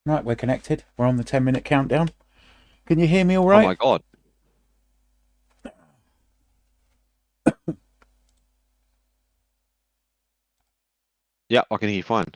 Right, we're connected. We're on the 10-minute countdown. Can you hear me all Oh right? my God. Yeah, I can hear you fine.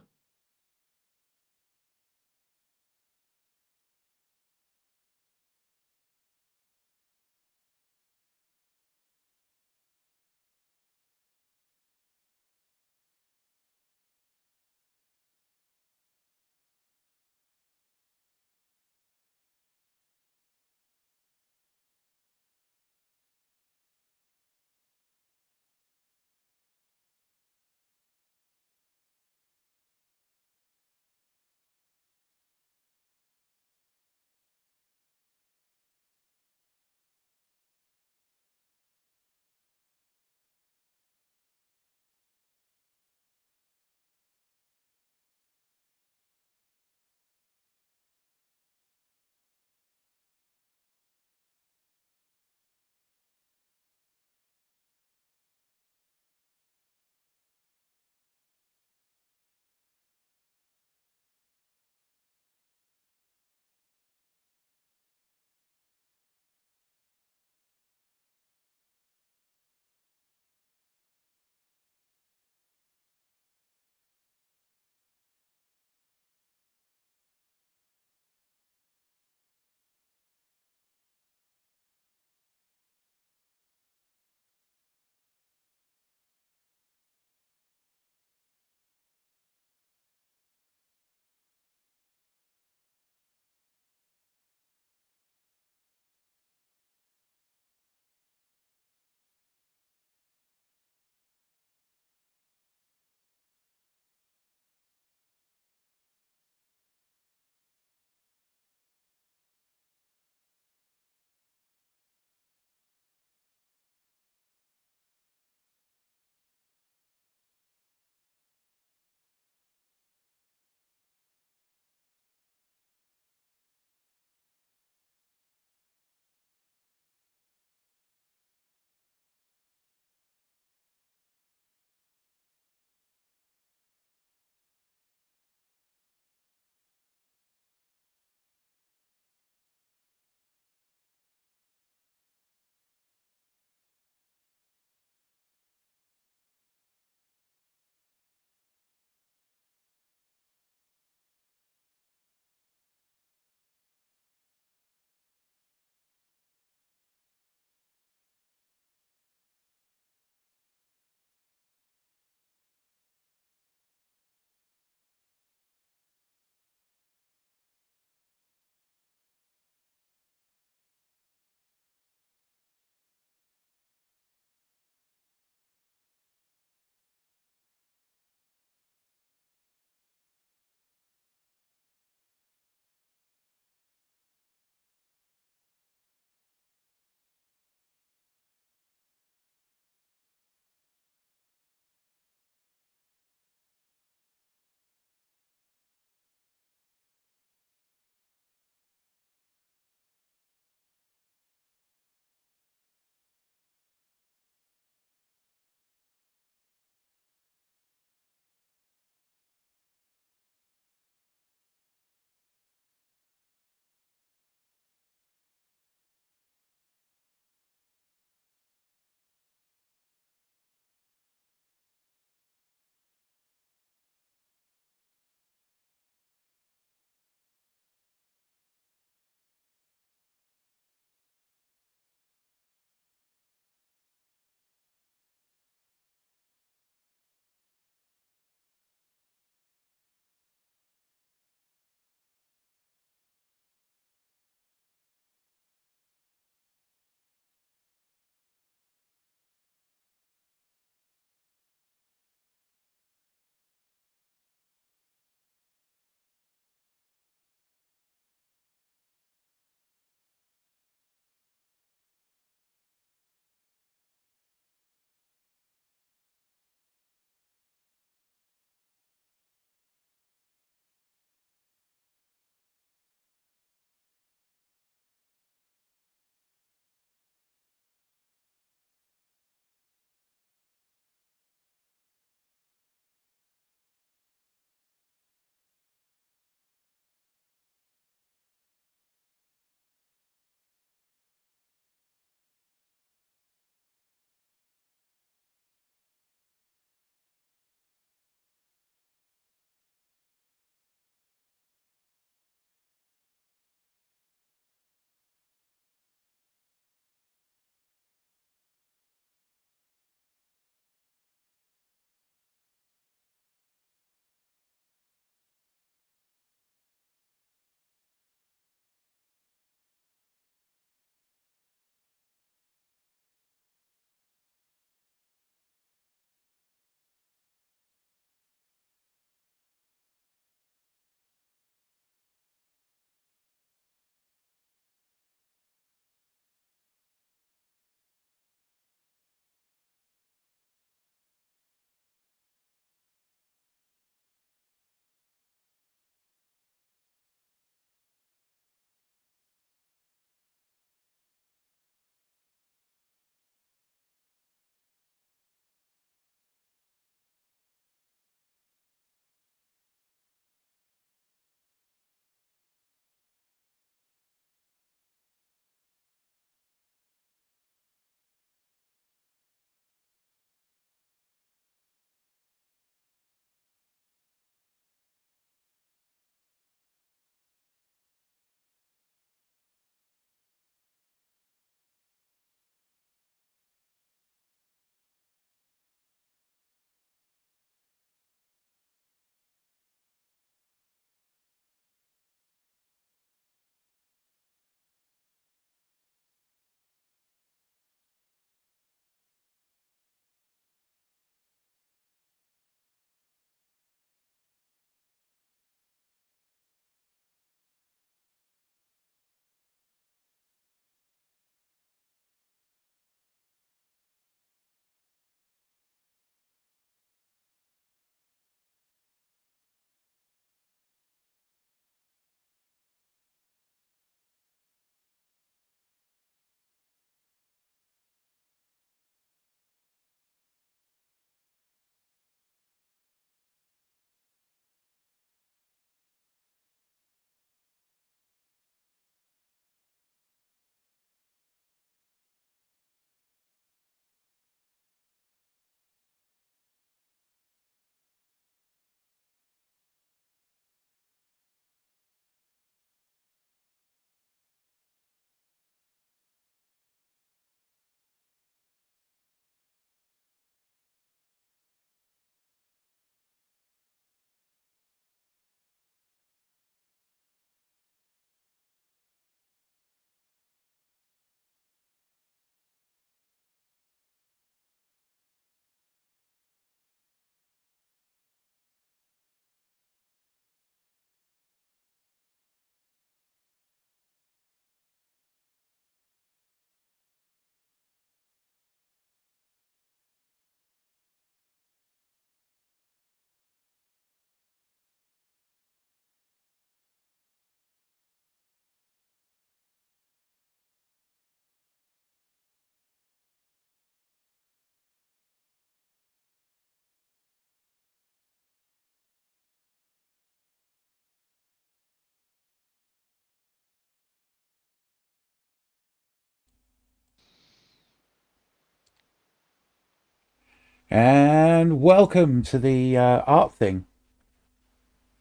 And welcome to the art thing.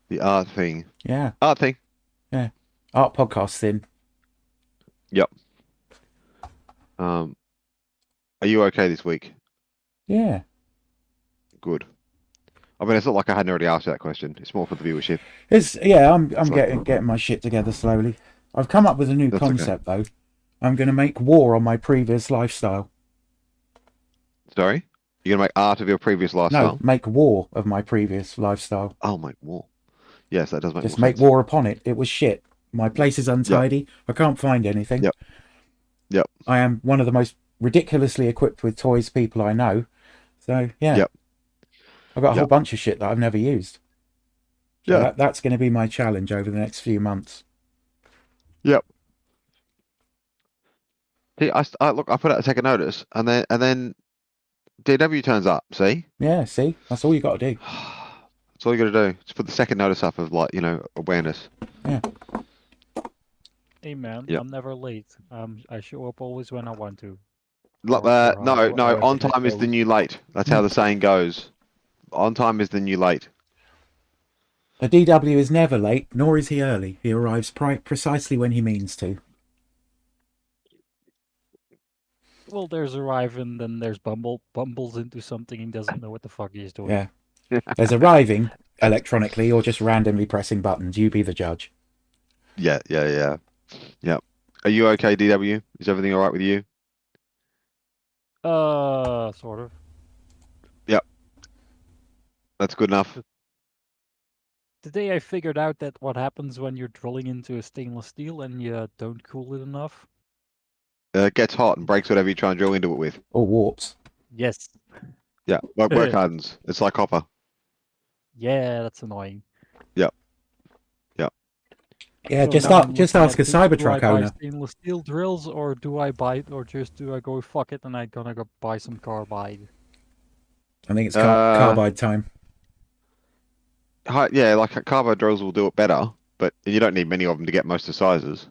The art thing. Yeah, Art thing. art podcast thing. Yep. Are you okay this week? Yeah. Good. I mean, it's not like I hadn't already asked you that question. It's more for the viewership. I'm It's like- getting my shit together slowly. I've come up with a new That's okay. concept though. I'm going to make war on my previous lifestyle. Sorry? You're gonna make art of your previous No, lifestyle? make war of my previous lifestyle. Oh, make war. Yes, that does make Just more make sense. war upon it. It was shit. My place is untidy. I can't find anything. Yep. Yep. I am one of the most ridiculously equipped with toys people I know. So yeah. Yep. I've got a whole Yep. bunch of shit that I've never used. So Yeah. that's going to be my challenge over the next few months. Yep. See, I look. I put out a second notice, and then DW turns up. See? Yeah, see? That's all you got to do. That's all you got to do. Just put the second notice up of awareness. Hey man, Yep. I'm never late. I show up always when I want to. Like Or no, however on that time is the goes. new late. That's how the saying goes. On time is the new late. A DW is never late, nor is he early. He arrives precisely when he means to. Well, there's arriving, then there's bumbles into something and doesn't know what the fuck he's doing. Yeah. There's arriving electronically or just randomly pressing buttons. You be the judge. Yeah. Are you okay, DW? Is everything all right with you? Sort of. That's good enough. Today I figured out that what happens when you're drilling into a stainless steel and you don't cool it enough. It gets hot and breaks whatever you try and drill into it with. Or warps. Yes. Yeah, work hardens. It's like copper. Yeah, that's annoying. Yeah, So just now ask, I'm just looking ask a at do I Cybertruck buy owner. stainless steel drills, or do I buy it, or just do I go fuck it and I'm gonna go buy some carbide? I think it's Uh, carbide time. Yeah, like carbide drills will do it better, but you don't need many of them to get most of the sizes.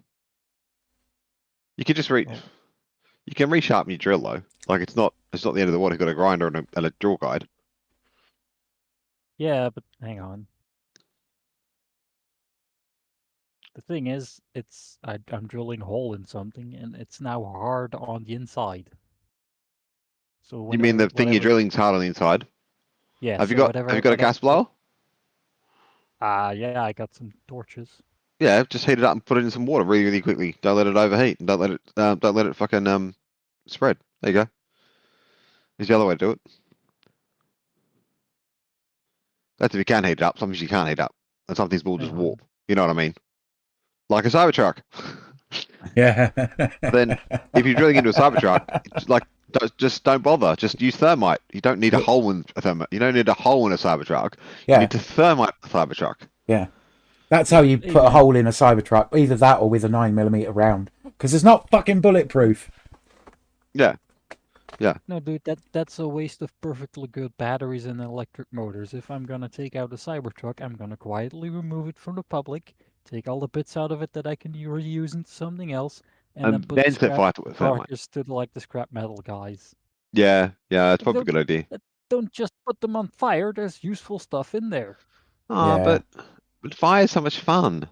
You can just Oh. you can resharpen your drill though. Like it's not the end of the world. You've got a grinder and a drill guide. Yeah, but hang on. The thing is, I'm drilling a hole in something, and it's now hard on the inside. So You mean the thing you're whatever- drilling's hard on the inside? Yeah. Have you so got whatever, have you got a gas blower? Yeah, I got some torches. Yeah, just heat it up and put it in some water really, really quickly. Don't let it overheat and don't let it fucking spread. There you go. There's the other way to do it. That's if you can heat it up. Sometimes you can't heat it up. And some things will just Yeah. warp. You know what I mean? Like a Cybertruck. Yeah. Then if you're drilling into a Cybertruck, it's like just don't bother. Just use thermite. You don't need a hole in a thermite. You don't need a hole in a Cybertruck. You Yeah. need to thermite the Cybertruck. That's how you put a hole in a Cybertruck. Either that or with a 9mm round. Because it's not fucking bulletproof. No, dude, that's a waste of perfectly good batteries and electric motors. If I'm gonna take out a Cybertruck, I'm gonna quietly remove it from the public, take all the bits out of it that I can reuse into something else, and then put the Then set scrap fire to it with thermite. carcass to the scrap metal guys. Yeah, that's probably a good idea. Don't just put them on fire. There's useful stuff in there. Oh, Yeah. but fire is so much fun.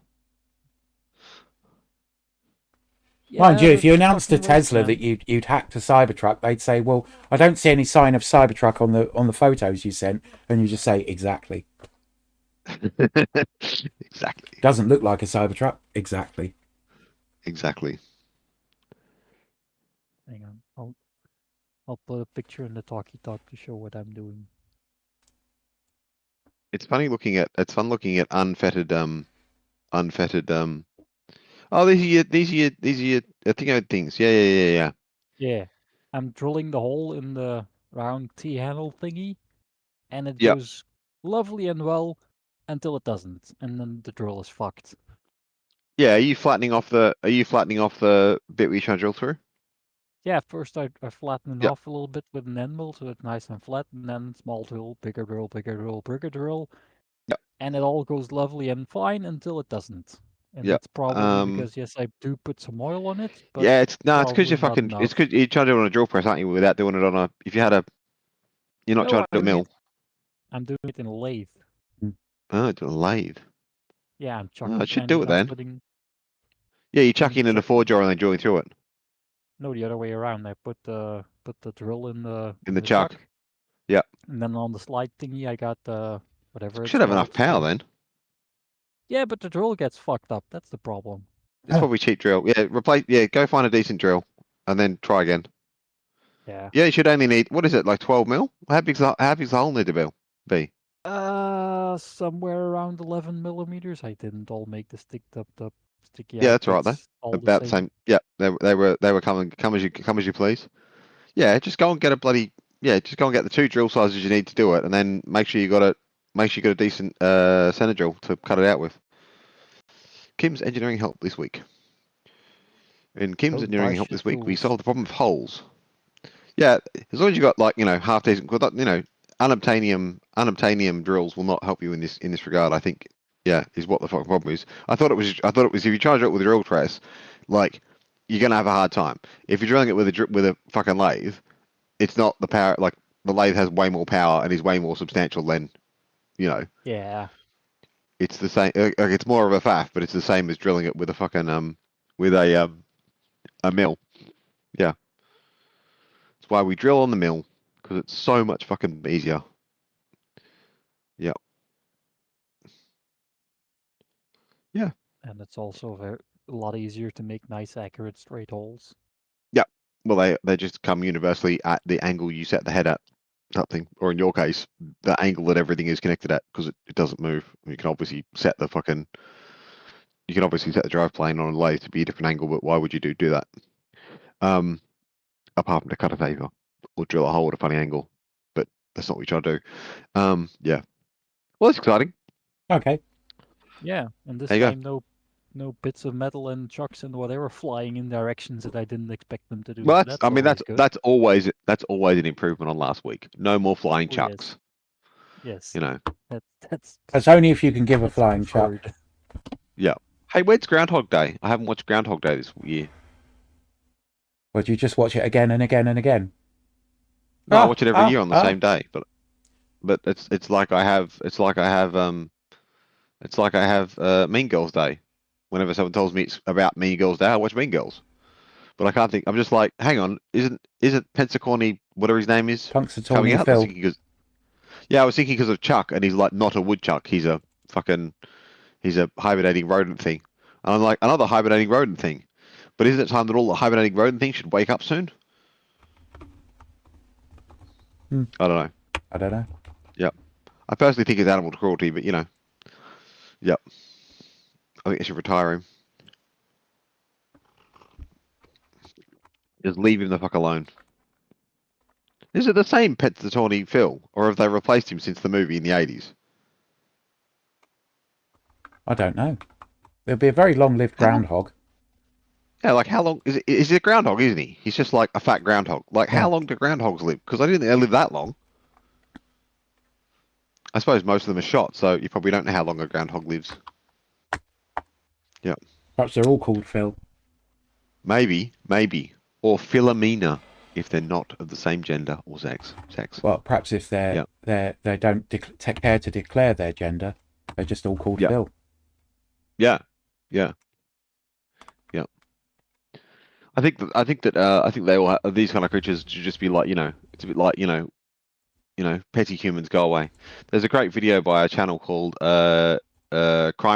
Mind you, Yeah, if you but announced to fucking waste, Tesla man. that you'd hacked a Cybertruck, they'd say, "Well, I don't see any sign of Cybertruck on the photos you sent," and you just say, "Exactly. Exactly. Doesn't look like a Cybertruck. Exactly." Exactly. Hang on, I'll put a picture in the talkie talk to show what I'm doing. It's fun looking at unfettered oh, these are your things. Yeah. Yeah, I'm drilling the hole in the round T-handle thingy, and it Yep. goes lovely and well until it doesn't, and then the drill is fucked. Yeah, are you flattening off the bit we trying to drill through? Yeah, first I flatten it Yep. off a little bit with an end mill so it's nice and flat, and then small drill, bigger drill, bigger drill, bigger drill. Yep. And it all goes lovely and fine until it doesn't. And Yep. that's probably because, yes, I do put some oil on it, but Yeah, it's because you're probably not it's enough. because you're trying to do it on a drill press, aren't you? Without doing it on if you had a You're not No, trying to do a I'm mill. I'm doing it in a lathe. Oh, do a lathe. Yeah, I'm Oh, chucking. it should do it I'm then. putting. Yeah, you I'm chuck in a chuck- four jar and then drilling through it No, the other way around. I put the drill in in the chuck. chuck, Yeah, and then on the slide thingy, I got whatever it's should have enough called. power then. Yeah, but the drill gets fucked up. That's the problem. It's probably cheap drill. Yeah, replace. Yeah, go find a decent drill, and then try again. Yeah. Yeah, you should only need what is it like 12 mil? How big's the hole need to be? Somewhere around 11 millimeters. I didn't all make the sticky Yeah, out that's all right then. bits all About the same. Yeah, they were coming. Come as you please. Yeah, just go and get a bloody. Yeah, just go and get the 2 drill sizes you need to do it, and then make sure you got it. Make sure you got a decent center drill to cut it out with. Kim's engineering help this week. In Kim's Don't buy engineering help shit this week, we tools. solved the problem of holes. Yeah, as long as you got like half decent, unobtainium drills will not help you in this regard. I think, yeah, is what the fucking problem is. I thought it was if you charge it with a drill press, like you're gonna have a hard time. If you're drilling it with a fucking lathe, it's not the power. Like the lathe has way more power and is way more substantial than, Yeah. it's the same. Like it's more of a faff, but it's the same as drilling it with a fucking with a mill. Yeah. That's why we drill on the mill, because it's so much fucking easier. Yeah. Yeah. And it's also a lot easier to make nice, accurate, straight holes. Yeah. Well, they just come universally at the angle you set the head at, something, or in your case, the angle that everything is connected at, because it doesn't move. You can obviously set the drive plane on a lathe to be a different angle, but why would you do that? Apart from to cut a paper or drill a hole at a funny angle, but that's not what you try to do. Yeah. Well, that's exciting. Okay. Yeah, and this There you go. time no bits of metal and chucks and whatever flying in directions that I didn't expect them to do. Well, So that's good. that's always an improvement on last week. No more flying chucks. Yes. You know. That's That's only if you can give a that's flying chuck. preferred. Yeah. Hey, when's Groundhog Day? I haven't watched Groundhog Day this year. Or do you just watch it again and again and again? No, I watch it every year on the same day, but it's like I have Mean Girls Day. Whenever someone tells me it's about Mean Girls Day, I watch Mean Girls. But I can't think. I'm just like, hang on, isn't Pensacorny, whatever his name is, coming Punxsutawney out? Phil. I was thinking because of Chuck, and he's like not a woodchuck. He's a hibernating rodent thing. And I'm like, another hibernating rodent thing. But isn't it time that all the hibernating rodent things should wake up soon? I don't know. I don't know. Yep. I personally think it's animal cruelty, but yep. I think they should retire him. Just leave him the fuck alone. Is it the same Pensacorny Phil, or have they replaced him since the movie in the 80s? I don't know. There'll be a very long-lived groundhog. Yeah, like how long is it? Is it a groundhog, isn't he? He's just like a fat groundhog. Like how long do groundhogs live? Because I didn't think they live that long. I suppose most of them are shot, so you probably don't know how long a groundhog lives. Yeah. Perhaps they're all called Phil. Maybe. Or Philomena, if they're not of the same gender or sex. Well, perhaps if they don't take care to declare their gender, they're just all called Phil. Yeah. I think they all have, these kind of creatures should just be like, it's a bit like, petty humans go away. There's a great video by a channel called Crime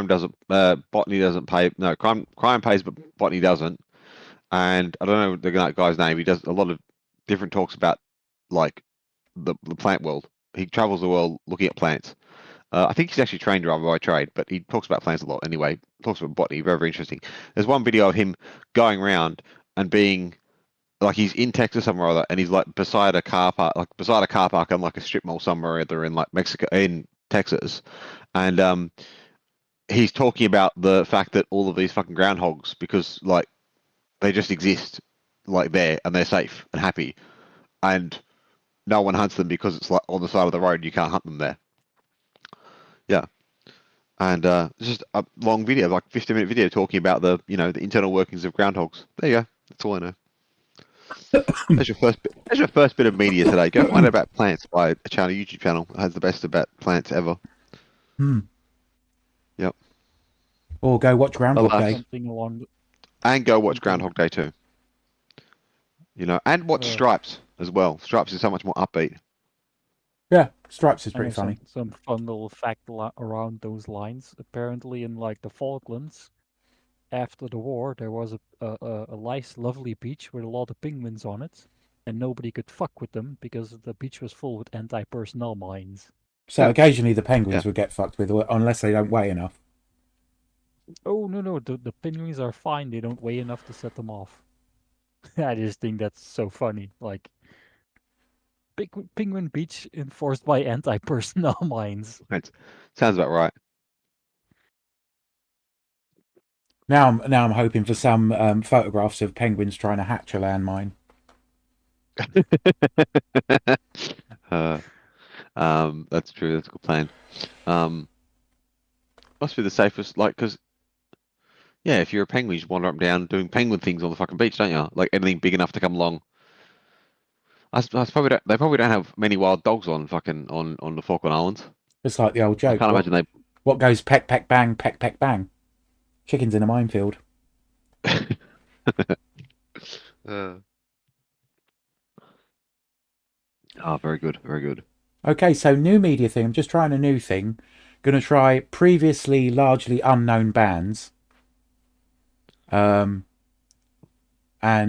Botany Doesn't Pay. No, Crime Pays but Botany Doesn't. And I don't know the guy's name. He does a lot of different talks about like the plant world. He travels the world looking at plants. I think he's actually a train driver by trade, but he talks about plants a lot anyway. Talks about botany, very, very interesting. There's one video of him going around and being like he's in Texas somewhere or other, and he's like beside a car park on like a strip mall somewhere or other in like Texas, and he's talking about the fact that all of these fucking groundhogs, because like they just exist like there and they're safe and happy, and no one hunts them because it's like on the side of the road, you can't hunt them there. Yeah. And it's just a long video, like 50-minute video talking about the internal workings of groundhogs. There you go. That's all I know. That's your first bit. That's your first bit of media today. Go find out about plants by a YouTube channel that has the best about plants ever. Hmm. Yep. Or go watch Groundhog Alas. Day. Something along. And go watch Groundhog Day too. You know, and watch Stripes as well. Stripes is so much more upbeat. Yeah, Stripes is I pretty know funny. some fun little fact around those lines. Apparently, in like the Falklands, after the war, there was a nice, lovely beach with a lot of penguins on it, and nobody could fuck with them because the beach was full with anti-personnel mines. So Yeah. occasionally the penguins Yeah. would get fucked with, unless they don't weigh enough. Oh no, the penguins are fine. They don't weigh enough to set them off. I just think that's so funny. Like, Penguin Beach enforced by anti-personnel mines. Sounds about right. Now I'm hoping for some photographs of penguins trying to hatch a landmine. That's true. That's a good plan. Must be the safest, like, because yeah, if you're a penguin, you just wander up and down doing penguin things on the fucking beach, don't you? Like anything big enough to come along. I probably don't, they probably don't have many wild dogs on on the Falkland Islands. It's like the old I joke. can't imagine they. What goes peck, peck, bang, peck, peck, bang? Chickens in a minefield. Very good, very good. Okay, so new media thing. I'm just trying a new thing. Going to try previously largely unknown bands. And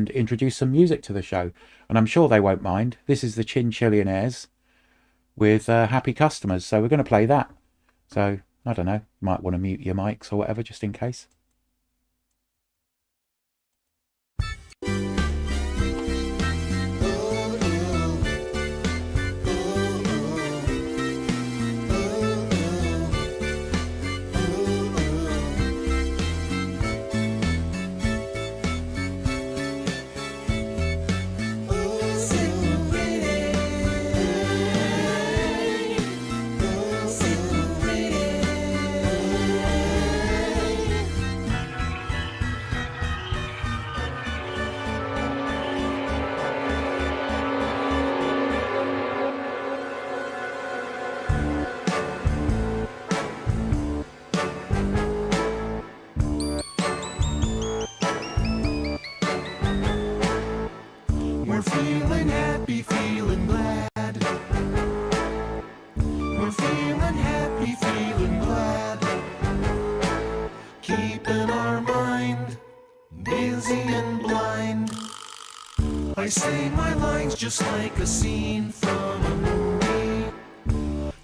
introduce some music to the show. And I'm sure they won't mind. This is the Chinchillionaires with Happy Customers. So we're going to play that. So, I don't know. You might want to mute your mics or whatever just in case. We're feeling happy, feeling glad. We're feeling happy, feeling glad. Keeping our mind busy and blind. I say my lines just like a scene from a movie.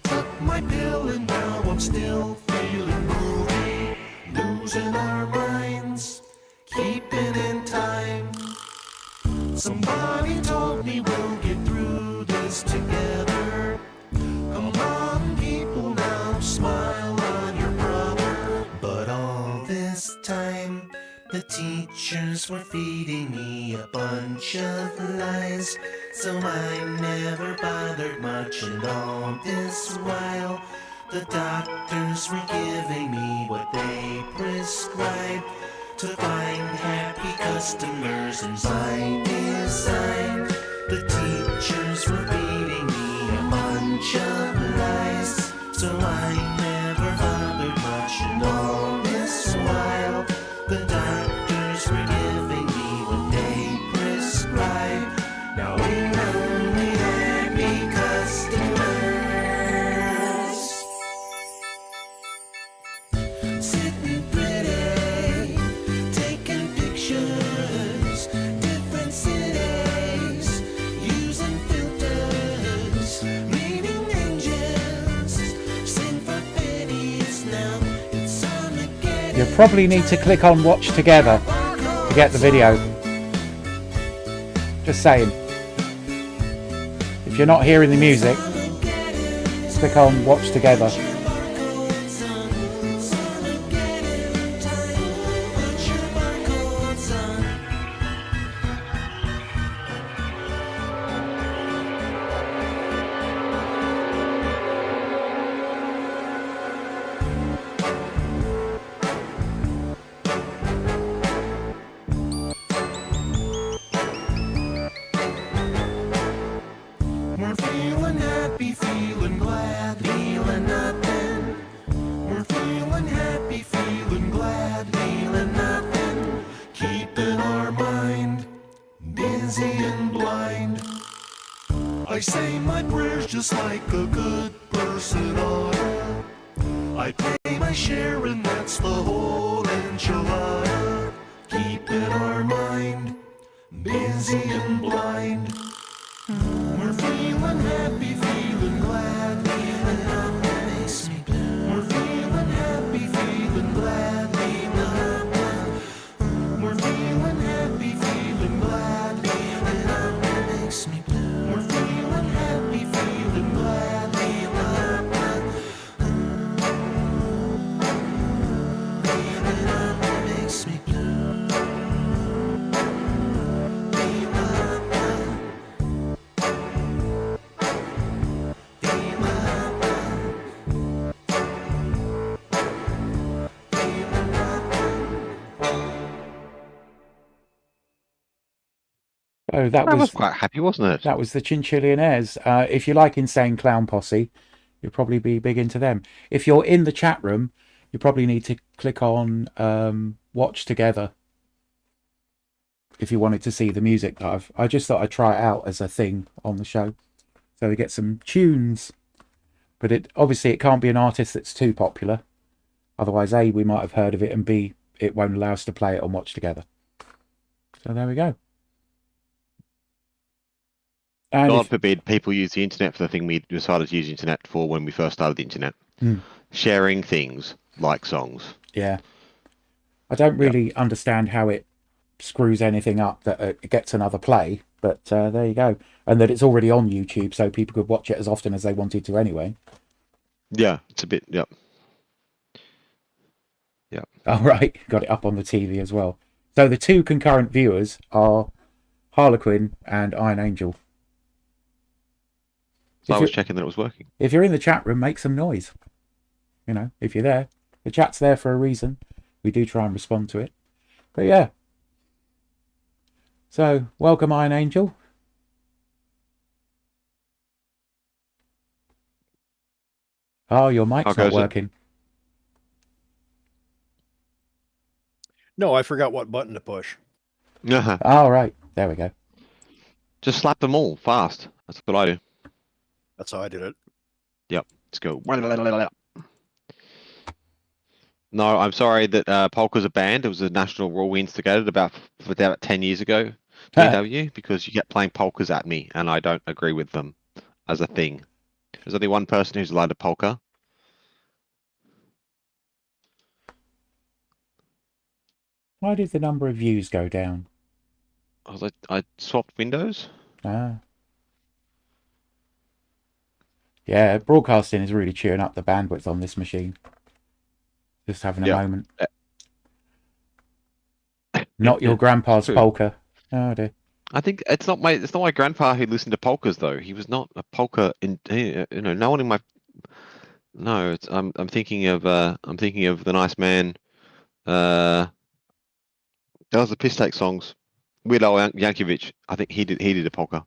Took my pill and now I'm still feeling groovy. Losing our minds, keeping in time. Somebody told me we'll get through this together. Come on, people, now smile on your brother. But all this time, the teachers were feeding me a bunch of lies. So I never bothered much, and all this while, the doctors were giving me what they prescribed. To find happy customers and by design, the teachers were feeding me a bunch of lies. So I never bothered much, and all this while, the doctors were giving me what they prescribed. Now we're only happy customers. Sitting pretty, taking pictures, different cities, using filters, reading angels, sing for pennies now. It's Armageddon. You probably need to click on Watch Together to get the video. Just saying. If you're not hearing the music, click on Watch Together. We're feeling happy, feeling glad, feeling nothing. We're feeling happy, feeling glad, feeling nothing. Keeping our mind busy and blind. I say my prayers just like a good person oughta. I pay my share and that's the whole enchilada. Keeping our mind busy and blind. We're feeling happy, feeling glad, feeling nothing makes me blue. We're feeling happy, feeling glad, feeling nothing. We're feeling happy, feeling glad, feeling nothing makes me blue. We're feeling happy, feeling glad, feeling nothing. Feeling nothing makes me blue. Feeling nothing. Oh, that That was was quite happy, wasn't it? that was the Chinchillionaires. If you like Insane Clown Posse, you'll probably be big into them. If you're in the chat room, you probably need to click on Watch Together if you wanted to see the music live. I just thought I'd try it out as a thing on the show, so we get some tunes. But it obviously it can't be an artist that's too popular, otherwise A, we might have heard of it, and B, it won't allow us to play it on Watch Together. So there we go. And God if- forbid people use the internet for the thing we decided to use the internet for when we first started the internet. Hmm. Sharing things like songs. yeah, I don't really understand how it screws anything up that it gets another play, but there you go. And that it's already on YouTube, so people could watch it as often as they wanted to anyway. Yeah, it's a bit, yeah. All right, got it up on the TV as well. So the two concurrent viewers are Harlequin and Iron Angel. So I If was you- checking that it was working. If you're in the chat room, make some noise. You know, if you're there. The chat's there for a reason. We do try and respond to it. But yeah. So, welcome, Iron Angel. Oh, your mic's How not goes it? working. No, I forgot what button to push. All right. There we go. Just slap them all fast. That's what I do. That's how I did it. Let's go. No, I'm sorry that polkas are banned. It was a national rule we instigated about 10 years ago, TW, because you get playing polkas at me, and I don't agree with them as a thing. There's only one person who's allowed to polka. Why did the number of views go down? I swapped windows. Ah. Yeah, broadcasting is really chewing up the bandwidth on this machine. Just having a Yeah. moment. Not your grandpa's True. polka. Oh dear. I think it's not my grandpa who listened to polkas though. He was not a polka no one in my no. I'm thinking of the nice man. That was the Piss Take songs. Weird Al Yankovic. I think he did a polka.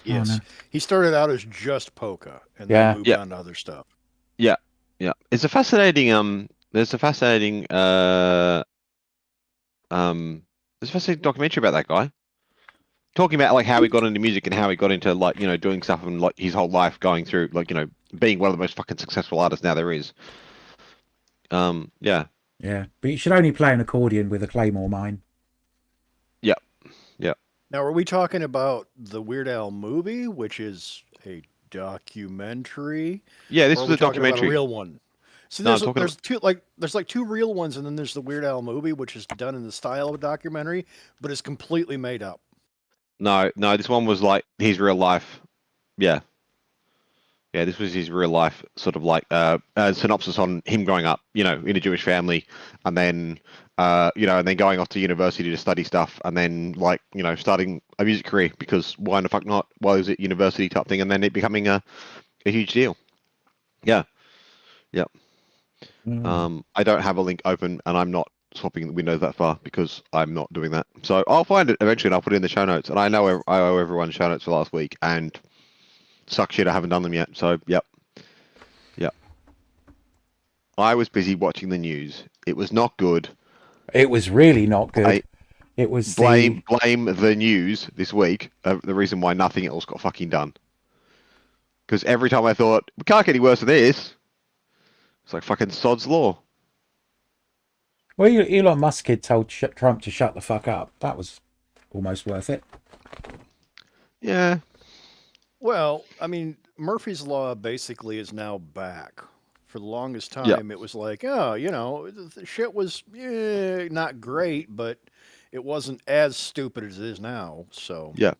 Yes. no. He started out as just polka and Yeah. then moved Yeah. on to other stuff. Yeah, it's a fascinating there's a fascinating documentary about that guy. Talking about like how he got into music and how he got into like, doing stuff and like his whole life going through like, being one of the most fucking successful artists now there is. Yeah. Yeah. But you should only play an accordion with a Claymore mine. Now, are we talking about the Weird Al movie, which is a documentary? Yeah, this or are was we a talking about documentary. a real one. So No, there's I'm talking there's like two real ones, and then there's the Weird Al movie, which is done in the style of a documentary, but is completely made up. No, this one was like his real life. Yeah. Yeah, this was his real life sort of like a synopsis on him growing up, in a Jewish family, and then and then going off to university to study stuff, and then like, starting a music career because why the fuck not? While he was at university type thing, and then it becoming a huge deal. Yeah. I don't have a link open, and I'm not swapping the windows that far because I'm not doing that. So I'll find it eventually, and I'll put it in the show notes. And I know I owe everyone show notes for last week, and suck shit. I haven't done them yet. So, yep. I was busy watching the news. It was not good. It was really not good. I It was blame the news this week. The reason why nothing else got fucking done. Because every time I thought we can't get any worse than this, it's like fucking sod's law. Well, Elon Musk kid told Trump to shut the fuck up. That was almost worth it. Yeah. Well, I mean, Murphy's Law basically is now back. For the longest time, Yeah. it was like, oh, the shit was not great, but it wasn't as stupid as it is now. So Yeah.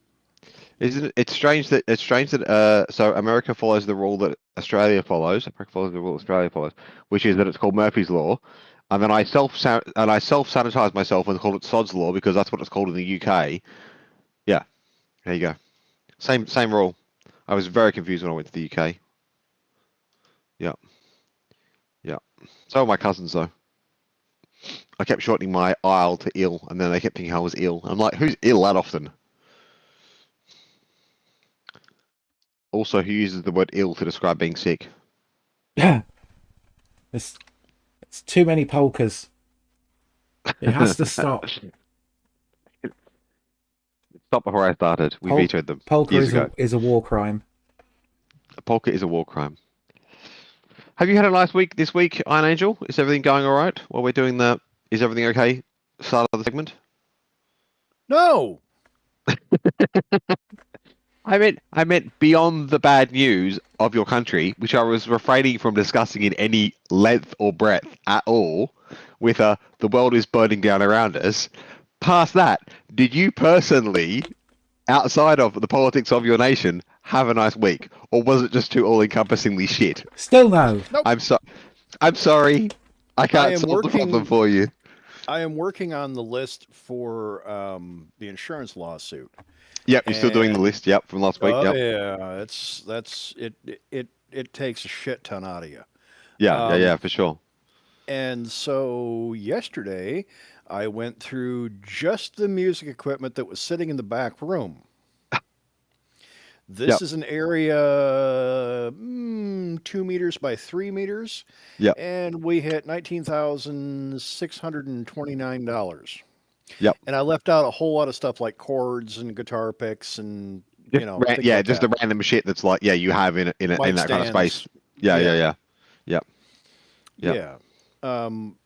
Isn't it? It's strange that so America follows the rule that Australia follows. America follows the rule Australia follows, which is that it's called Murphy's Law, and then I self sanitize myself and call it Sod's Law because that's what it's called in the UK. Yeah. There you go. Same rule. I was very confused when I went to the UK. Yeah. Yeah. So were my cousins though. I kept shortening my "il" to "ill," and then they kept thinking I was ill. I'm like, who's ill that often? Also, who uses the word "ill" to describe being sick? Yeah. It's too many polkas. It has to stop. Stop before I started. We vetoed them Polka years ago. is a war crime. Polka is a war crime. Have you had a nice week this week, Iron Angel? Is everything going all right while we're doing the? Is everything okay? Start of the segment. no, I meant beyond the bad news of your country, which I was refraining from discussing in any length or breadth at all, with the world is burning down around us. Past that, did you personally, outside of the politics of your nation, have a nice week, or was it just too all-encompassingly shit? Still no. I'm sorry. I can't am solve the problem for you. I am working on the list for the insurance lawsuit. Yep, you're still doing the And- list. Yep, from last week. Yep. Yeah, that's it takes a shit ton out of you. Yeah, for sure. And so yesterday, I went through just the music equipment that was sitting in the back room. This Yep. is an area 2 meters by 3 meters. Yep. And we hit $19,629. Yep. And I left out a whole lot of stuff like chords and guitar picks and things like Just that. the random shit that's like you have in Mic that kind of space. stands. Yeah. Yep. Yeah.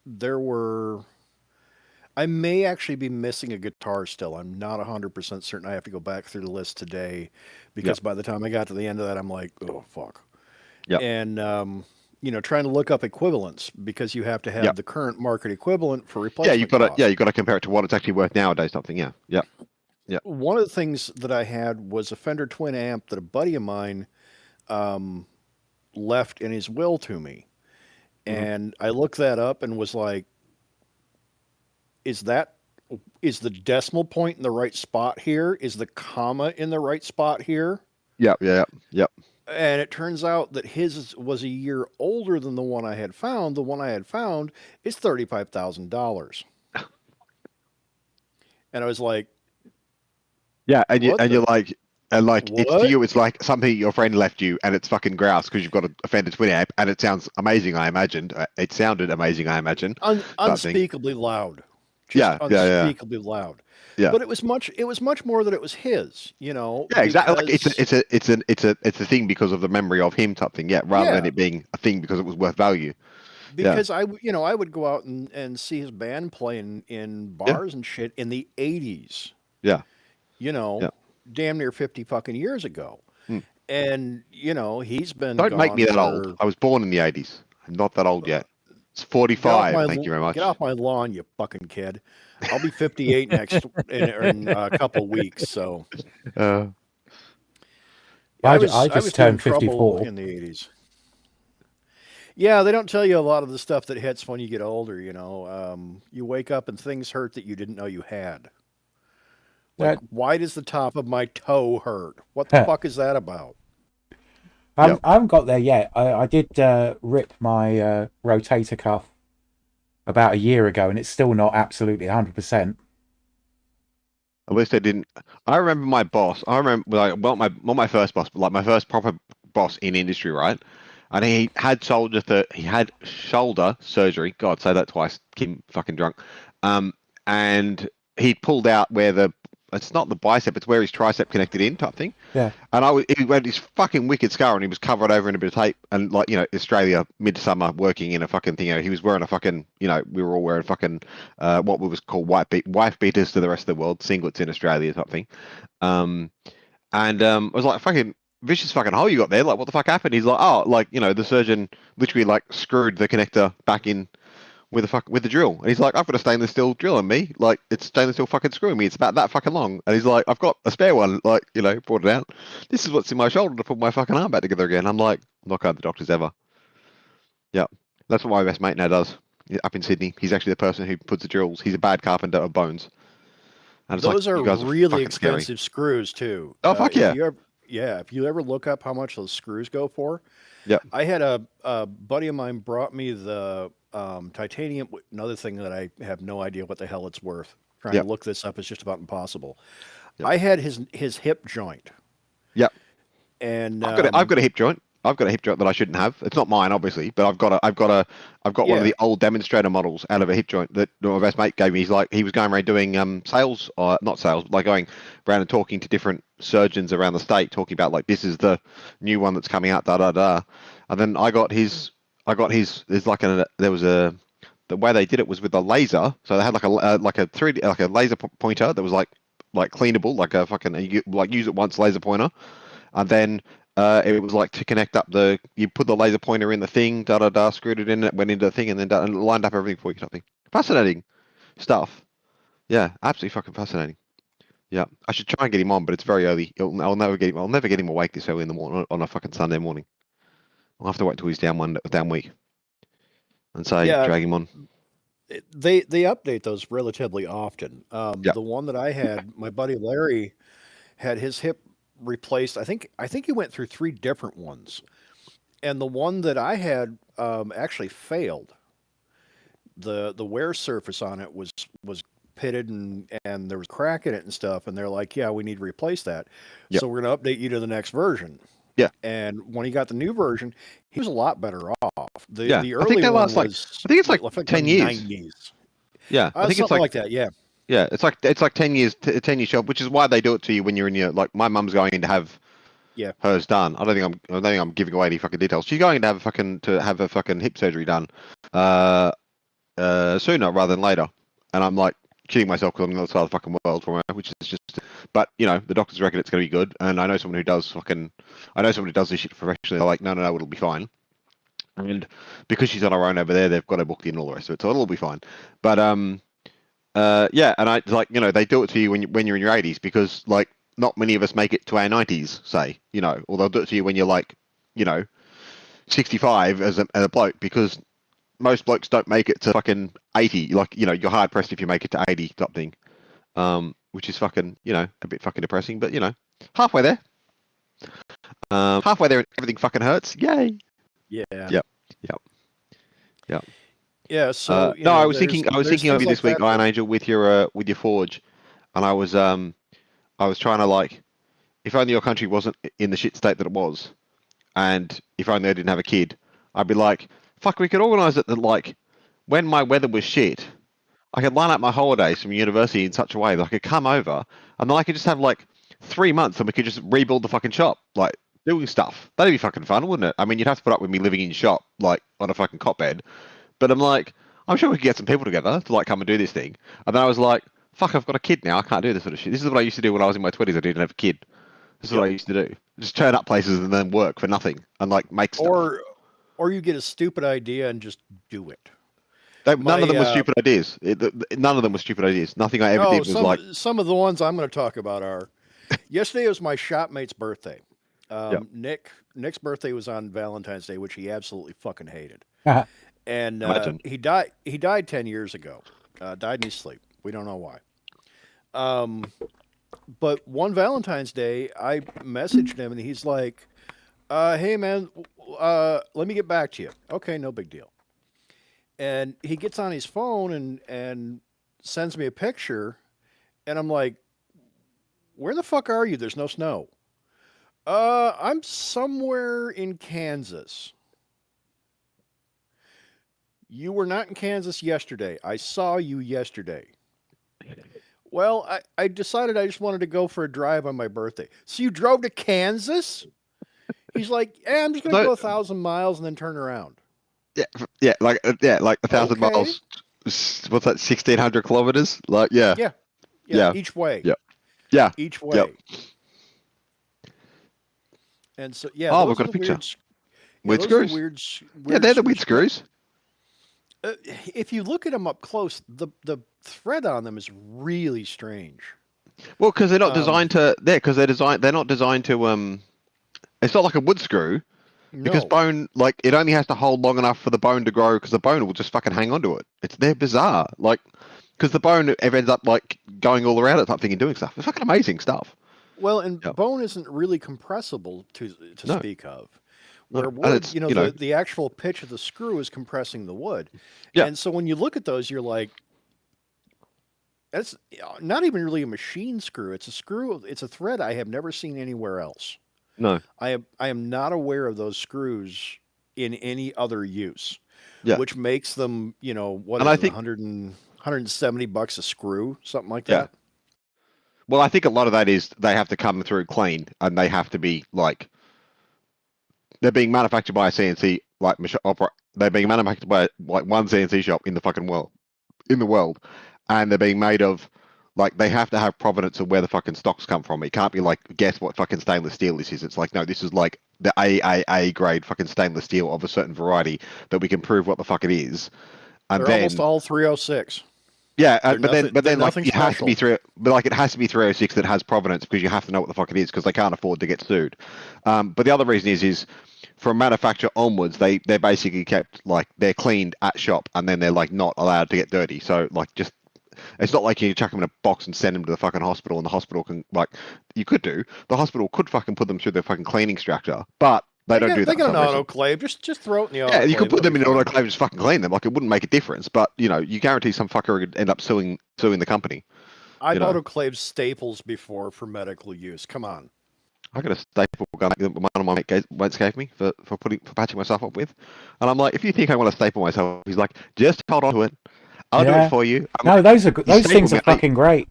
There were. I may actually be missing a guitar still. I'm not 100% certain. I have to go back through the list today because by the time I got to the end of that, I'm like, oh, fuck. Yep. And, trying to look up equivalents because you have to have Yep. the current market equivalent for Yeah, replacement you've got to cost. compare it to what it's actually worth nowadays. Something. Yeah. One of the things that I had was a Fender Twin amp that a buddy of mine left in his will to me. Mhm. And I looked that up and was like, is the decimal point in the right spot here? Is the comma in the right spot here? Yep. And it turns out that his was a year older than the one I had found. The one I had found is $35,000. And I was like, Yeah, and What you're like, it's to What? you, it's like something your friend left you, and it's fucking grouse because you've got a Fender Twin amp, and it sounds amazing. I imagined it sounded amazing. I imagine. unspeakably loud. Yeah. Unspeakably loud. Yeah. But it was much more that it was his, Yeah, exactly. Like because- it's a thing because of the memory of him type thing. Yeah, rather than Yeah. it being a thing because it was worth value. because I would go out and see his band playing in bars and shit in the 80s. Yeah. Yeah. Damn near 50 fucking years ago. Hmm. And he's been Don't make gone me that for- old. I was born in the 80s. I'm not that old yet. It's Get off 45. my Thank you very much. Get off my lawn, you fucking kid. I'll be 58 in a couple weeks, so Uh, I was just doing turned trouble 54. in the 80s. Yeah, they don't tell you a lot of the stuff that hits when you get older. You wake up and things hurt that you didn't know you had. Like, why does the top of my toe hurt? What the fuck is that about? I Yep. haven't got there yet. I did rip my rotator cuff about a year ago, and it's still not absolutely 100%. At least they didn't. I remember my boss. I remember like well, not my first boss, but like my first proper boss in industry, right? And he had shoulder surgery. God, say that twice. Keep him fucking drunk. And he pulled out where it's not the bicep, it's where his tricep connected in type thing. Yeah. And he had this fucking wicked scar, and he was covered over in a bit of tape. And like Australia midsummer, working in a fucking thing. He was wearing a fucking we were all wearing fucking what was called wife beaters to the rest of the world, singlets in Australia type thing. I was like, fucking vicious fucking hole you got there. Like, what the fuck happened? He's like, oh, like the surgeon literally like screwed the connector back in with the drill. And he's like, I've got a stainless steel drill on me. Like, it's stainless steel fucking screwing me. It's about that fucking long. And he's like, I've got a spare one. Like, brought it out. This is what's in my shoulder to put my fucking arm back together again. I'm like, I'm not going to the doctors ever. Yeah. That's what my best mate now does. Up in Sydney. He's actually the person who puts the drills. He's a bad carpenter of bones. And it's Those like, are you guys really fucking expensive screws too. Oh, fuck yeah. If you ever look up how much those screws go for. Yeah. I had a buddy of mine brought me the titanium. Another thing that I have no idea what the hell it's worth. Trying Yep. to look this up is just about impossible. Yep. I had his hip joint. Yep. And I've got a hip joint. I've got a hip joint that I shouldn't have. It's not mine, obviously, but I've got one of the old demonstrator models out of a hip joint that my best mate gave me. He was going around doing sales, or not sales, but like going around and talking to different surgeons around the state, talking about like, this is the new one that's coming out, da da da. And then I got his. There's like the way they did it was with a laser. So they had like a 3D like a laser pointer that was like cleanable, like a fucking use it once laser pointer, and then. It was like to connect up you put the laser pointer in the thing, screwed it in, it went into the thing, and then and lined up everything for you. Something fascinating stuff. Yeah, absolutely fucking fascinating. Yeah, I should try and get him on, but it's very early. I'll never get him awake this early in the morning on a fucking Sunday morning. I'll have to wait till he's down week, and say drag him on. They update those relatively often. The one that I had, my buddy Larry had his hip replaced. I think he went through 3 different ones, and the one that I had actually failed. The wear surface on it was pitted and there was a crack in it and stuff, and they're like, yeah, we need to replace that. Yep. So we're going to update you to the next version. Yeah. And when he got the new version, he was a lot better off. The I early think they one last was, I think it's like I think 10 years. 90s. Yeah, I think it's something like that. Yeah. Yeah, it's like 10 years, 10 year shelf, which is why they do it to you when you're in your my mum's going in to have hers done. I don't think I'm giving away any fucking details. She's going to have a fucking hip surgery done sooner rather than later. And I'm like kidding myself because I'm on the other side of the fucking world from her, which is just. But the doctors reckon it's going to be good, and I know someone who does this shit professionally. They're like, no, it'll be fine. And because she's on her own over there, they've got her booked in and all the rest of it, so it'll be fine. But and I like they do it to you when you're in your 80s, because like not many of us make it to our 90s, say, or they'll do it to you when you're like 65 as a bloke, because most blokes don't make it to fucking 80. Like you're hard pressed if you make it to 80 type thing, which is fucking a bit fucking depressing, but halfway there. Halfway there and everything fucking hurts. Yay. Yeah. Yep. Yeah, so no, I was thinking of you this week, Iron Angel, with your Forge, and I was trying to like, if only your country wasn't in the shit state that it was, and if only I didn't have a kid, I'd be like, fuck, we could organise it that like, when my weather was shit, I could line up my holidays from university in such a way that I could come over, and then I could just have like 3 months, and we could just rebuild the fucking shop, like doing stuff. That'd be fucking fun, wouldn't it? I mean, you'd have to put up with me living in shop, like on a fucking cot bed. But I'm like, I'm sure we could get some people together to like come and do this thing. And then I was like, fuck, I've got a kid now. I can't do this sort of shit. This is what I used to do when I was in my 20s. I didn't have a kid. This is what I used to do. Just turn up places and then work for nothing and like make stuff. Or you get a stupid idea and just do it. None of them were stupid ideas. None of them were stupid ideas. Nothing I ever did was like. Some of the ones I'm going to talk about are. Yesterday was my shopmate's birthday. Nick's birthday was on Valentine's Day, which he absolutely fucking hated. And he died 10 years ago. Died in his sleep. We don't know why. But one Valentine's Day, I messaged him and he's like, hey man, let me get back to you. Okay, no big deal. And he gets on his phone and sends me a picture, and I'm like, Where the fuck are you? There's no snow. I'm somewhere in Kansas. You were not in Kansas yesterday. I saw you yesterday. Well, I decided I just wanted to go for a drive on my birthday. So you drove to Kansas? He's like, yeah, I'm just going to go 1,000 miles and then turn around. Yeah, like 1,000 Okay. miles. What's that? 1,600 kilometers? Like, yeah. Yeah. Each way. Yeah. Yeah. Each way. Yep. And so, yeah. Oh, those we've got are a the picture. Weird, Weird those are screws. weird They're the weird screws. If you look at them up close, the thread on them is really strange. Well, because they're not designed to. Because they're not designed to. It's not like a wood screw. Because No. bone, like, it only has to hold long enough for the bone to grow. Because the bone will just fucking hang onto it. They're bizarre. Like, because the bone ends up like going all around it, type thing, and doing stuff. It's fucking amazing stuff. Well, and Yeah. bone isn't really compressible to No. speak of. No, Where and wood, it's, the actual pitch of the screw is compressing the wood. Yeah. And so when you look at those, you're like, that's not even really a machine screw. It's a screw. It's a thread I have never seen anywhere else. No. I am not aware of those screws in any other use. Yeah. Which makes them, what And is I it, think- 170 bucks a screw, something like Yeah. that. Well, I think a lot of that is they have to come through clean, and they have to be like they're being manufactured by a CNC like they're being manufactured by like one CNC shop in the fucking world, and they're being made of like they have to have provenance of where the fucking stocks come from. It can't be like guess what fucking stainless steel this is. It's like no, this is like the AAA grade fucking stainless steel of a certain variety that we can prove what the fuck it is, and They're then almost all 306. yeah, They're but then they're like nothing it has to be special. it has to be 306 that has provenance because you have to know what the fuck it is because they can't afford to get sued. But the other reason is from manufacture onwards, they're basically kept like they're cleaned at shop and then they're like not allowed to get dirty. So like just it's not like you chuck them in a box and send them to the fucking hospital and the hospital can like you could do the hospital could fucking put them through their fucking cleaning structure, but they don't do that. They got for an some reason. autoclave. Just throw it in the autoclave. Yeah, you could put them in an it'll be autoclave and just fucking clean them. Like it wouldn't make a difference, but you guarantee some fucker would end up suing the company. fine. I've you know. autoclaved staples before for medical use. Come on. I got a staple gun that one of my mates gave me for patching myself up with, and I'm like, if you think I want to staple myself, he's like, just hold on to it. I'll do Yeah. it for you. I'm No, like, those are good. Those things are staple me. fucking great.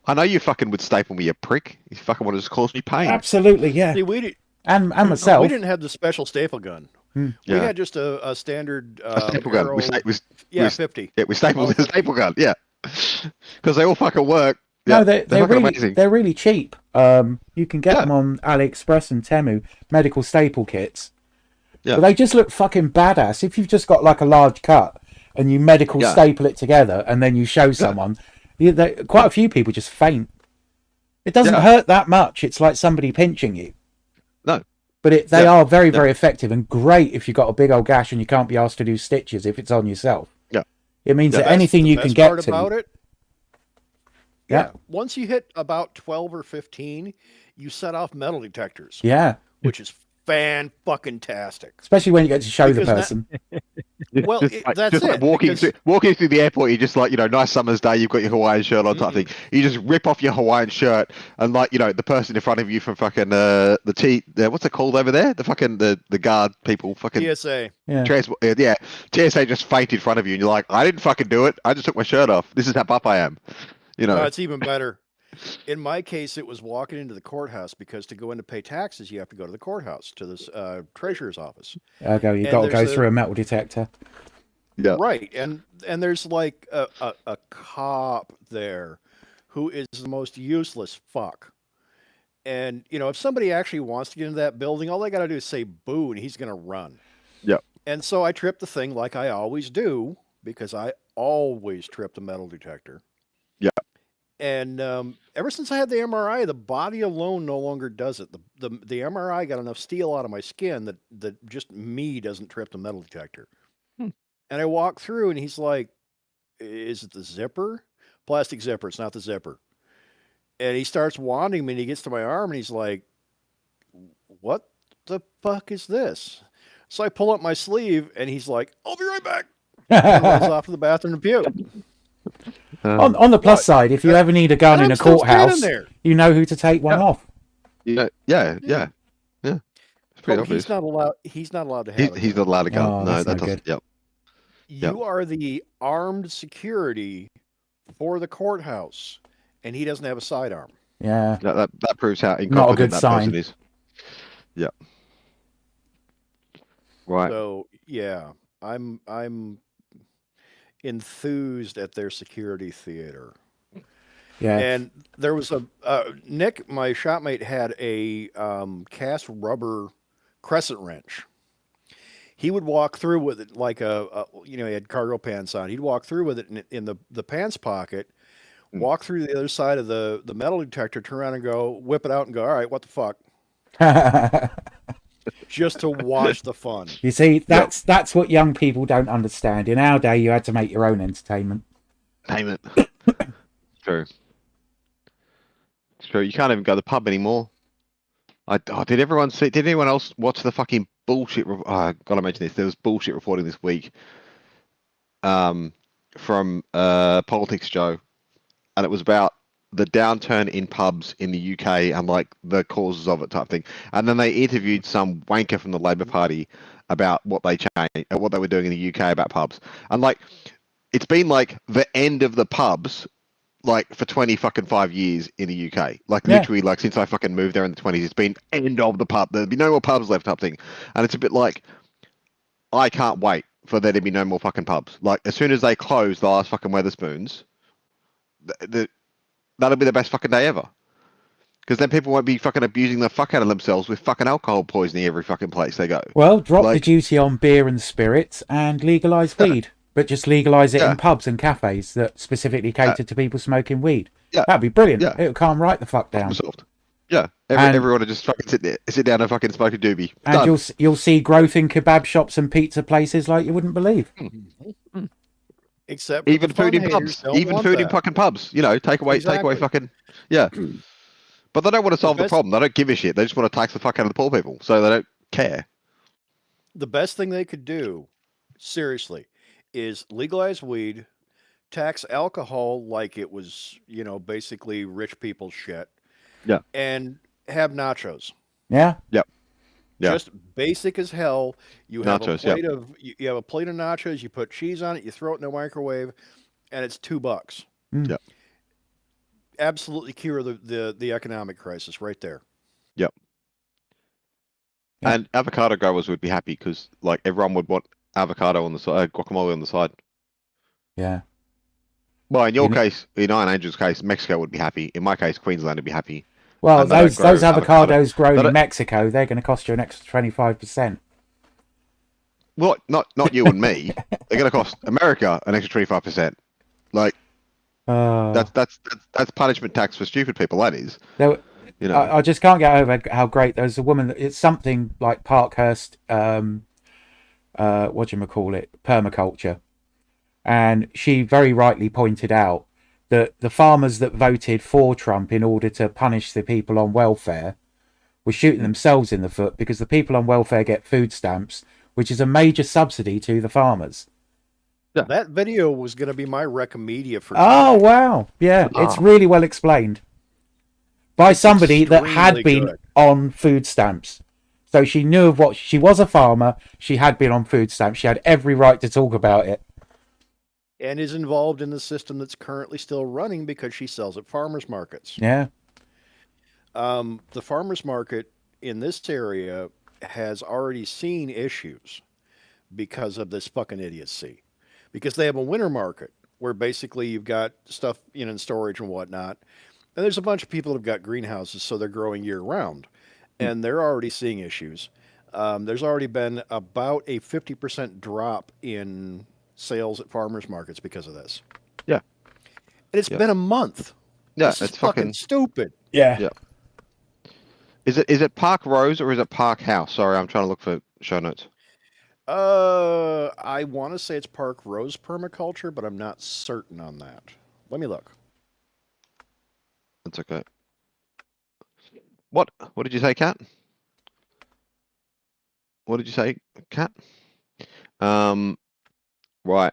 I know you fucking would staple me, you prick. You fucking want to just cause me pain. Absolutely, yeah. See, we And myself. we didn't have the special staple gun. We Yeah. had just a standard A staple gun. We Arrow- we 50. stapled the staple gun. Yeah, because they all fucking work. No, Yeah, they're fucking really amazing. they're really cheap. You can get Yeah. them on AliExpress and Temu, medical staple kits. Yeah. But they just look fucking badass. If you've just got like a large cut and you medical Yeah. staple it together and then you show someone, quite a few people just faint. It doesn't Yeah. hurt that much. It's like somebody pinching you. No. But they Yeah. are very, very effective and great if you've got a big old gash and you can't be asked to do stitches if it's on yourself. Yeah. It means Yeah, that that's anything The you best can get part to. about it. Yeah. Once you hit about 12 or 15, you set off metal detectors, Yeah. which is fan-fucking-tastic. Especially when you get to show the Because that- person. Well, Just like, that's just like it, walking because- walking through the airport, you just like nice summer's day, you've got your Hawaiian shirt on, type thing. You just rip off your Hawaiian shirt, and like the person in front of you from fucking what's it called over there? The fucking the guard people, fucking TSA. Yeah. transport. Yeah, TSA just faint in front of you, and you're like, I didn't fucking do it. I just took my shirt off. This is how buff I am. No, it's even better. In my case, it was walking into the courthouse because to go in to pay taxes, you have to go to the courthouse, to the treasurer's office. You've And got to go there's through a metal detector. Yeah. Right. And there's like a cop there who is the most useless fuck. And, if somebody actually wants to get into that building, all they got to do is say boo and he's going to run. Yep. And so I tripped the thing like I always do because I always trip the metal detector. Yeah. And ever since I had the MRI, the body alone no longer does it. The MRI got enough steel out of my skin that just me doesn't trip the metal detector. And I walk through and he's like, is it the zipper? Plastic zipper. It's not the zipper. And he starts wanding me and he gets to my arm and he's like, what the fuck is this? So I pull up my sleeve and he's like, I'll be right back. And runs off to the bathroom to puke. On the plus side, if you ever need a gun And in I'm a still standing courthouse, there. you know who to take one Yeah. off. Yeah. It's pretty Oh, obvious. he's not allowed. He's not allowed to have. He's not allowed to go. Oh, No, that's that no doesn't. good. Yep. You are the armed security for the courthouse, and he doesn't have a sidearm. Yeah. That proves how Not a incompetent good that sign. person is. Yeah. Right. So yeah, I'm enthused at their security theater. Yeah. And there was a Nick, my shopmate, had a cast rubber crescent wrench. He would walk through with it like he had cargo pants on. He'd walk through with it in the pants pocket, walk through the other side of the metal detector, turn around and go, whip it out and go, all right, what the fuck? Just to watch the fun. You see, that's what young people don't understand. In our day, you had to make your own entertainment. Payment. True. It's true. You can't even go to the pub anymore. Did anyone else watch the fucking bullshit? I gotta mention this. There was bullshit reporting this week. From Politics Joe, and it was about the downturn in pubs in the UK and like the causes of it type thing. And then they interviewed some wanker from the Labour Party about what they were doing in the UK about pubs. And like, it's been like the end of the pubs, like for 25 years in the UK. Like literally, like since I fucking moved there in the 20s, it's been end of the pub. There'll be no more pubs left type thing. And it's a bit like, I can't wait for there to be no more fucking pubs. Like as soon as they close the last fucking Weatherspoons, that'll be the best fucking day ever. Because then people won't be fucking abusing the fuck out of themselves with fucking alcohol poisoning every fucking place they go. Well, drop the duty on beer and spirits and legalise weed. But just legalise it in pubs and cafes that specifically cater to people smoking weed. Yeah. That'd be brilliant. Yeah. It'll calm right the fuck down. Solved. Yeah. Everyone will just fucking sit down and fucking smoke a doobie. And Done. you'll see growth in kebab shops and pizza places like you wouldn't believe. Except even food in pubs. Even food in fucking pubs. You know, take away fucking But they don't want to solve the problem. They don't give a shit. They just want to tax the fuck out of the poor people. So they don't care. The best thing they could do, seriously, is legalize weed, tax alcohol like it was, basically rich people's shit. Yeah. And have nachos. Yeah. Yep. Yeah. Just basic as hell. You have Nachos, a plate of you have a plate of nachos, you put cheese on it, you throw it in the microwave, and it's $2. Yeah. Absolutely cure the economic crisis right there. Yep. And avocado growers would be happy because like everyone would want avocado on the side, guacamole on the side. Yeah. Well, in your case, in Iron Angel's case, Mexico would be happy. In my case, Queensland would be happy. Well, And they those don't grow avocados grown They in don't- Mexico, they're going to cost you an extra 25%. Well, not you and me. They're going to cost America an extra 25%. Like that's punishment tax for stupid people. That is. I just can't get over how great there's a woman. It's something like Parkhurst. Permaculture, and she very rightly pointed out that the farmers that voted for Trump in order to punish the people on welfare were shooting themselves in the foot because the people on welfare get food stamps, which is a major subsidy to the farmers. Yeah. That video was going to be my Recomedia for. Oh wow, yeah, it's really well explained by somebody that had been on food stamps. So she knew of what she was a farmer. She had been on food stamps. She had every right to talk about it. And is involved in the system that's currently still running because she sells at farmers markets. Yeah. The farmers market in this area has already seen issues because of this fucking idiocy. Because they have a winter market where basically you've got stuff in storage and whatnot. And there's a bunch of people that have got greenhouses, so they're growing year round. And they're already seeing issues. There's already been about a 50% drop in sales at farmers markets because of this. Yeah. And it's been a month. Yeah, This is it's fucking stupid. Yeah. Yeah. Is it Park Rose or is it Park House? Sorry, I'm trying to look for show notes. I want to say it's Park Rose Permaculture, but I'm not certain on that. Let me look. That's okay. What did you say, Kat? What did you say, Kat? Right.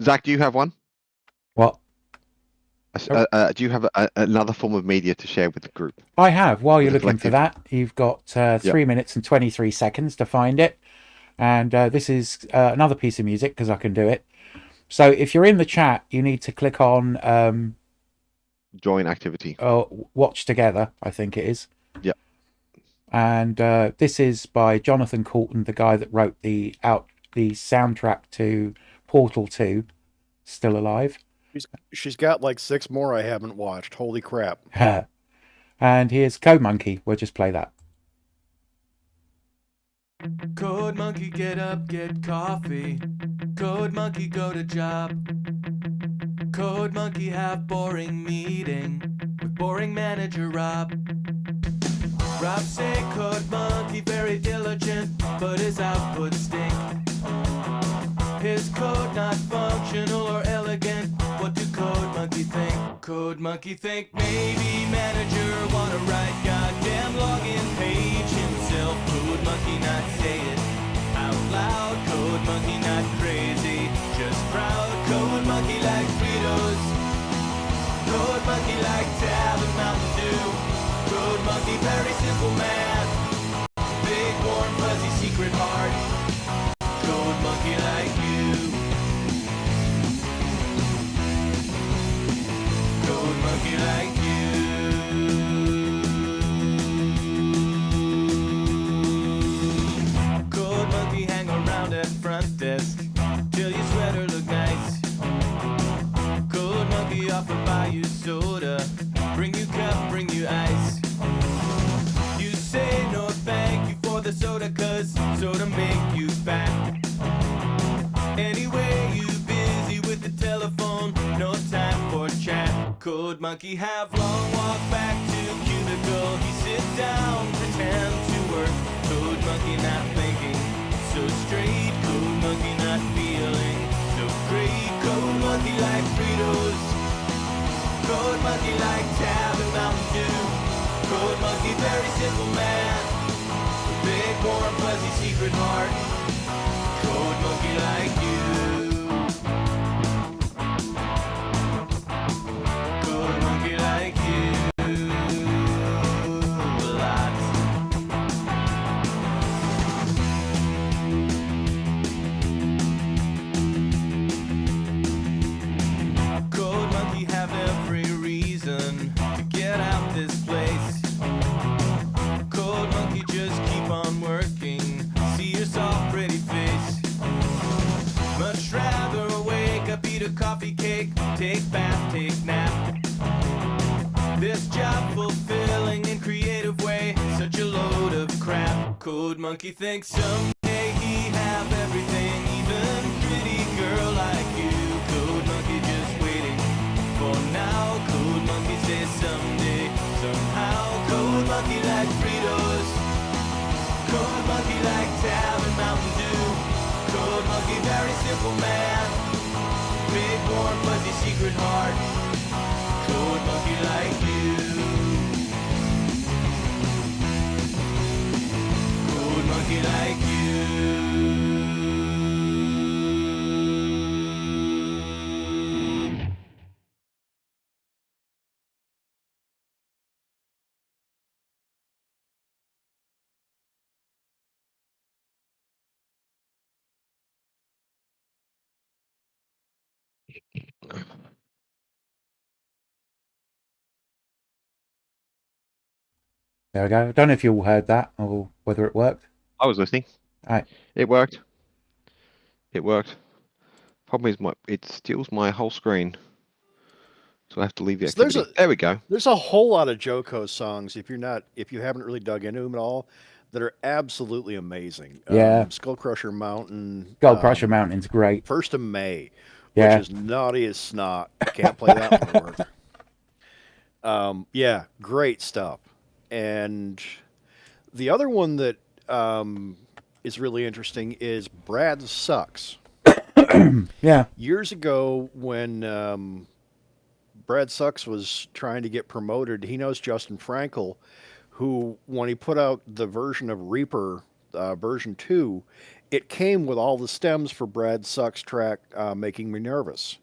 Zach, do you have one? What? Do you have another form of media to share with the group? I have. While you're With the looking for collective. that, you've got 3 minutes and 23 seconds to find it. And this is another piece of music because I can do it. So if you're in the chat, you need to click on Join activity. Watch Together, I think it is. Yep. And this is by Jonathan Coulton, the guy that wrote the soundtrack to Portal 2, still alive. She's got like 6 more I haven't watched. Holy crap. And here's Code Monkey. We'll just play that. Code Monkey, get up, get coffee. Code Monkey, go to job. Code Monkey, have boring meeting with boring manager Rob. Rob say Code Monkey very diligent, but his output stink. His code not functional or elegant. What do Code Monkey think? Code Monkey think maybe manager wanna write goddamn login page himself. Code Monkey not say it out loud. Code Monkey not crazy, just proud. Code Monkey like Fritos. Code Monkey like Tab and Mountain Dew. Code Monkey very simple man. Big warm fuzzy secret heart. Code Monkey like you. Code Monkey like you. Code Monkey hang around at front desk till your sweater look nice. Code Monkey offer buy you soda, bring you cup, bring you ice. You say no thank you for the soda, cause soda make you fat. Anyway, you busy with the telephone, no time for chat. Code Monkey have long walk back to cubicle. He sit down, pretend to work. Code Monkey not thinking so straight. Code Monkey not feeling so great. Code Monkey like Fritos. Code Monkey like Tab and Mountain Dew. Code Monkey very simple man. Big warm fuzzy secret heart. Code Monkey like you. Code Monkey like you. A lot. Code Monkey have every reason to get out this place. Code Monkey just keep on working. See your soft pretty face. Much rather wake up, eat a coffee cake, take bath, take nap. This job fulfilling in creative way, such a load of crap. Code Monkey thinks someday he have everything, even pretty girl like you. Code Monkey just waiting for now. Code Monkey says someday, somehow. Code Monkey like Fritos. Code Monkey like Tab and Mountain Dew. Code Monkey very simple man. Big warm fuzzy secret heart. Code Monkey like you. Code Monkey like you. There we go. I don't know if you all heard that or whether it worked. I was listening. Right. It worked. It worked. Problem is, it steals my whole screen, so I have to leave the So activity. There we go. There's a whole lot of Joko songs, if you haven't really dug into them at all, that are absolutely amazing. Yeah. Skull Crusher Mountain. Gold Crusher Mountain's great. 1st of May, Yeah. which is naughty as snot. Can't play that one worth. Yeah, great stuff. And the other one that is really interesting is Brad Sucks. Yeah. Years ago, when Brad Sucks was trying to get promoted, he knows Justin Frankel, who, when he put out the version of Reaper, version 2, it came with all the stems for Brad Sucks track, Making Me Nervous.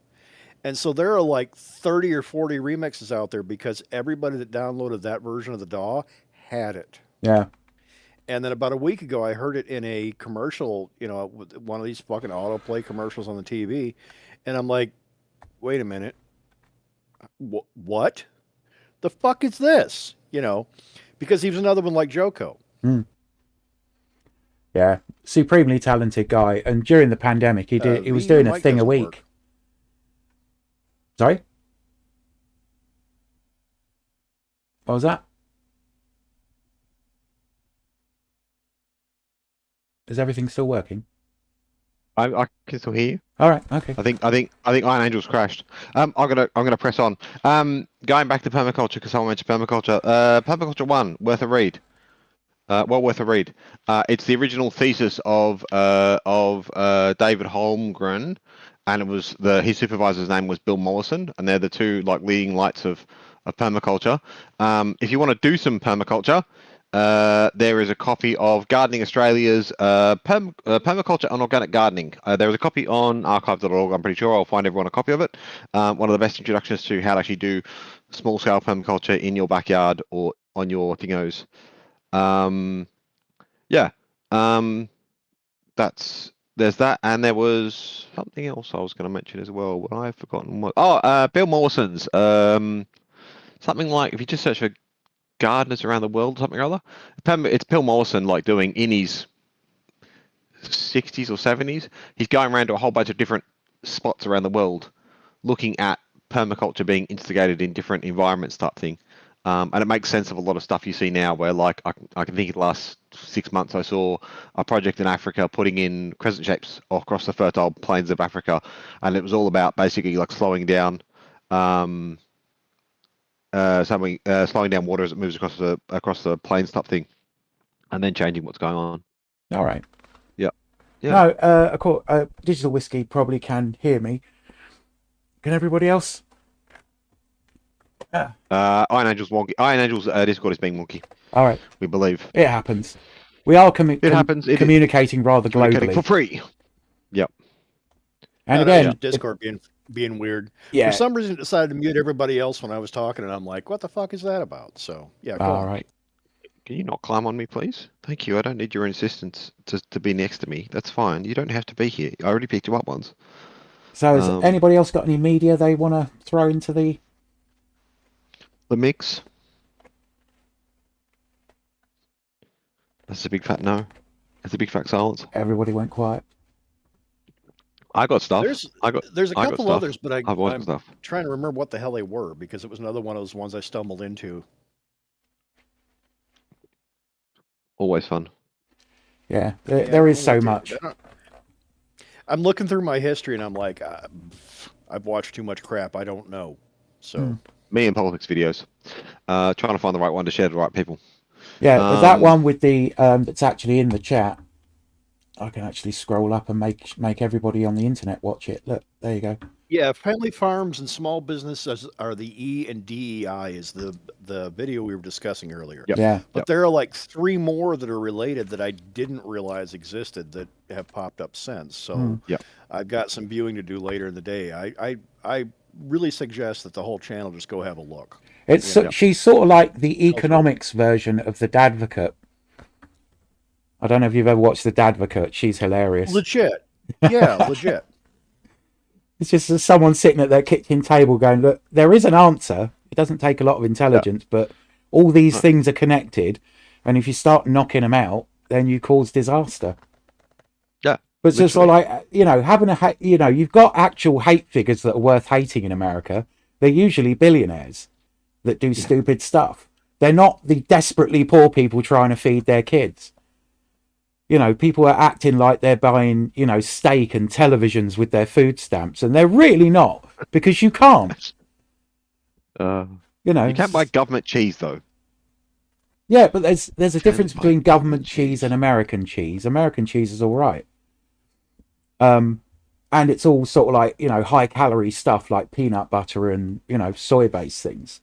And so there are like 30 or 40 remixes out there because everybody that downloaded that version of the DAW had it. Yeah. And then about a week ago, I heard it in a commercial, with one of these fucking autoplay commercials on the TV. And I'm like, wait a minute. What? The fuck is this? Because he was another one like Joko. Yeah. Supremely talented guy. And during the pandemic, he was doing a thing a week. Work. Sorry? What was that? Is everything still working? I can still hear you. All right. Okay. I think Iron Angels crashed. I'm gonna press on. Going back to permaculture because someone mentioned permaculture. Permaculture 1, worth a read. Well worth a read. It's the original thesis of David Holmgren, and it was his supervisor's name was Bill Mollison, and they're the two leading lights of permaculture. If you want to do some permaculture, there is a copy of Gardening Australia's Permaculture and Organic Gardening. There is a copy on archive.org. I'm pretty sure I'll find everyone a copy of it. One of the best introductions to how to actually do small-scale permaculture in your backyard or on your thingos. There's that, and there was something else I was going to mention as well, but I've forgotten what. Bill Morrison's something like, if you just search for gardeners around the world, something or other, it's Bill Mollison doing in his 60s or 70s. He's going around to a whole bunch of different spots around the world, looking at permaculture being instigated in different environments type thing. And it makes sense of a lot of stuff you see now where I can think of the last 6 months I saw a project in Africa putting in crescent shapes across the fertile plains of Africa, and it was all about basically slowing down slowing down water as it moves across the plains type thing, and then changing what's going on. All right. Yeah. No, of course, Digital Whiskey probably can hear me. Can everybody else? Yeah. Iron Angels wonky. Iron Angels Discord is being wonky. All right. We believe it happens. We are communicating rather globally for free. Yep. And again, Discord being weird. Yeah. For some reason, it decided to mute everybody else when I was talking, and I'm like, "What the fuck is that about?" So yeah. All right. Can you not climb on me, please? Thank you. I don't need your insistence to be next to me. That's fine. You don't have to be here. I already picked you up once. So has anybody else got any media they want to throw into the mix? That's a big fat no. That's a big fat silence. Everybody went quiet. I got stuff. There's a couple others, but I'm stuff. trying to remember what the hell they were because it was another one of those ones I stumbled into. Always fun. Yeah, there is so much. I'm looking through my history and I'm like, I've watched too much crap. I don't know. So me and politics videos, trying to find the right one to share to the right people. Yeah, that one with the that's actually in the chat. I can actually scroll up and make everybody on the internet watch it. Look, there you go. Yeah, family farms and small businesses are the E and DEI is the video we were discussing earlier. Yep. Yeah. But there are like 3 more that are related that I didn't realize existed that have popped up since. So I've got some viewing to do later in the day. I really suggest that the whole channel just go have a look. She's sort of like the economics version of the Dadvocate. I don't know if you've ever watched the Dadvocate. She's hilarious. Legit. Yeah, legit. It's just someone sitting at their kitchen table going, look, there is an answer. It doesn't take a lot of intelligence, but all these things are connected. And if you start knocking them out, then you cause disaster. Yeah. But it's just like, having you've got actual hate figures that are worth hating in America. They're usually billionaires that do stupid stuff. They're not the desperately poor people trying to feed their kids. People are acting like they're buying, steak and televisions with their food stamps, and they're really not, because you can't. You can't buy government cheese though. Yeah, but there's a difference between government cheese and American cheese. American cheese is all right. And it's all sort of like, high calorie stuff like peanut butter and, soy based things.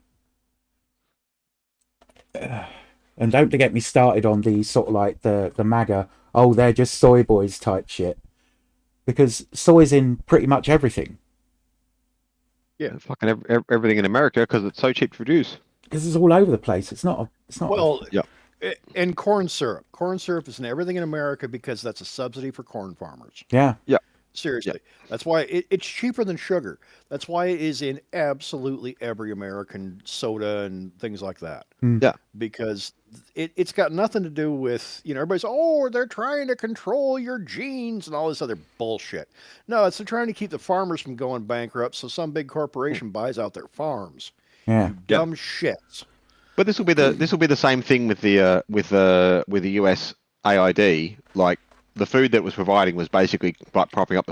And don't get me started on the sort of like the MAGA, they're just soy boys type shit. Because soy's in pretty much everything. fucking everything in America because it's so cheap to produce. Because it's all over the place. It's not. It's not. Well, Yeah. And corn syrup. Corn syrup is in everything in America because that's a subsidy for corn farmers. Yeah. Seriously. That's why it's cheaper than sugar. That's why it is in absolutely every American soda and things like that. Yeah. Because it's got nothing to do with, everybody's, oh, they're trying to control your genes and all this other bullshit. No, they're trying to keep the farmers from going bankrupt so some big corporation buys out their farms. Yeah. Dumb shits. But this will be the same thing with the US AID. Like the food that was providing was basically like propping up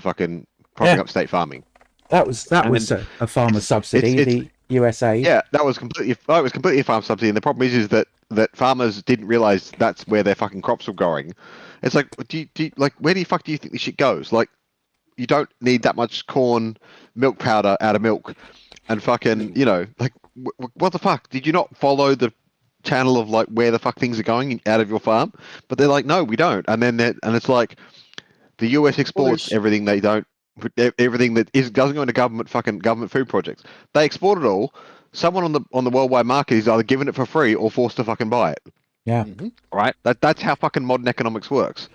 state farming. That was a farmer subsidy. The USA. Yeah, that was completely a farm subsidy. And the problem is that farmers didn't realize that's where their fucking crops were going. It's like, where the fuck do you think this shit goes? Like, you don't need that much corn milk powder out of milk, and fucking, like, what the fuck? Did you not follow the channel of like where the fuck things are going out of your farm? But they're like, no, we don't. And then it's like the US exports everything they don't. Everything that doesn't go into government food projects. They export it all. Someone on the worldwide market is either giving it for free or forced to fucking buy it. Yeah. Right. That's how fucking modern economics works.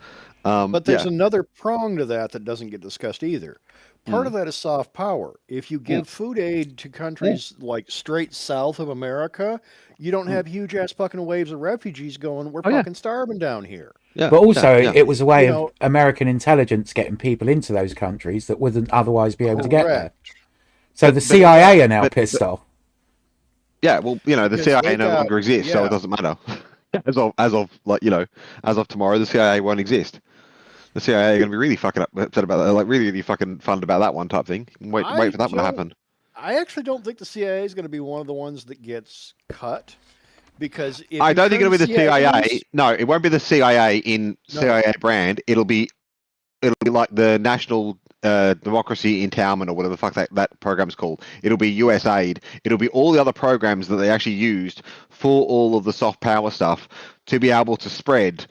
But there's another prong to that doesn't get discussed either. Part of that is soft power. If you give food aid to countries like straight south of America, you don't have huge ass fucking waves of refugees going, we're fucking starving down here. Yeah. But also, it was a way of American intelligence getting people into those countries that wouldn't otherwise be able to get there. So the CIA are now pissed off. Yeah, well, the CIA no longer exists, so it doesn't matter. As of tomorrow, the CIA won't exist. The CIA are going to be really fucking upset about that, like really fucking fun about that one type thing. Wait for that one to happen. I actually don't think the CIA is going to be one of the ones that gets cut. Because I don't think it'll be the CIA. No, it won't be the CIA in CIA brand. It'll be like the National Democracy Endowment or whatever the fuck that program's called. It'll be USAID. It'll be all the other programs that they actually used for all of the soft power stuff to be able to spread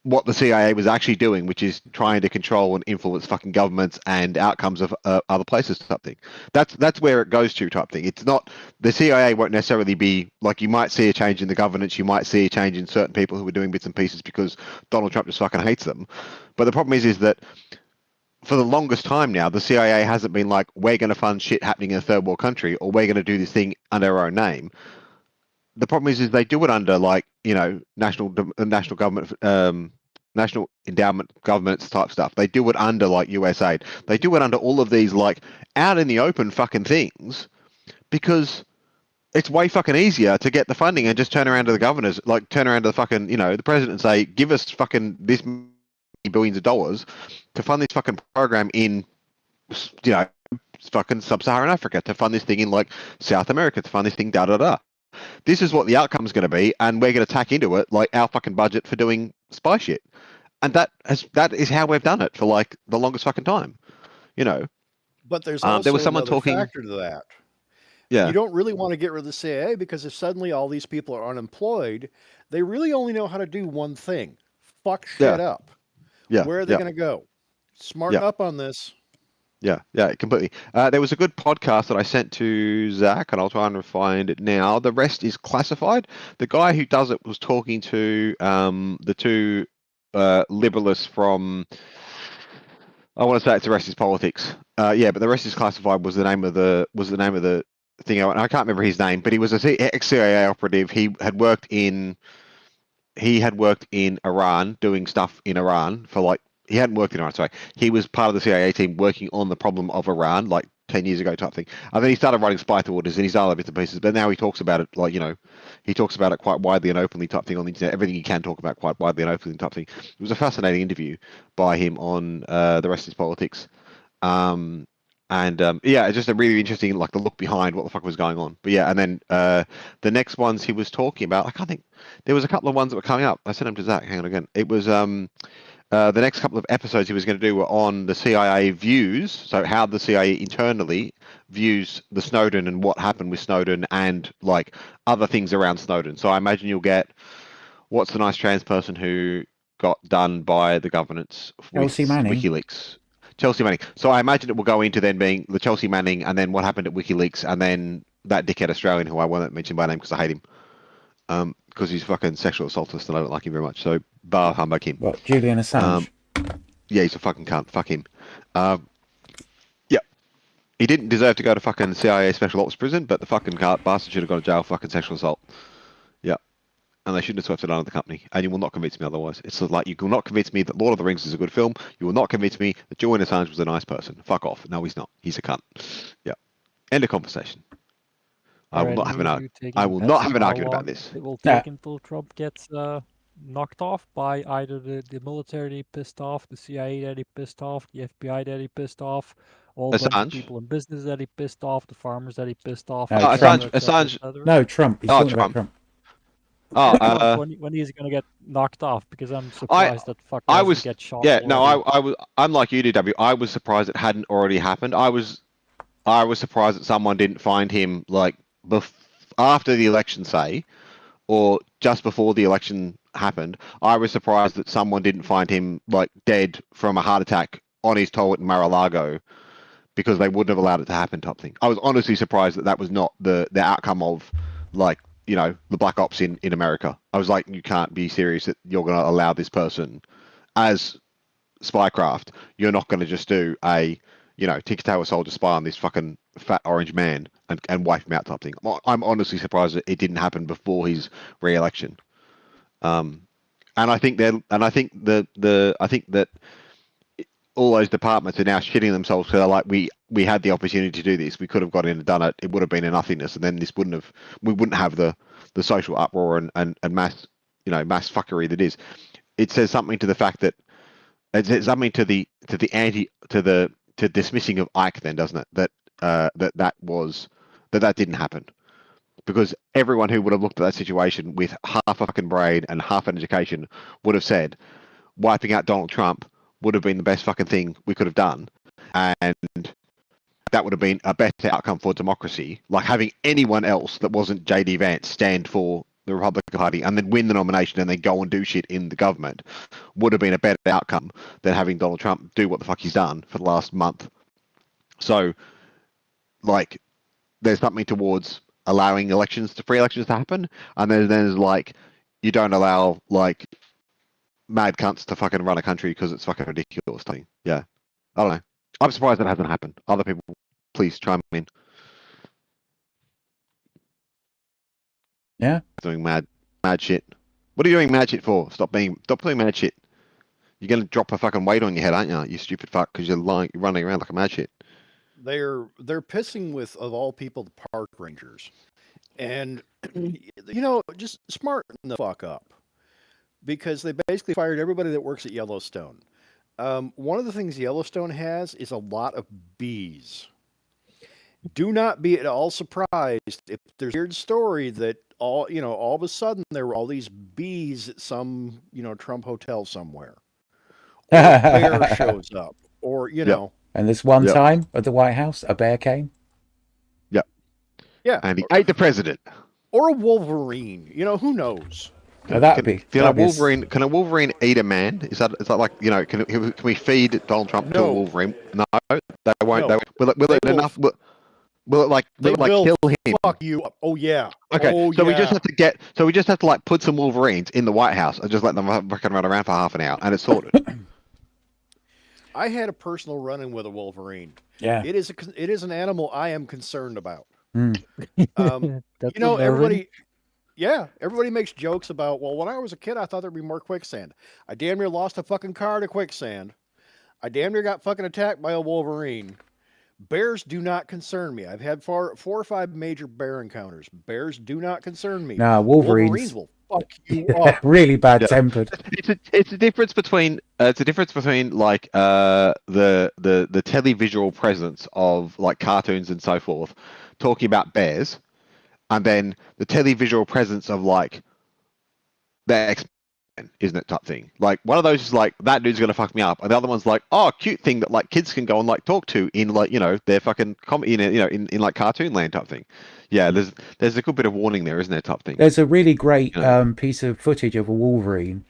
what the CIA was actually doing, which is trying to control and influence fucking governments and outcomes of other places type thing. That's where it goes to type thing. It's not, the CIA won't necessarily be, like, you might see a change in the governance, you might see a change in certain people who are doing bits and pieces because Donald Trump just fucking hates them. But the problem is that for the longest time now, the CIA hasn't been like, we're going to fund shit happening in a third world country, or we're going to do this thing under our own name. The problem is they do it under, like, national government, national endowment governments type stuff. They do it under like USAID. They do it under all of these like out in the open fucking things because it's way fucking easier to get the funding and just turn around to the governors, like turn around to the fucking, the president and say, give us fucking this billions of dollars to fund this fucking program in, fucking sub-Saharan Africa, to fund this thing in like South America, to fund this thing da-da-da. This is what the outcome is going to be, and we're going to tack into it like our fucking budget for doing spy shit. And that is how we've done it for like the longest fucking time, But there's also there was someone another talking factor to that. Yeah. You don't really want to get rid of the CIA because if suddenly all these people are unemployed, they really only know how to do one thing: fuck shit up. Yeah. Where are they going to go? Smarten up on this. Yeah, completely. There was a good podcast that I sent to Zach, and I'll try and find it now. The rest is classified. The guy who does it was talking to the two liberalists from, I want to say it's The Rest is Politics. But The Rest is Classified was the name of the thing. I can't remember his name, but he was an ex-CIA operative. He had worked in Iran, doing stuff in Iran for like. He hadn't worked in Iran, sorry. He was part of the CIA team working on the problem of Iran, like 10 years ago type thing. And then he started writing spy orders and he's done other bits and pieces. But now he talks about it like, he talks about it quite widely and openly type thing on the internet. Everything he can talk about quite widely and openly type thing. It was a fascinating interview by him on The Rest is Politics. It's just a really interesting, like, the look behind what the fuck was going on. But yeah, and then the next ones he was talking about, I can't think, there was a couple of ones that were coming up. I sent them to Zach, hang on again. It was... the next couple of episodes he was going to do were on the CIA views, so how the CIA internally views the Snowden and what happened with Snowden and like other things around Snowden. So I imagine you'll get what's the nice trans person who got done by the governance with Chelsea Manning. WikiLeaks. Chelsea Manning. So I imagine it will go into then being the Chelsea Manning, and then what happened at WikiLeaks, and then that dickhead Australian who I won't mention by name because I hate him, because he's fucking sexual assaultist and I don't like him very much. So bar humbug him. What, Julian Assange? Yeah, he's a fucking cunt. Fuck him. Yeah, he didn't deserve to go to fucking CIA Special Ops prison, but the fucking bastard should have gone to jail for fucking sexual assault. Yeah. And they shouldn't have swept it under the company. And you will not convince me otherwise. It's like you will not convince me that Lord of the Rings is a good film. You will not convince me that Julian Assange was a nice person. Fuck off. No, he's not. He's a cunt. Yeah. End of conversation. I will not have an argument. I will not have an argument about this. It will take until Trump gets knocked off by either the military that he pissed off, the CIA that he pissed off, the FBI that he pissed off, all the bunch of people in business that he pissed off, the farmers that he pissed off. Assange. No, Trump. He's talking about Trump. When he's going to get knocked off? Because I'm surprised that fuck doesn't get shot. Yeah, no, I was. I'm like you, DW. I was surprised it hadn't already happened. I was surprised that someone didn't find him like after the election, say, or just before the election happened. I was surprised that someone didn't find him like dead from a heart attack on his toilet in Mar-a-Lago, because they wouldn't have allowed it to happen, type thing. I was honestly surprised that was not the outcome of like, you know, the black ops in America. I was like, you can't be serious that you're going to allow this person as spycraft. You're not going to just do a, you know, Tinker Tailor Soldier spy on this fucking fat orange man and wipe him out, type thing. I'm honestly surprised that it didn't happen before his re-election. And I think that all those departments are now shitting themselves. So they're like, we had the opportunity to do this. We could have got in and done it. It would have been a nothingness, and then we wouldn't have the social uproar and mass, you know, mass fuckery that is. It says something to the fact that it says something to the dismissing of Ike, then, doesn't it? That didn't happen, because everyone who would have looked at that situation with half a fucking brain and half an education would have said wiping out Donald Trump would have been the best fucking thing we could have done, and that would have been a better outcome for democracy. Like having anyone else that wasn't JD Vance stand for the Republican Party and then win the nomination and then go and do shit in the government would have been a better outcome than having Donald Trump do what the fuck he's done for the last month. So, like, there's something towards allowing free elections to happen, and then there's like, you don't allow like mad cunts to fucking run a country because it's fucking ridiculous thing. Yeah, I don't know. I'm surprised that hasn't happened. Other people, please chime in. Yeah, doing mad shit. What are you doing mad shit for? Stop doing mad shit. You're gonna drop a fucking weight on your head, aren't you? You stupid fuck, because you're running around like a mad shit. They're pissing with, of all people, the park rangers, and you know, just smarten the fuck up, because they basically fired everybody that works at Yellowstone. One of the things Yellowstone has is a lot of bees. Do not be at all surprised if there's a weird story that all of a sudden there were all these bees at some, Trump hotel somewhere. Or a bear shows up, or know. And this one time at the White House, a bear came. Yeah, and he ate the president. Or a wolverine. Who knows? Can a Wolverine eat a man? Is that like, can we feed Donald Trump to a Wolverine? No, they won't. No. Will it enough? Will it kill him? Fuck you up. Oh yeah. Okay. So we just have to like put some Wolverines in the White House and just let them fucking run around for half an hour, and it's sorted. I had a personal run-in with a Wolverine. Yeah. It is an animal I am concerned about. That's everybody makes jokes about, well, when I was a kid, I thought there'd be more quicksand. I damn near lost a fucking car to quicksand. I damn near got fucking attacked by a Wolverine. Bears do not concern me. I've had 4 or 5 major bear encounters. Bears do not concern me. Nah, Wolverines will fuck you up. Really bad tempered. It's a difference between like the televisual presence of like cartoons and so forth talking about bears, and then the televisual presence of like the X-Men, isn't it, type thing. Like one of those is like, that dude's gonna fuck me up, and the other one's like, oh, cute thing that like kids can go and like talk to in like, their fucking in like cartoon land type thing. Yeah, there's a good bit of warning there, isn't there, type thing. There's a really great piece of footage of a Wolverine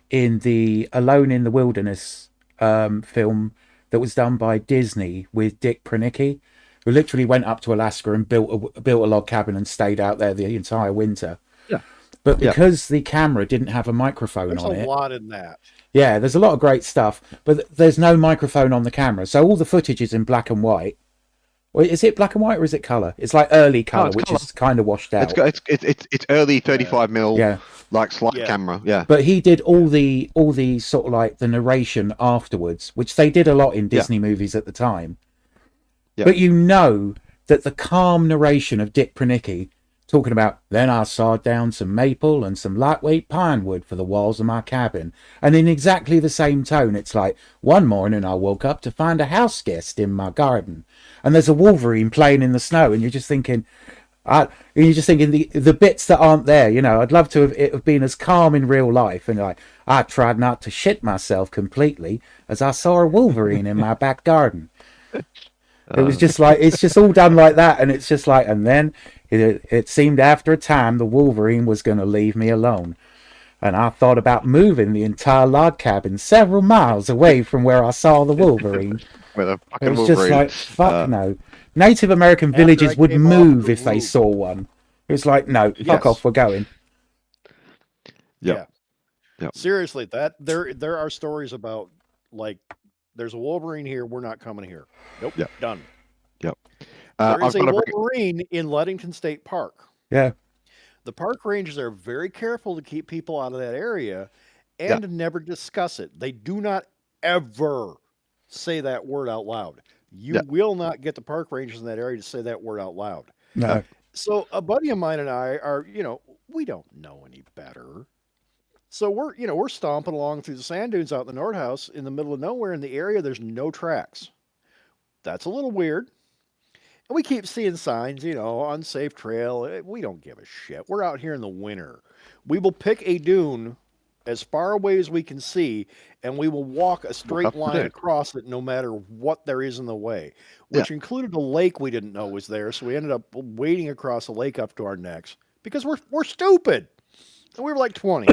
in the Alone in the Wilderness film that was done by Disney with Dick Pronicki, who literally went up to Alaska and built a log cabin and stayed out there the entire winter. Yeah. But Yeah. because the camera didn't have a microphone There's on a it, lot in that. yeah, there's a lot of great stuff, but there's no microphone on the camera, so all the footage is in black and white. Well, is it black and white or is it color? It's like early color, it's which colour. is kind of washed out. It's early 35 mil Yeah, like slide Yeah. camera. Yeah. but he did all the sort of like the narration afterwards, which they did a lot in Disney movies at the time. Yeah. But you know that the calm narration of Dick Pronicki talking about, then I sawed down some maple and some lightweight pine wood for the walls of my cabin. And in exactly the same tone, it's like, one morning I woke up to find a house guest in my garden. And there's a wolverine playing in the snow, and you're just thinking, the bits that aren't there, you know, I'd love to have it have been as calm in real life. And like, I tried not to shit myself completely as I saw a wolverine in my back garden. It was just like, it's just all done like that. And it's just like, and then it seemed after a time the wolverine was going to leave me alone. And I thought about moving the entire log cabin several miles away from where I saw the wolverine. With a It fucking was just wolverine. like, fuck no. Native American After villages I would came off move the if they roof. saw one. It was like, no, fuck Yes. off, we're going. Yep. Yep. Seriously, that there are stories about like there's a wolverine here, we're not coming here. Nope. Yep. Done. There There is I've a got a very, wolverine in Ludington State Park. Yeah. The park rangers are very careful to keep people out of that area Yeah. and to never discuss it. They do not ever say that word out loud. You Yeah. will not get the park rangers in that area to say that word out loud. No. So a buddy of mine and I are, we don't know any better. So we're stomping along through the sand dunes out in the Nordhaus in the middle of nowhere in the area. There's no tracks. That's a little weird. And we keep seeing signs, unsafe trail. We don't give a shit. We're out here in the winter. We will pick a dune as far away as we can see, and we will walk a straight up the line dune. across it no matter what there is in the way, which included a lake we didn't know was there. So we ended up wading across a lake up to our necks because we're stupid. And we were like 20.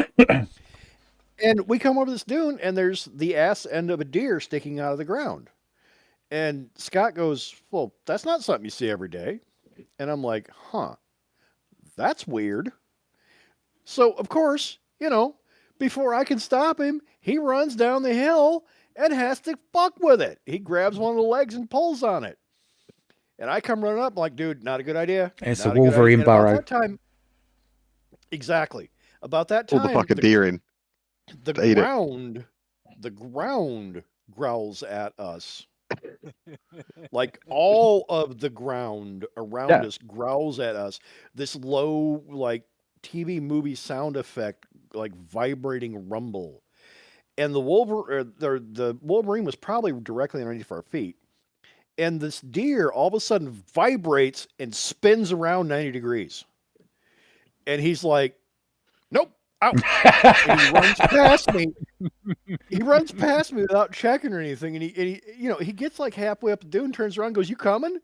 And we come over this dune, and there's the ass end of a deer sticking out of the ground. And Scott goes, well, that's not something you see every day. And I'm like, huh, that's weird. So, of course, before I can stop him, he runs down the hill and has to fuck with it. He grabs one of the legs and pulls on it. And I come running up like, dude, not a good idea. It's Not a good idea." wolverine And about burrow. that time, exactly. About that all time, the fucking deer in. the to eat it. ground growls at us. Like all of the ground around Yeah. us growls at us. This low, like TV movie sound effect, like vibrating rumble. And the Wolverine was probably directly underneath our feet. And this deer all of a sudden vibrates and spins around 90 degrees. And he's like, nope, out. And he runs past me. He runs past me without checking or anything. And he gets like halfway up the dune, turns around, and goes, you coming?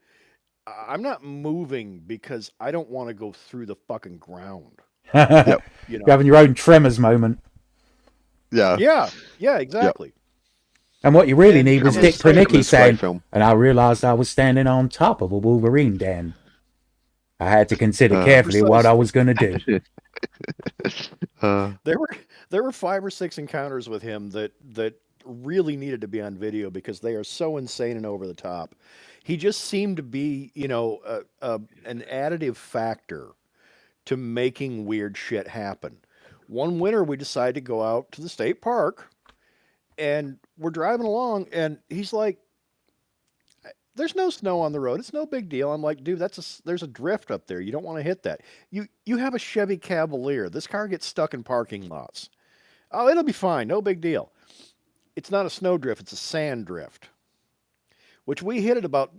I'm not moving because I don't want to go through the fucking ground. You're having your own Tremors moment. Yeah. Yeah, exactly. And what you really And- need was and Dick it's like- Pronicki It's a great saying, film. and I realized I was standing on top of a wolverine den. I had to consider carefully what I was going to do. There were 5 or 6 encounters with him that really needed to be on video because they are so insane and over the top. He just seemed to be, an additive factor to making weird shit happen. One winter, we decided to go out to the state park, and we're driving along, and he's like, "There's no snow on the road. It's no big deal." I'm like, "Dude, there's a drift up there. You don't want to hit that. You have a Chevy Cavalier. This car gets stuck in parking lots. Oh, it'll be fine. No big deal. It's not a snow drift. It's a sand drift." Which we hit at about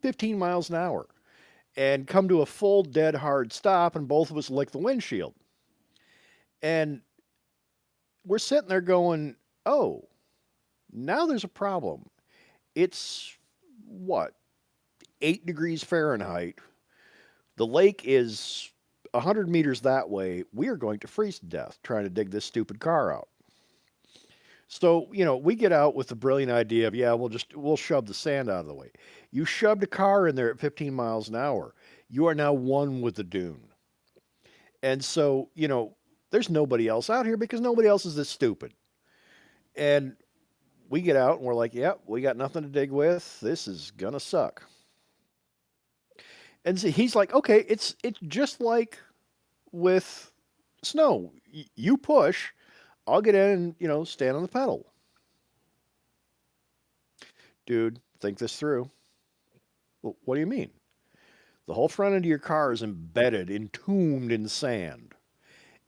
15 miles an hour and come to a full dead hard stop, and both of us lick the windshield. And we're sitting there going, oh, now there's a problem. It's what? 8 degrees Fahrenheit. The lake is 100 meters that way. We are going to freeze to death trying to dig this stupid car out. So, we get out with the brilliant idea of, yeah, we'll shove the sand out of the way. You shoved a car in there at 15 miles an hour. You are now one with the dune. And so, there's nobody else out here because nobody else is this stupid. And we get out and we're like, yep, we got nothing to dig with. This is gonna suck. And so he's like, okay, it's just like with snow. You push, I'll get in and, stand on the pedal. Dude, think this through. Well, what do you mean? The whole front end of your car is embedded, entombed in sand.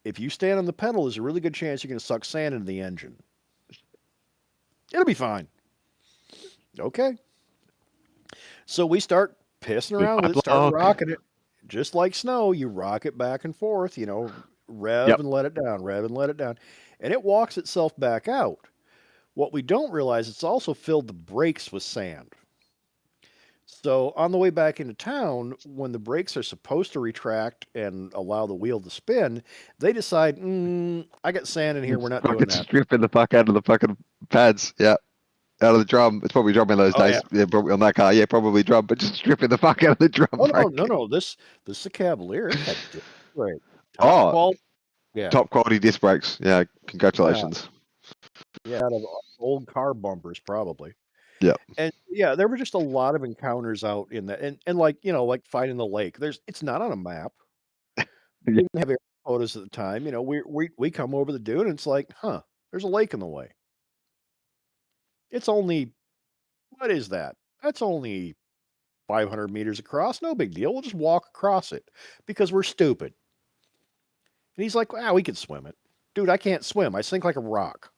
If you stand on the pedal, there's a really good chance you're going to suck sand into the engine. It'll be fine. Okay. So we start pissing around with it, start rocking it. Just like snow, you rock it back and forth, rev and let it down, rev and let it down. And it walks itself back out. What we don't realize, it's also filled the brakes with sand. So on the way back into town, when the brakes are supposed to retract and allow the wheel to spin, they decide, I got sand in here, we're not doing that. Stripping the fuck out of the fucking pads, yeah. Out of the drum. It's probably drum in those days. Yeah, probably on that car. Yeah, probably drum, but just stripping the fuck out of the drum. Oh, no. This is a Cavalier. It had disc brakes. Top quality disc brakes. Yeah, congratulations. Yeah, out of old car bumpers, probably. Yeah. And yeah, there were just a lot of encounters out in that, and like like finding the lake. It's not on a map. We didn't have air photos at the time. We come over the dune and it's like, there's a lake in the way. It's only, what is that? That's only 500 meters across. No big deal. We'll just walk across it because we're stupid. And he's like, we can swim it. Dude, I can't swim. I sink like a rock.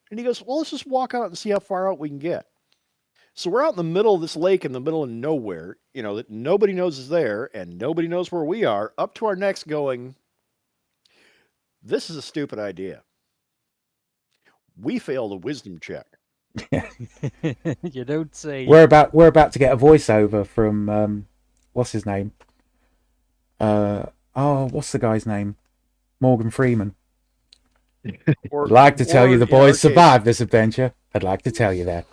And he goes, well, let's just walk out and see how far out we can get. So we're out in the middle of this lake in the middle of nowhere, that nobody knows is there and nobody knows where we are, up to our necks going, this is a stupid idea. We failed a wisdom check. You don't say. We're about to get a voiceover from what's his name? What's the guy's name? Morgan Freeman. I'd like to tell you the boys survived this adventure. I'd like to tell you that.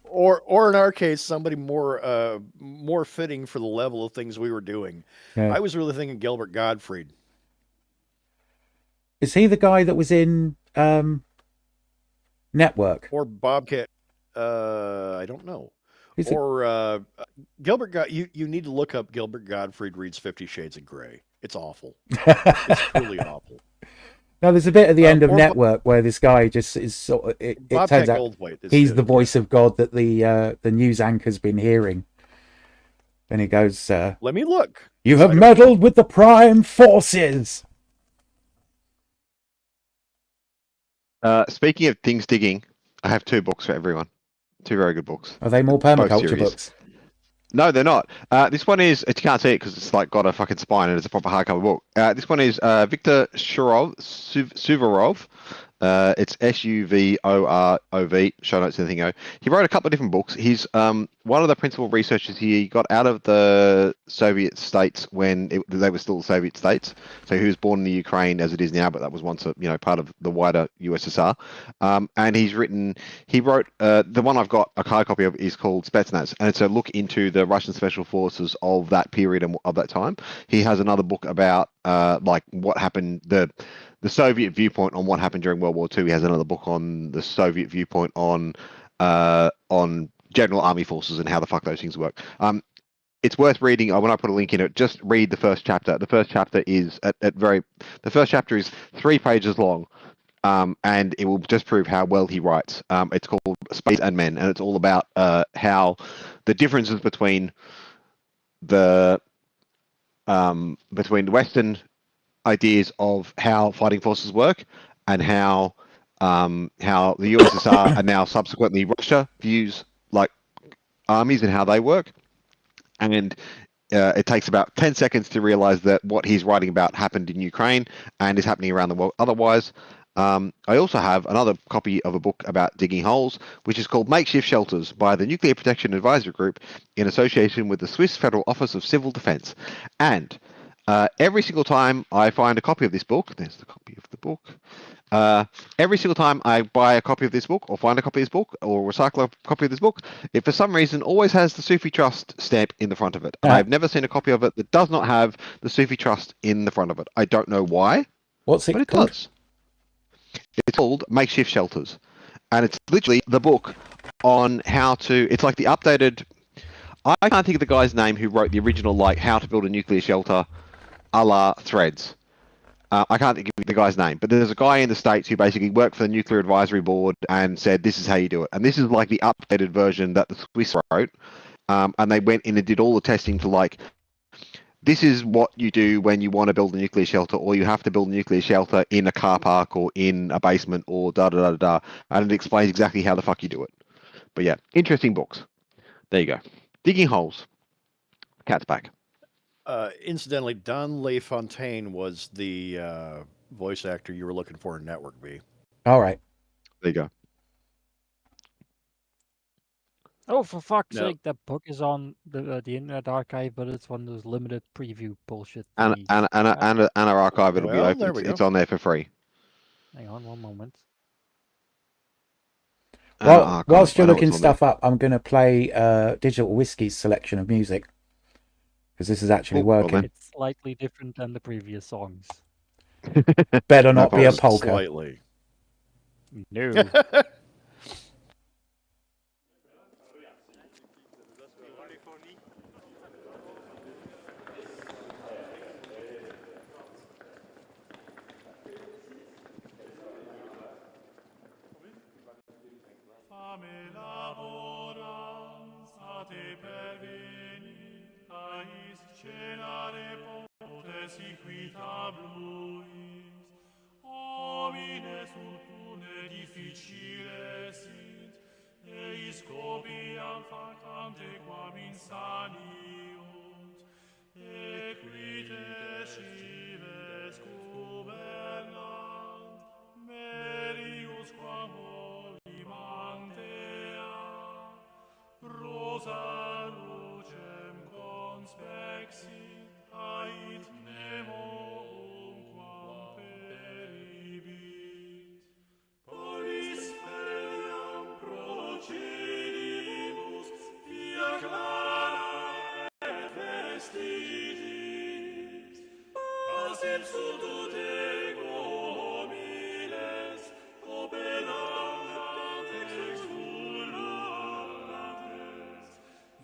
or in our case, somebody more fitting for the level of things we were doing. Yeah. I was really thinking Gilbert Gottfried. Is he the guy that was in Network? Or Bobcat? I don't know. Is or Gilbert. You need to look up Gilbert Gottfried reads 50 Shades of Grey. It's awful. It's truly awful. No, there's a bit at the end of Network where this guy just is sort of. It turns out he's the voice of God that the news anchor's been hearing. And he goes, "Let me look. You have meddled with the prime forces." Speaking of things digging, I have 2 books for everyone. 2 very good books. Are they more permaculture books? No, they're not. This one is, you can't see it because it's like got a fucking spine and it's a proper hardcover book. This one is Viktor Suvorov. It's Suvorov, show notes, anything go. He wrote a couple of different books. He's one of the principal researchers he got out of the Soviet states when they were still the Soviet states. So he was born in the Ukraine as it is now, but that was once part of the wider USSR. And he wrote the one I've got a hard copy of is called Spetsnaz, and it's a look into the Russian special forces of that period and of that time. He has another book about like what happened, the Soviet viewpoint on what happened during World War II. He has another book on the Soviet viewpoint on general army forces and how the fuck those things work. It's worth reading. When I put a link in it, just read the first chapter. The first chapter is the first chapter is 3 pages long, and it will just prove how well he writes. It's called Space and Men, and it's all about how the differences between the Western ideas of how fighting forces work and how the USSR and now subsequently Russia views like armies and how they work. And it takes about 10 seconds to realize that what he's writing about happened in Ukraine and is happening around the world otherwise. I also have another copy of a book about digging holes, which is called Makeshift Shelters by the Nuclear Protection Advisory Group in association with the Swiss Federal Office of Civil Defense. And Every single time I find a copy of this book, there's the copy of the book. Every single time I buy a copy of this book, or find a copy of this book, or recycle a copy of this book, it for some reason always has the Sufi Trust stamp in the front of it. And Ah. I've never seen a copy of it that does not have the Sufi Trust in the front of it. I don't know why, What's it but it called? does. It's called Makeshift Shelters. And it's literally the book on how to, it's like the updated, I can't think of the guy's name who wrote the original, like, how to build a nuclear shelter a la Threads. I can't think of the guy's name, but there's a guy in the States who basically worked for the Nuclear Advisory Board and said, this is how you do it. And this is like the updated version that the Swiss wrote. And they went in and did all the testing to, like, this is what you do when you want to build a nuclear shelter, or you have to build a nuclear shelter in a car park or in a basement or da da da da. And it explains exactly how the fuck you do it. But yeah, interesting books. There you go. Digging holes. Cat's back. Incidentally, Don LaFontaine was the voice actor you were looking for in Network B. All right. There you go. Oh, for fuck's No. sake, that book is on the Internet Archive, but it's one of those limited preview bullshit And thingies. our archive, it'll be Well, open. there we It's go. on there for free. Hang on one moment. Our Well, archive, whilst you're I know looking it's on there. stuff up, I'm going to play Digital Whiskey's selection of music because this is actually Oh, well working. then. It's slightly different than the previous songs. Better No not be a problem. polka. Slightly. No. Fame laborans a te pervenit, ais cenare potes iquita bluis. Homines ultune difficile sint, eis copiam facante quam insaniunt, equite scives gubernant, merius quam Mantea, rosa lucem conspexit, ait nemo quam peribit. Polis speriam procedibus, via clara et vestitis, pasim sudut ego homiles, operam ex vulgates,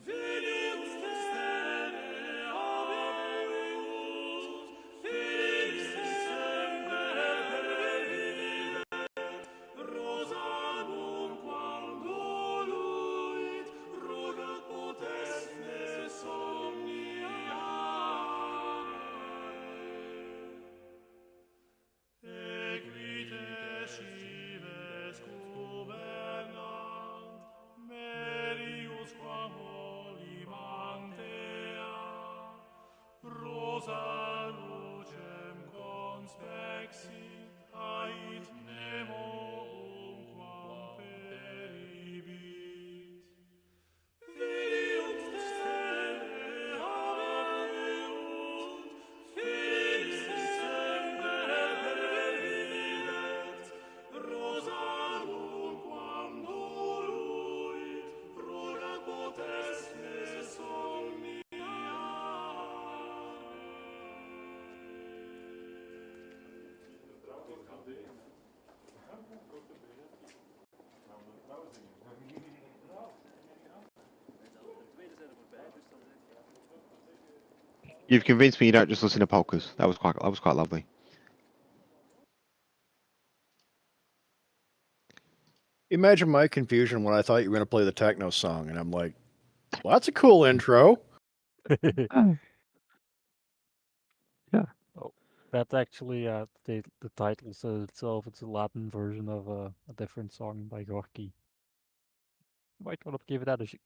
venius testere habemus, felix semper pervivet, rosanum quam doluit, rogat potestne somniare. Equite scives gubernant, merius quam olimantea, rosa lucem conspexit, ait nemo quam peribit. Veniunt stelle haberunt, felix semper pervivet, rosanum quam doluit, rogat potestne You've convinced me you don't just listen to polkas. That was quite lovely. Imagine my confusion when I thought you were going to play the techno song, and I'm like, well, that's a cool intro. That's actually the title says itself. It's a Latin version of a different song by Gorky. Might want to give that a shot.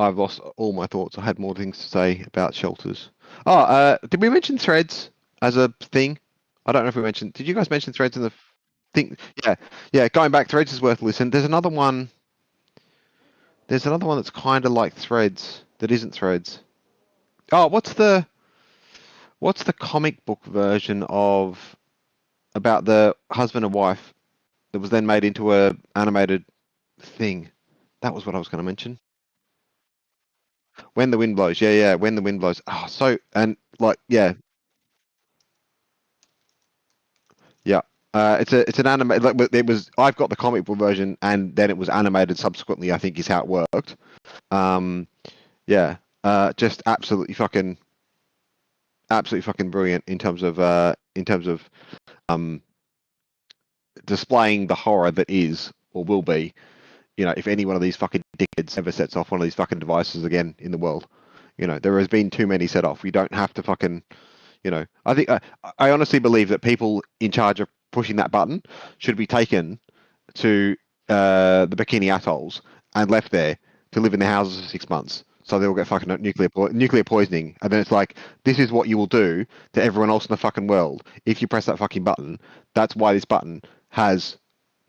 I've lost all my thoughts. I had more things to say about shelters. Oh, did we mention Threads as a thing? I don't know if we mentioned. Did you guys mention Threads in the thing? Yeah. Going back, Threads is worth a listen. There's another one. There's another one that's kind of like Threads that isn't Threads. Oh, what's the comic book version of about the husband and wife that was then made into a animated thing? That was what I was going to mention. When the Wind Blows. Yeah, yeah. When the Wind Blows. Oh, so and like yeah, yeah. It's an anime. Like, it was. I've got the comic book version, and then it was animated subsequently. I think is how it worked. Yeah. Just absolutely fucking brilliant in terms of displaying the horror that is or will be. You know, if any one of these fucking dickheads ever sets off one of these fucking devices again in the world, you know, there has been too many set off. We don't have to fucking, you know. I think I honestly believe that people in charge of pushing that button should be taken to the Bikini Atolls and left there to live in their houses for 6 months. So they all get fucking nuclear poisoning, and then it's like, this is what you will do to everyone else in the fucking world if you press that fucking button. That's why this button has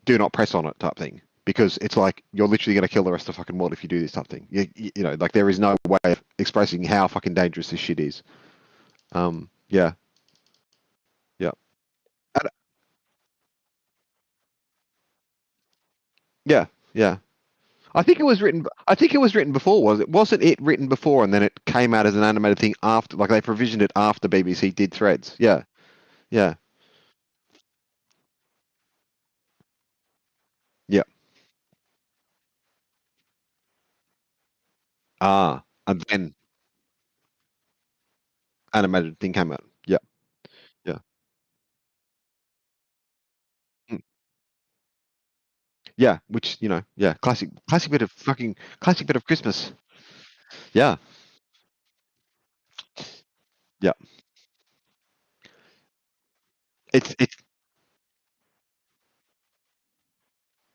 do not press on it type thing, because it's like you're literally going to kill the rest of the fucking world if you do this type thing. You know, like there is no way of expressing how fucking dangerous this shit is. Yeah, yeah, and, yeah, yeah. I think it was written. I think it was written before. Wasn't it written before, and then it came out as an animated thing after? Like they provisioned it after BBC did Threads. Yeah, yeah, yeah. And then animated thing came out. Yeah, yeah, mm, yeah. Which you know, yeah, classic bit of Christmas. Yeah, yeah. It's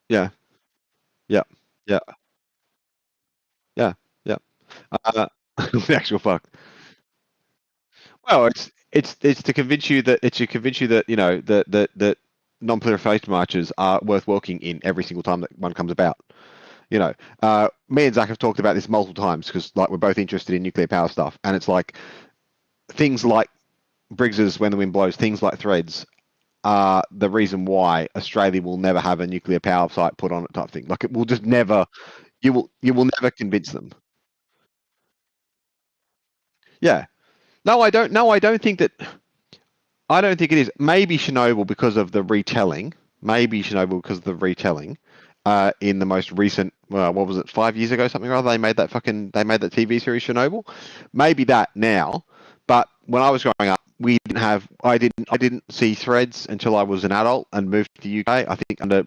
yeah, yeah, yeah, yeah, yeah. Uh, the actual fuck. Well, it's to convince you that you know that non-proliferation marches are worth walking in every single time that one comes about. You know, me and Zach have talked about this multiple times because like we're both interested in nuclear power stuff, and it's like things like Briggs's When the Wind Blows, things like Threads are the reason why Australia will never have a nuclear power site put on it type thing. Like it will just never. You will never convince them. Yeah. No, I don't. No, I don't think that. I don't think it is. Maybe Chernobyl because of the retelling. Maybe Chernobyl because of the retelling. In the most recent, what was it, 5 years ago, something or other, they made that TV series Chernobyl. Maybe that now, but when I was growing up, I didn't see Threads until I was an adult and moved to the UK. I think under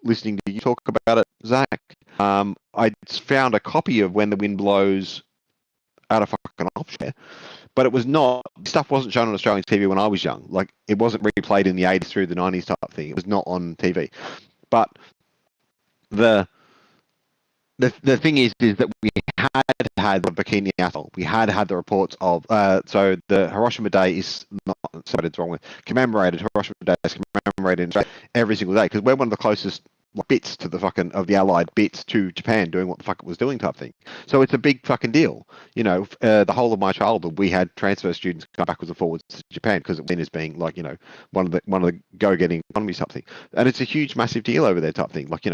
listening to you talk about it, Zach, I found a copy of When the Wind Blows out of fucking offshore, but it was not, stuff wasn't shown on Australian TV when I was young. Like it wasn't replayed in the 80s through the 90s type thing. It was not on TV. But the thing is that we had the Bikini Atoll. We had the reports of so the Hiroshima Day is not it's wrong with commemorated. Hiroshima Day is commemorated in Australia every single day because we're one of the closest bits to the fucking of the Allied bits to Japan doing what the fuck it was doing type thing. So it's a big fucking deal. You know, the whole of my childhood we had transfer students come backwards and forwards to Japan because it went as being like, you know, one of the go-getting economies type thing. And it's a huge massive deal over there type thing. Like, you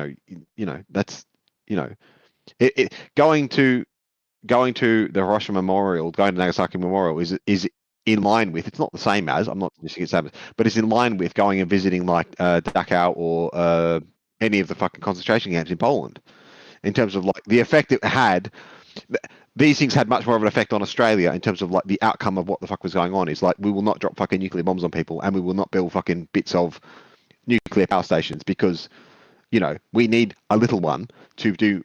know, that's, you know, going to the Hiroshima Memorial, going to Nagasaki Memorial is in line with. It's not the same as. I'm not suggesting it's same, but it's in line with going and visiting like Dachau or any of the fucking concentration camps in Poland. In terms of like the effect it had, these things had much more of an effect on Australia in terms of like the outcome of what the fuck was going on. Is like we will not drop fucking nuclear bombs on people, and we will not build fucking bits of nuclear power stations because, you know, we need a little one to do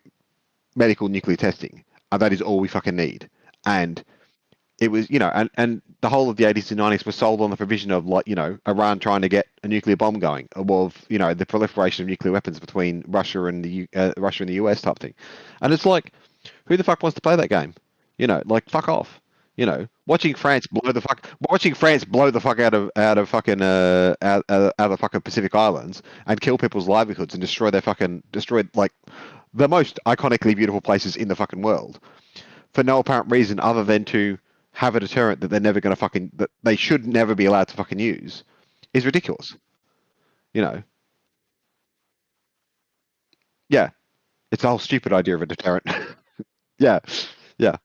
medical nuclear testing, and that is all we fucking need. And it was, you know, and the whole of the 80s and 90s was sold on the provision of like, you know, Iran trying to get a nuclear bomb going, of, you know, the proliferation of nuclear weapons between Russia and the US type thing. And it's like, who the fuck wants to play that game? You know, like fuck off. You know, watching France blow the fuck out of fucking out of fucking Pacific Islands and kill people's livelihoods and destroy like the most iconically beautiful places in the fucking world for no apparent reason other than to have a deterrent that they're never going to fucking, that they should never be allowed to fucking use, is ridiculous. You know? Yeah. It's the whole stupid idea of a deterrent. Yeah. Yeah.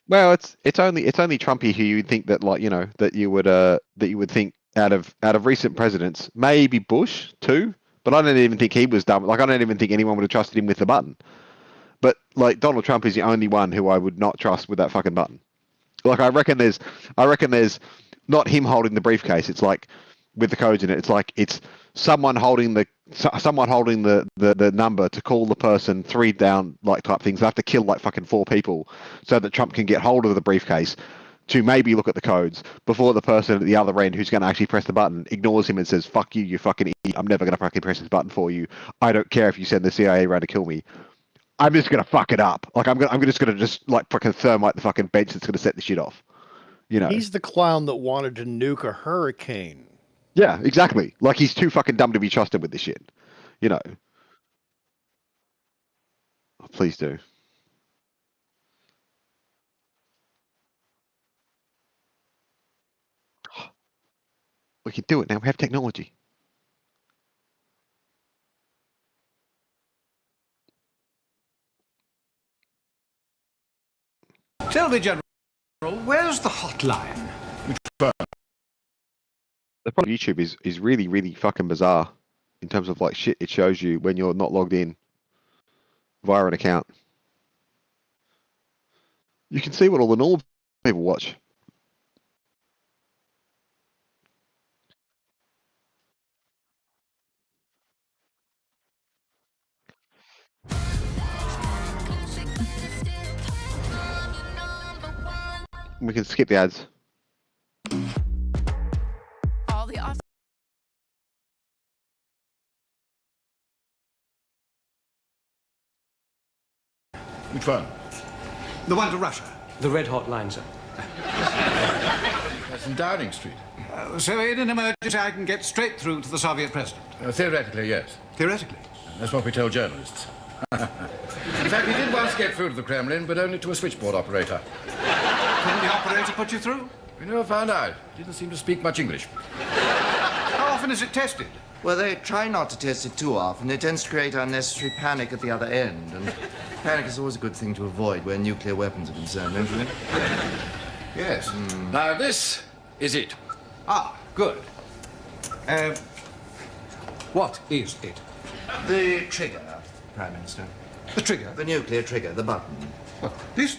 Well, it's only Trumpy who you would think that, like, you know, that you would think out of recent presidents, maybe Bush too, but I don't even think he was dumb. Like, I don't even think anyone would have trusted him with the button. But like, Donald Trump is the only one who I would not trust with that fucking button. Like, I reckon there's not him holding the briefcase. It's like with the codes in it. It's like it's someone holding the number to call the person 3 down, like, type things. They have to kill like fucking 4 people so that Trump can get hold of the briefcase to maybe look at the codes before the person at the other end who's going to actually press the button ignores him and says, "Fuck you, you fucking idiot. I'm never going to fucking press this button for you. I don't care if you send the CIA around to kill me. I'm just going to fuck it up. Like, I'm just going to like fucking thermite the fucking bench that's going to set the shit off." You know? He's the clown that wanted to nuke a hurricane. Yeah, exactly. Like, he's too fucking dumb to be trusted with this shit. You know? Oh, please do. We can do it now. We have technology. Tell me, General, where's the hotline? The problem with YouTube is really, really fucking bizarre in terms of like shit it shows you when you're not logged in via an account. You can see what all the normal people watch. We can skip the ads. All the awesome. Which one? The one to Russia. The red hot line, sir. That's in Downing Street. So in an emergency, I can get straight through to the Soviet president? Theoretically, yes. Theoretically. That's what we tell journalists. In fact, we did once get through to the Kremlin, but only to a switchboard operator. Couldn't the operator put you through? We never found out. Didn't seem to speak much English. How often is it tested? Well, they try not to test it too often. It tends to create unnecessary panic at the other end. And panic is always a good thing to avoid where nuclear weapons are concerned, don't you think? Yes. Now, this is it. Ah, good. What is it? The trigger, Prime Minister. The trigger? The nuclear trigger, the button. What, this?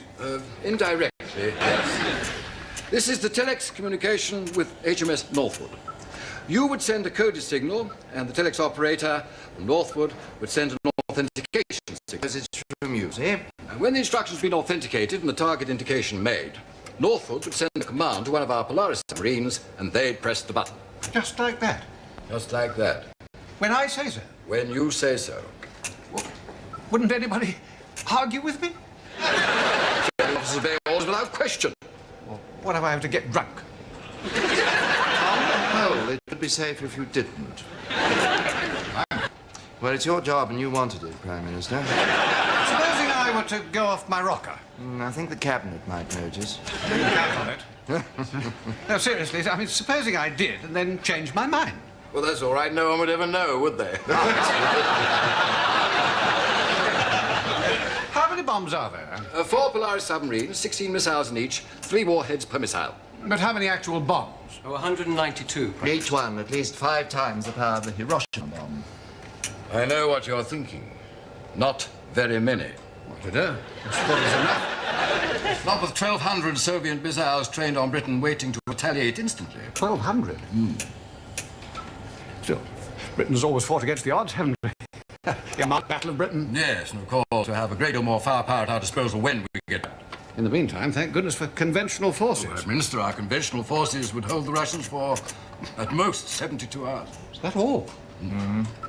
Indirectly, yes. This is the telex communication with HMS Northwood. You would send a coded signal, and the telex operator, Northwood, would send an authentication signal. Because it's from you, see? And when the instruction's been authenticated and the target indication made, Northwood would send a command to one of our Polaris submarines, and they'd press the button. Just like that? Just like that. When I say so? When you say so. Wouldn't anybody argue with me? Officers obey orders without question. Well, what if I have to get drunk? Well, it would be safer if you didn't. Well, it's your job and you wanted it, Prime Minister. Supposing I were to go off my rocker? I think the Cabinet might notice. Count on it. No, seriously, I mean, supposing I did and then changed my mind. Well, that's all right. No one would ever know, would they? How many bombs are there? 4 Polaris submarines, 16 missiles in each, 3 warheads per missile. But how many actual bombs? Oh, 192. Each one at least 5 times the power of the Hiroshima bomb. I know what you're thinking. Not very many. What to do? I suppose enough. Not with 1,200 Soviet missiles trained on Britain waiting to retaliate instantly. 1,200? Still, Britain's always fought against the odds, haven't we? The Battle of Britain. Yes, and of course, to have a great deal more firepower at our disposal when we get back. In the meantime, thank goodness for conventional forces. Prime Minister, our conventional forces would hold the Russians for, at most, 72 hours. Is that all?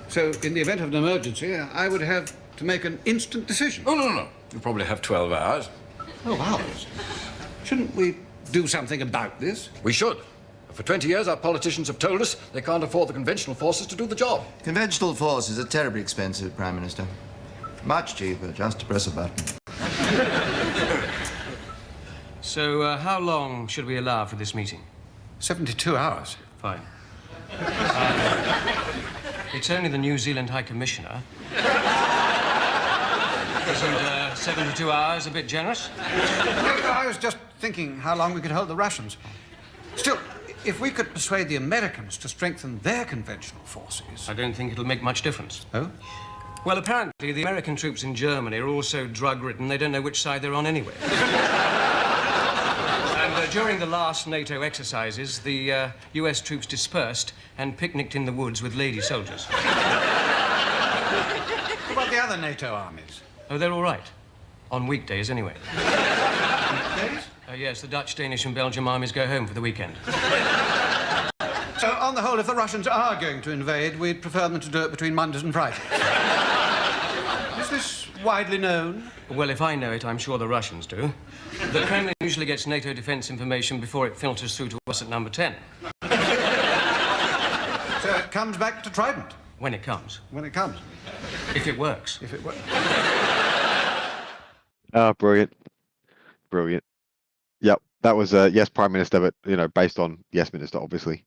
So, in the event of an emergency, I would have to make an instant decision. Oh, no. You probably have 12 hours. 12 hours? Shouldn't we do something about this? We should. For 20 years, our politicians have told us they can't afford the conventional forces to do the job. Conventional forces are terribly expensive, Prime Minister. Much cheaper just to press a button. So, how long should we allow for this meeting? 72 hours. Fine. It's only the New Zealand High Commissioner. Isn't 72 hours a bit generous? I was just thinking how long we could hold the Russians. Still, if we could persuade the Americans to strengthen their conventional forces. I don't think it'll make much difference. Oh? Well, apparently the American troops in Germany are all so drug-ridden they don't know which side they're on anyway. And during the last NATO exercises, the US troops dispersed and picnicked in the woods with lady soldiers. What about the other NATO armies? Oh, they're all right. On weekdays, anyway. Weekdays? Yes, the Dutch, Danish and Belgian armies go home for the weekend. So, on the whole, if the Russians are going to invade, we'd prefer them to do it between Mondays and Fridays. Is this widely known? Well, if I know it, I'm sure the Russians do. The Kremlin usually gets NATO defense information before it filters through to us at number 10. So it comes back to Trident. When it comes. When it comes. If it works. If it were. Brilliant. Brilliant. Yep. That was Yes Prime Minister, but based on Yes Minister, obviously.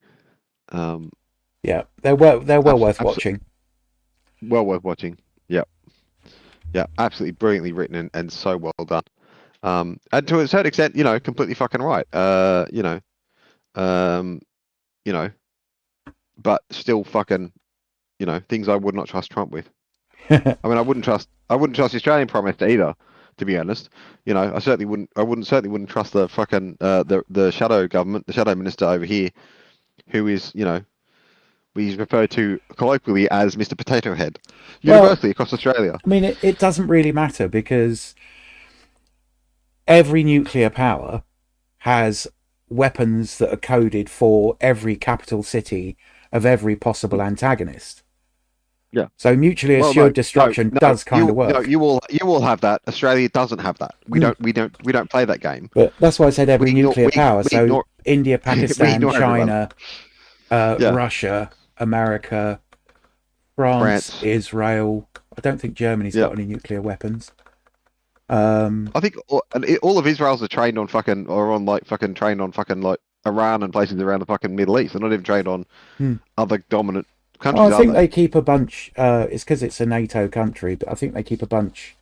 Yeah, they're well worth watching. Well worth watching. Yep. Yeah, absolutely brilliantly written and so well done. And to a certain extent, completely fucking right. But still fucking, things I would not trust Trump with. I mean, I wouldn't trust the Australian Prime Minister either, to be honest. I certainly wouldn't trust the fucking the shadow government, the shadow minister over here, who is, he's referred to colloquially as Mr. Potato Head, universally across Australia. I mean, it doesn't really matter because every nuclear power has weapons that are coded for every capital city of every possible antagonist. Yeah. So mutually assured destruction does kind of work. No, you will have that. Australia doesn't have that. We don't play that game. But that's why I said every nuclear power. So India, Pakistan, China, Russia, America, France, Israel. I don't think Germany's got any nuclear weapons. I think all of Israel's are trained on fucking Iran and places around the fucking Middle East. They're not even trained on other dominant countries. I think they keep a bunch. It's because it's a NATO country, but I think they keep a bunch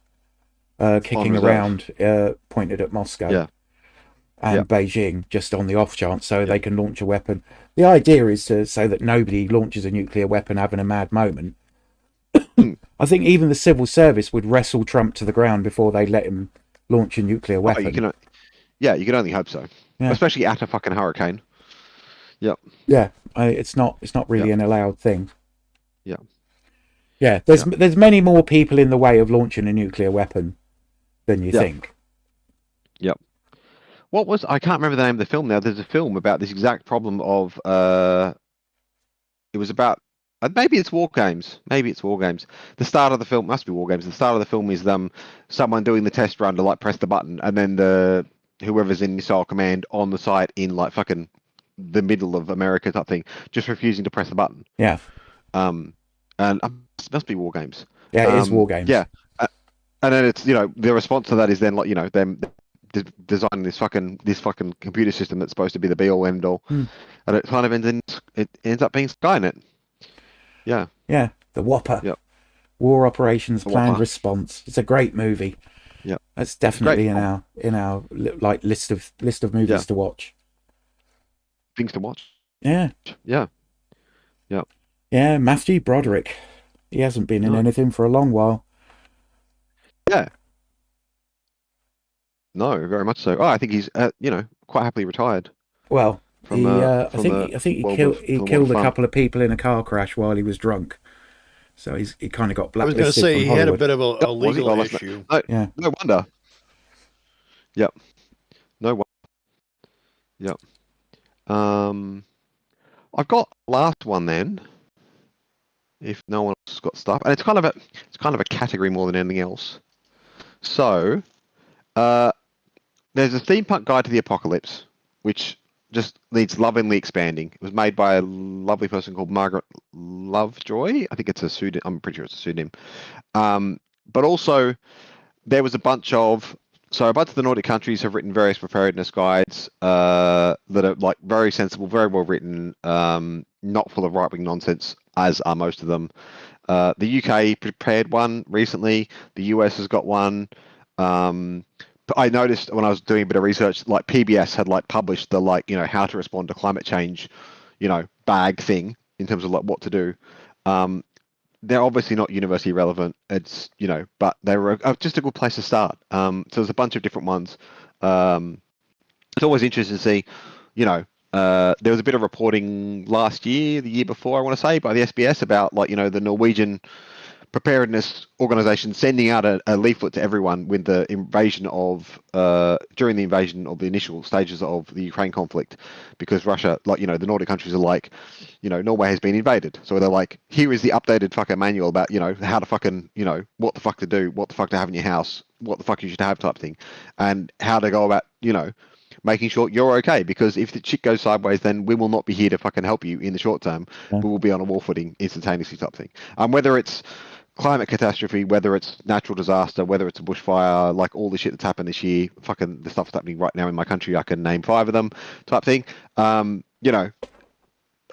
kicking around, pointed at Moscow and Beijing, just on the off chance, so they can launch a weapon. The idea is so that nobody launches a nuclear weapon having a mad moment. I think even the civil service would wrestle Trump to the ground before they let him launch a nuclear weapon. You can only hope so, especially at a fucking hurricane. Yep. Yeah, it's not really an allowed thing. Yeah. Yeah, there's many more people in the way of launching a nuclear weapon than you think. Yep. I can't remember the name of the film now. There's a film about this exact problem of it was about maybe it's War Games. The start of the film must be War Games. The start of the film is someone doing the test run to press the button, and then whoever's in missile command on the site in fucking the middle of America type thing, just refusing to press the button. Yeah. And it must be War Games. Yeah, it is War Games. Yeah. And then it's the response to that is then them designing this fucking computer system that's supposed to be the be all end all, and it kind of ends up being Skynet. Yeah. Yeah, the Whopper. Yep. War Operations Planned Whopper. Response. It's a great movie. Yeah. That's definitely in our list of movies to watch. Things to watch. Yeah. Yeah. Yeah. Yeah, Matthew Broderick. He hasn't been in anything for a long while. Yeah. No, very much so. Oh, I think he's quite happily retired. Well, From, I think he killed a couple of people in a car crash while he was drunk. So he kind of got blacklisted. I was going to say from he Hollywood. had a bit of a legal issue. No wonder. Yep. No wonder. Yep. I've got last one then. If no one else has got stuff, and it's kind of a category more than anything else. So, there's a steampunk guide to the apocalypse, which just needs lovingly expanding. It was made by a lovely person called Margaret Lovejoy. I think it's a pseudonym. I'm pretty sure it's a pseudonym. But also, there was a bunch of the Nordic countries have written various preparedness guides that are like very sensible, very well written, not full of right-wing nonsense, as are most of them. The UK prepared one recently. The US has got one. But I noticed when I was doing a bit of research, like PBS had like published the like, you know, how to respond to climate change, you know, bag thing in terms of like what to do. They're obviously not university relevant. It's, you know, but they were just a good place to start. So there's a bunch of different ones. It's always interesting to see, you know, there was a bit of reporting last year, the year before, I want to say, by the SBS about like, you know, the Norwegian preparedness organization sending out a leaflet to everyone with the invasion of during the invasion of the initial stages of the Ukraine conflict, because Russia, like, you know, the Nordic countries are like, you know, Norway has been invaded, so they're like, here is the updated fucking manual about, you know, how to fucking, you know, what the fuck to do, what the fuck to have in your house, what the fuck you should have type thing, and how to go about, you know, making sure you're okay, because if the shit goes sideways, then we will not be here to fucking help you in the short term. We will be on a war footing instantaneously type thing. Whether it's climate catastrophe, whether it's natural disaster, whether it's a bushfire, like all the shit that's happened this year, fucking the stuff that's happening right now in my country, I can name 5 of them type thing. You know,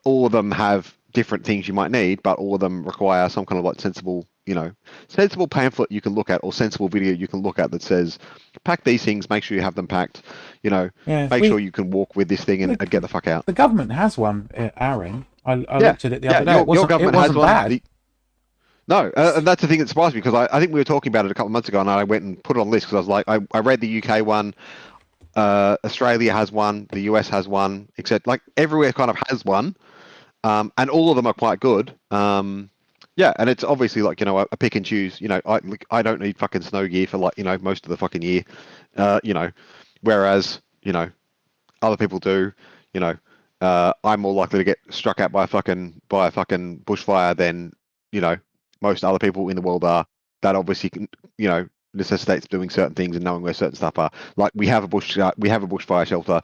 all of them have different things you might need, but all of them require some kind of like sensible, you know, sensible pamphlet you can look at, or sensible video you can look at that says, pack these things, make sure you have them packed, you know, make sure you can walk with this thing and get the fuck out. The government has one at our end. I looked at it the other day. Your government it has wasn't one. bad. No, and that's the thing that surprised me, because I think we were talking about it a couple of months ago, and I went and put it on the list because I was like, I read the UK one, Australia has one, the US has one, except like everywhere kind of has one, and all of them are quite good. Yeah, and it's obviously like, you know, a pick and choose. You know, I don't need fucking snow gear for like, you know, most of the fucking year, you know, whereas, you know, other people do. You know, I'm more likely to get struck out by a fucking bushfire than, you know, most other people in the world are. That obviously can, you know, necessitates doing certain things and knowing where certain stuff are. Like we have a bushfire shelter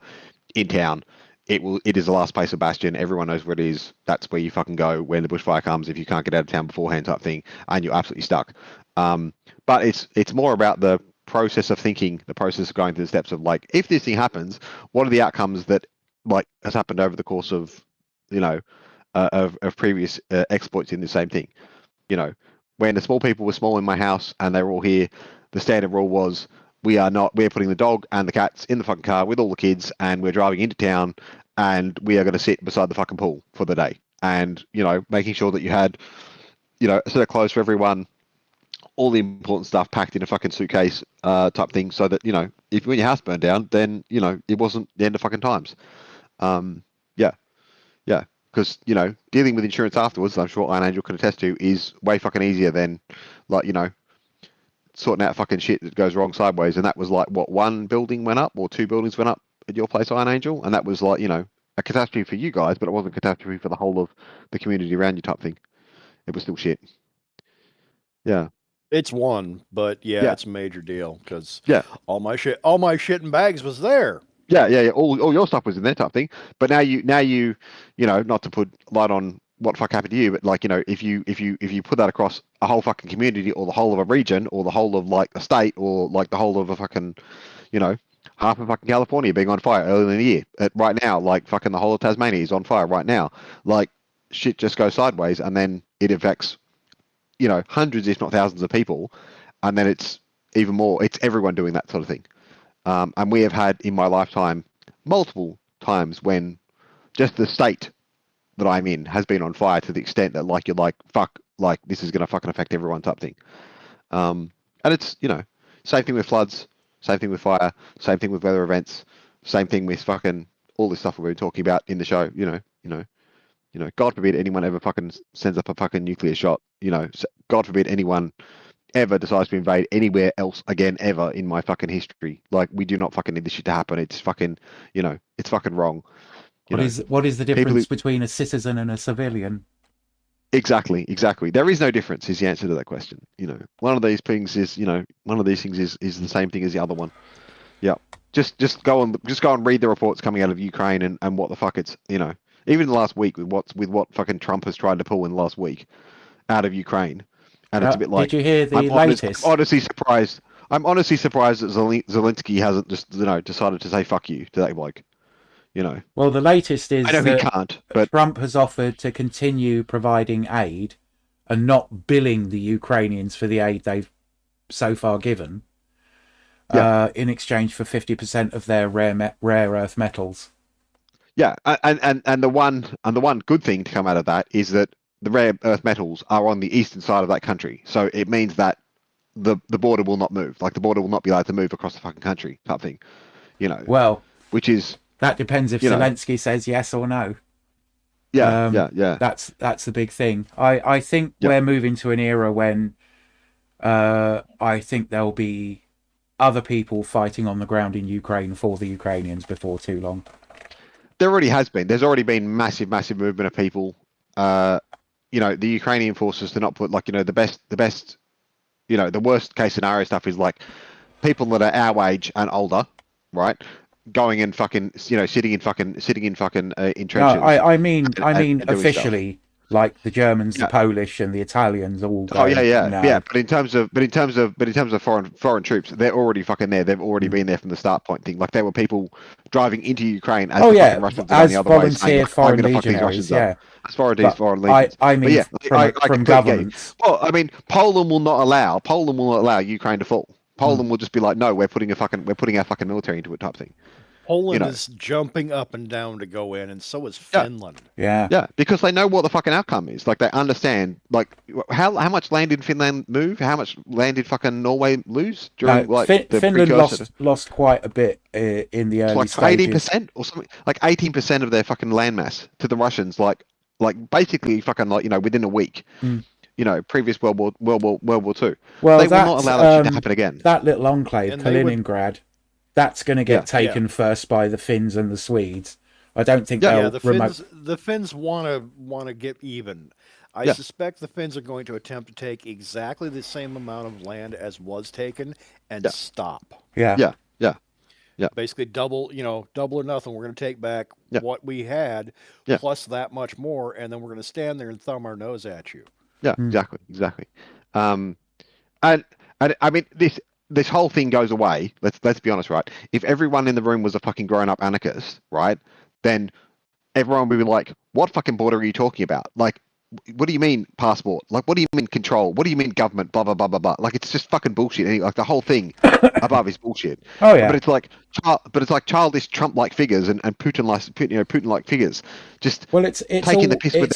in town. It is the last place of bastion. Everyone knows where it is. That's where you fucking go when the bushfire comes, if you can't get out of town beforehand type thing, and you're absolutely stuck. But it's more about the process of thinking, the process of going through the steps of like, if this thing happens, what are the outcomes that like has happened over the course of, you know, of previous exploits in the same thing. You know, when the small people were small in my house and they were all here, the standard rule was we're putting the dog and the cats in the fucking car with all the kids, and we're driving into town, and we are going to sit beside the fucking pool for the day. And, you know, making sure that you had, you know, a set of clothes for everyone, all the important stuff packed in a fucking suitcase type thing, so that, you know, if when your house burned down, then, you know, it wasn't the end of fucking times. Yeah. Because, you know, dealing with insurance afterwards, I'm sure Iron Angel can attest to, is way fucking easier than, like, you know, sorting out fucking shit that goes wrong sideways. And that was like, what, 1 building went up or 2 buildings went up at your place, Iron Angel? And that was like, you know, a catastrophe for you guys, but it wasn't a catastrophe for the whole of the community around you type thing. It was still shit. Yeah. It's one, but yeah, it's a major deal because all my shit in bags was there. Yeah. All your stuff was in there type thing. But now you know, not to put light on what the fuck happened to you, but like, you know, if you put that across a whole fucking community, or the whole of a region, or the whole of like a state, or like the whole of a fucking, you know, half of fucking California being on fire earlier in the year. Right now, like fucking the whole of Tasmania is on fire right now. Like shit just goes sideways, and then it affects, you know, hundreds if not thousands of people, and then it's even more. It's everyone doing that sort of thing. And we have had in my lifetime multiple times when just the state that I'm in has been on fire to the extent that like you're like, fuck, like this is gonna fucking affect everyone type thing. And it's, you know, same thing with floods, same thing with fire, same thing with weather events, same thing with fucking all this stuff we've been talking about in the show. You know, God forbid anyone ever fucking sends up a fucking nuclear shot. You know, God forbid anyone ever decides to invade anywhere else again ever in my fucking history. Like, we do not fucking need this shit to happen. It's fucking, you know, it's fucking wrong. What is the difference between a citizen and a civilian? Exactly. There is no difference is the answer to that question. You know, one of these things is the same thing as the other one. Yeah. just go and read the reports coming out of Ukraine and what the fuck it's, you know, even last week with what fucking Trump has tried to pull in the last week out of Ukraine, and it's a bit like. Did you hear the latest? I'm honestly surprised. I'm honestly surprised that Zelensky hasn't just, you know, decided to say fuck you to that bloke. You know. Well, the latest is I know he that can't, but Trump has offered to continue providing aid and not billing the Ukrainians for the aid they've so far given, in exchange for 50% of their rare earth metals. yeah, and the one good thing to come out of that is that the rare earth metals are on the eastern side of that country, so it means that the border will not move. Like the border will not be allowed to move across the fucking country, type thing. You know. Well, which is that depends if Zelensky says yes or no. Yeah. That's the big thing. I think we're moving to an era when I think there'll be other people fighting on the ground in Ukraine for the Ukrainians before too long. There already has been. There's already been massive movement of people. You know, the Ukrainian forces to not put, like, you know, the best, you know, the worst case scenario stuff is like people that are our age and older, right? Going and fucking, you know, sitting in trenches. No, I mean and officially, like the Germans, the Polish, and the Italians all. Going, yeah. But in terms of foreign troops, they're already fucking there. They've already been there from the start point thing. Like there were people driving into Ukraine as the Russians as the other way, volunteer foreign legionaries, as foreign legionaries. I mean, from governments. Well, I mean, Poland will not allow Ukraine to fall. Poland will just be like, no, we're putting our fucking military into it, type thing. Poland is jumping up and down to go in, and so is Finland. Yeah, because they know what the fucking outcome is. Like they understand, like how much land did Finland move? How much land did fucking Norway lose during the Finland lost quite a bit in the early stages. 18% or something, like 18% of their fucking landmass to the Russians. Like basically fucking, like, you know, within a week. You know, previous World War II. Well, they will not allow that shit to happen again. That little enclave, Kaliningrad, that's going to get taken first by the Finns and the Swedes. I don't think they'll the Finns want to get even. I suspect the Finns are going to attempt to take exactly the same amount of land as was taken and stop. Yeah. Basically double or nothing. We're going to take back what we had plus that much more, and then we're going to stand there and thumb our nose at you. Yeah, exactly. And I mean, this whole thing goes away. Let's be honest, right? If everyone in the room was a fucking grown-up anarchist, right, then everyone would be like, "What fucking border are you talking about? Like, what do you mean passport? Like, what do you mean control? What do you mean government? Blah blah blah blah blah." Like, it's just fucking bullshit. Like the whole thing above is bullshit. Oh yeah. But it's like childish Trump-like figures and Putin-like figures. Just it's taking the piss with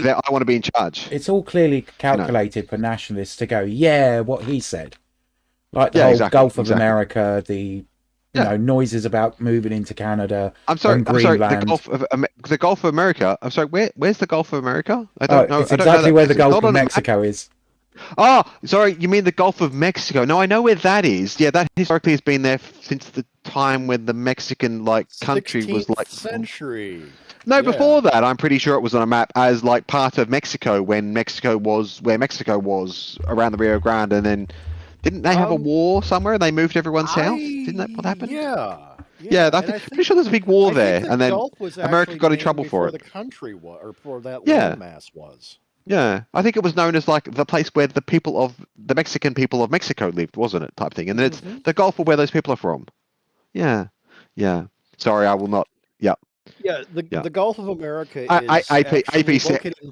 their I want to be in charge. It's all clearly calculated for nationalists to go, yeah, what he said. Like the whole Gulf of America, the noises about moving into Canada. I'm sorry, Greenland. The Gulf of America. I'm sorry, where's the Gulf of America? I don't know. It's exactly where the Gulf of Mexico is. Oh, sorry, you mean the Gulf of Mexico? No, I know where that is. Yeah, that historically has been there since the time when the Mexican country was like century. No, before that, I'm pretty sure it was on a map as like part of Mexico when Mexico was around the Rio Grande, and then didn't they have a war somewhere? They moved everyone south. Didn't that what happened? Yeah. Pretty sure there's a big war there, and then America got in trouble for it. The country was, or for that landmass was. Yeah, I think it was known as like the place where the Mexican people of Mexico lived, wasn't it? Type thing, and then it's the Gulf of where those people are from. Yeah. Sorry, I will not. Yeah. Yeah, the Gulf of America is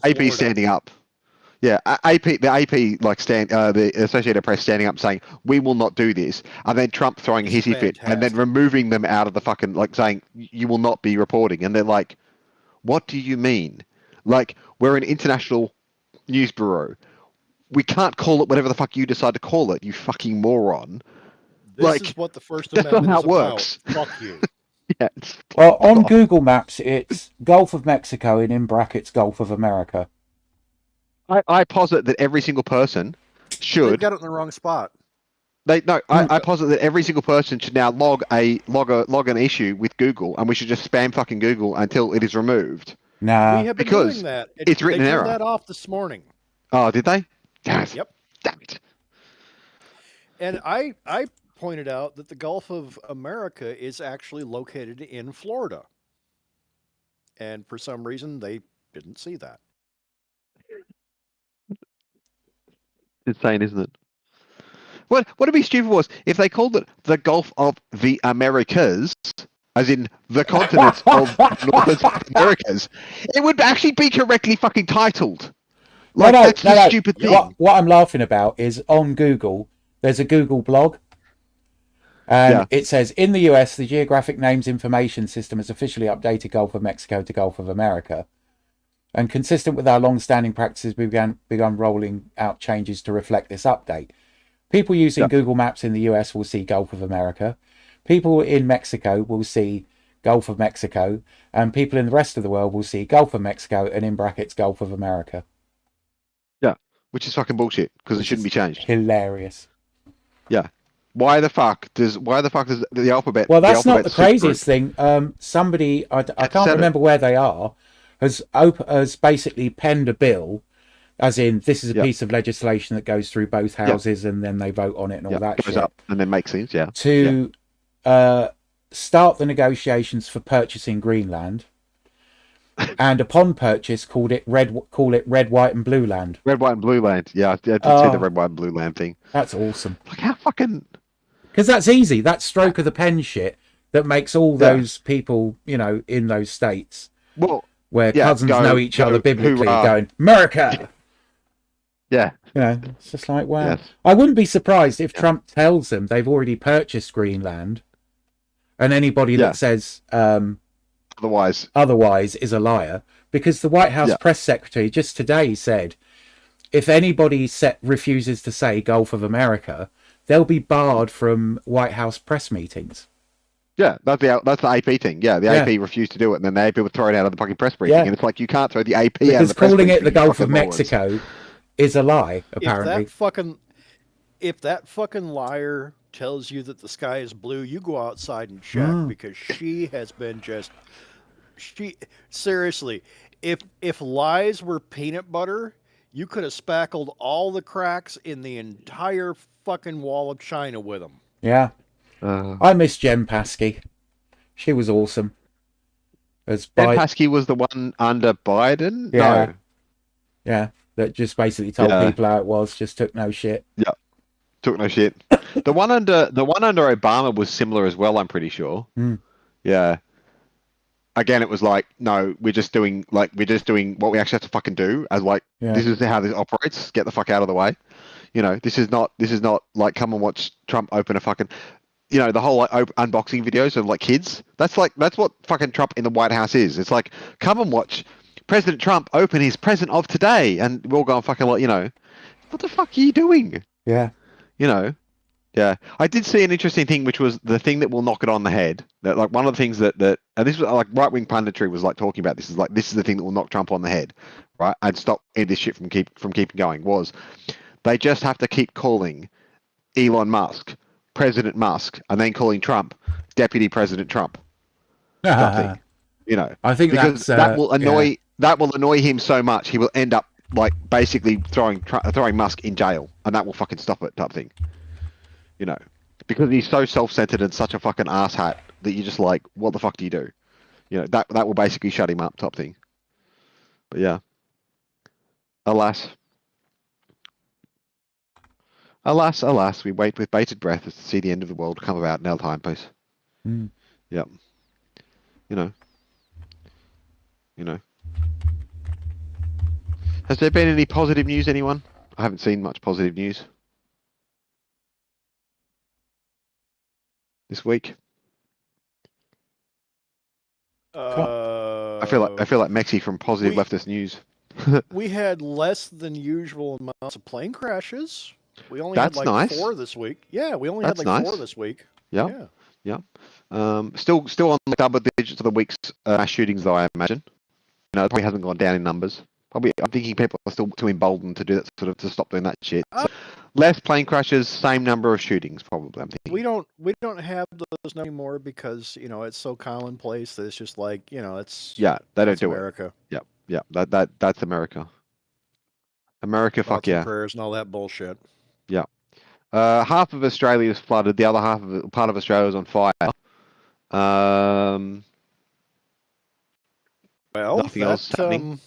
AP standing up. Yeah, the Associated Press standing up saying we will not do this, and then Trump throwing a hissy fit and then removing them out of the fucking saying you will not be reporting, and they're like, what do you mean? Like, we're an international news bureau. We can't call it whatever the fuck you decide to call it, you fucking moron. This is what the First Amendment how is it works. About. Fuck you. Yeah. Well, on Google Maps, it's Gulf of Mexico and in brackets Gulf of America. I posit that every single person should. They got it in the wrong spot. I posit that every single person should now log an issue with Google, and we should just spam fucking Google until it is removed. Nah, we have been because doing that. It's written in error. They turned that off this morning. Oh, did they? Damn it. Yep. Damn it. And I pointed out that the Gulf of America is actually located in Florida. And for some reason, they didn't see that. Insane, isn't it? What would be stupid was if they called it the Gulf of the Americas, as in the continent of North and South Americas. It would actually be correctly fucking titled. Like that's the stupid thing. What I'm laughing about is on Google. There's a Google blog, and it says in the US, the Geographic Names Information System has officially updated Gulf of Mexico to Gulf of America. And consistent with our long-standing practices, we begun rolling out changes to reflect this update. People using Google Maps in the US will see Gulf of America. People in Mexico will see Gulf of Mexico. And people in the rest of the world will see Gulf of Mexico and in brackets Gulf of America. Yeah, which is fucking bullshit because it shouldn't be changed. Hilarious. Yeah. Why the fuck does the alphabet? Well, that's not the craziest thing. Somebody, I can't remember where they are, has basically penned a bill. As in, this is a piece of legislation that goes through both houses and then they vote on it and all that goes shit. up and then makes sense, To start the negotiations for purchasing Greenland. And upon purchase, call it red, white, and blue land. Red, white, and blue land. Yeah, I did see the red, white, and blue land thing. That's awesome. Like how fucking... Because that's easy. That's stroke of the pen shit that makes all those people, in those states, where cousins know each other biblically, going, America! Yeah. It's just like, wow. Yes. I wouldn't be surprised if Trump tells them they've already purchased Greenland, and anybody that says otherwise is a liar, because the White House press secretary just today said, if anybody refuses to say Gulf of America, they'll be barred from White House press meetings. Yeah, that's the AP thing. Yeah, the AP refused to do it, and then the AP would throw it out of the fucking press briefing, and it's like you can't throw the AP out of the press briefing. Because calling it the Gulf of Mexico is a lie, apparently. If that fucking liar tells you that the sky is blue, you go outside and check, because she has been seriously, if lies were peanut butter, you could have spackled all the cracks in the entire fucking wall of China with them. Yeah. I miss Jen Psaki. She was awesome. Jen Psaki was the one under Biden? Yeah. No. Yeah. That just basically told people how it was, just took no shit. Yeah. Took no shit. The one under Obama was similar as well, I'm pretty sure. Yeah. Again, it was like, no, we're just doing what we actually have to fucking do, as this is how this operates. Get the fuck out of the way. This is not like come and watch Trump open a fucking, the whole unboxing videos of kids. That's what fucking Trump in the White House is. It's like, come and watch President Trump open his present of today, and we're all going fucking what the fuck are you doing? Yeah. Yeah. I did see an interesting thing, which was the thing that will knock it on the head. That one of the things that and this was right-wing punditry was talking about this is the thing that will knock Trump on the head, right? And stop this shit from keeping going. Was they just have to keep calling Elon Musk President Musk and then calling Trump Deputy President Trump. Something. I think because that will annoy him so much he will end up basically throwing Musk in jail, and that will fucking stop it type thing. Because he's so self-centered and such a fucking asshat that you're just like, what the fuck do you do? That will basically shut him up type thing. But yeah. Alas, we wait with bated breath to see the end of the world come about in our timepiece. Yep. Has there been any positive news, anyone? I haven't seen much positive news this week. I feel like Mexi from Positive Leftist News. We had less than usual amounts of plane crashes. We only That's had nice. 4 this week. Yeah, we only That's had nice. 4 this week. Yeah. Still on the double digits of the week's mass shootings, though, I imagine. It probably hasn't gone down in numbers. Probably, I'm thinking people are still too emboldened to do that, to stop doing that shit. So, less plane crashes, same number of shootings, probably. I'm thinking. We don't have those anymore because it's so commonplace that it's just it's they don't do America. it. Yeah, that's America. America, fuck Thoughts and yeah. prayers and all that bullshit. Yeah. Half of Australia is flooded. The other part of Australia is on fire. Well, Nothing else that, happening.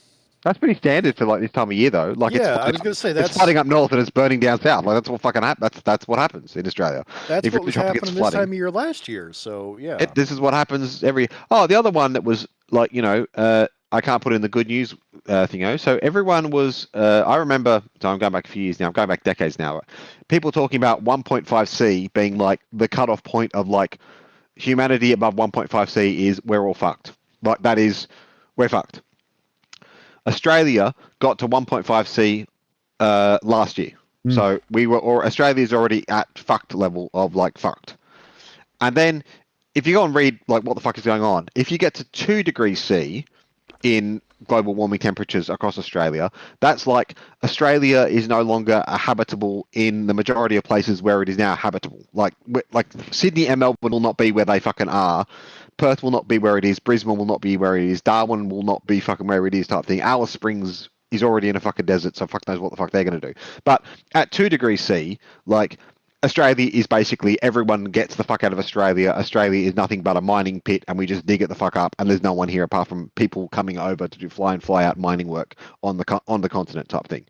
That's pretty standard for like this time of year, though. Like, yeah, I it's was going to say it's that's flooding up north and it's burning down south. Like, that's what fucking happens. That's what happens in Australia. that's If what your was tropic gets happening this flooding, time of year last year. So yeah, this is what happens every. Oh, the other one that was like, I can't put in the good news thingo. So everyone was. I remember. So I'm going back a few years now. I'm going back decades now. People talking about 1.5C being like the cutoff point of like humanity above 1.5C is we're all fucked. Like that is we're fucked. Australia got to 1.5C last year. So Australia's already at fucked level of like fucked. And then if you go and read like what the fuck is going on, if you get to 2 degrees C in global warming temperatures across Australia, that's like Australia is no longer habitable in the majority of places where it is now habitable. Like Sydney and Melbourne will not be where they fucking are. Perth will not be where it is. Brisbane will not be where it is. Darwin will not be fucking where it is type thing. Alice Springs is already in a fucking desert, so fuck knows what the fuck they're going to do. But at 2 degrees C, like Australia is basically everyone gets the fuck out of Australia. Australia is nothing but a mining pit, and we just dig it the fuck up. And there's no one here apart from people coming over to do fly in, fly out mining work on the continent type thing.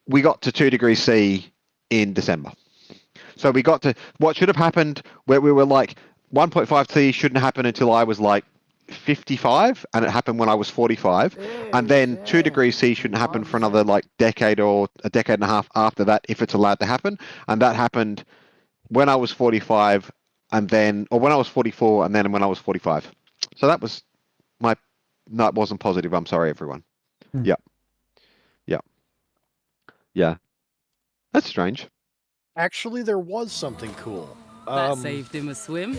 We got to 2 degrees C in December. So we got to what should have happened where we were like 1.5C shouldn't happen until I was like 55, and it happened when I was 45, and then 2 degrees C shouldn't happen for another like decade or a decade and a half after that if it's allowed to happen, and that happened when I was 45, and then when I was 44, and then when I was 45. So that was that wasn't positive. I'm sorry, everyone. Yeah. That's strange. actually, there was something cool. That saved him a swim.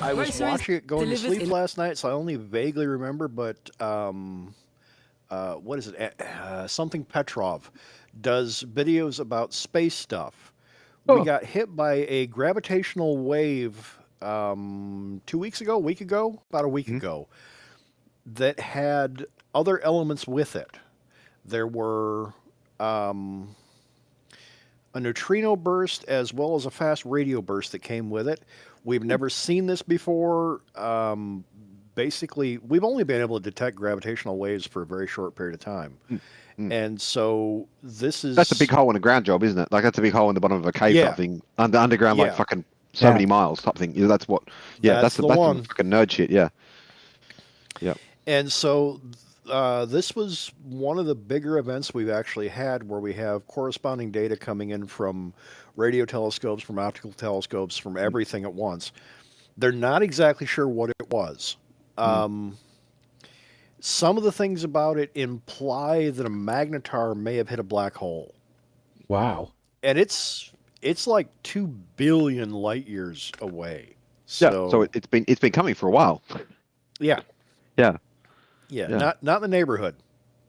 I was Groceries watching it going to delivered sleep in- last night, so I only vaguely remember. But what is it? Something Petrov does videos about space stuff. We got hit by a gravitational wave 2 weeks ago, about a week ago, that had other elements with it. There were a neutrino burst as well as a fast radio burst that came with it. We've never seen this before. Basically, we've only been able to detect gravitational waves for a very short period of time. And so that's a big hole in a ground job, isn't it? Like that's a big hole in the bottom of a cave type thing, underground, like fucking so many miles type thing. That's what. Yeah, that's the one. Some fucking nerd shit. Yeah. And so this was one of the bigger events we've actually had where we have corresponding data coming in from radio telescopes, from optical telescopes, from everything at once. They're not exactly sure what it was. Some of the things about it imply that a magnetar may have hit a black hole. Wow. And it's like 2 billion light years away. So it's been coming for a while. Yeah. Yeah. Not in the neighborhood.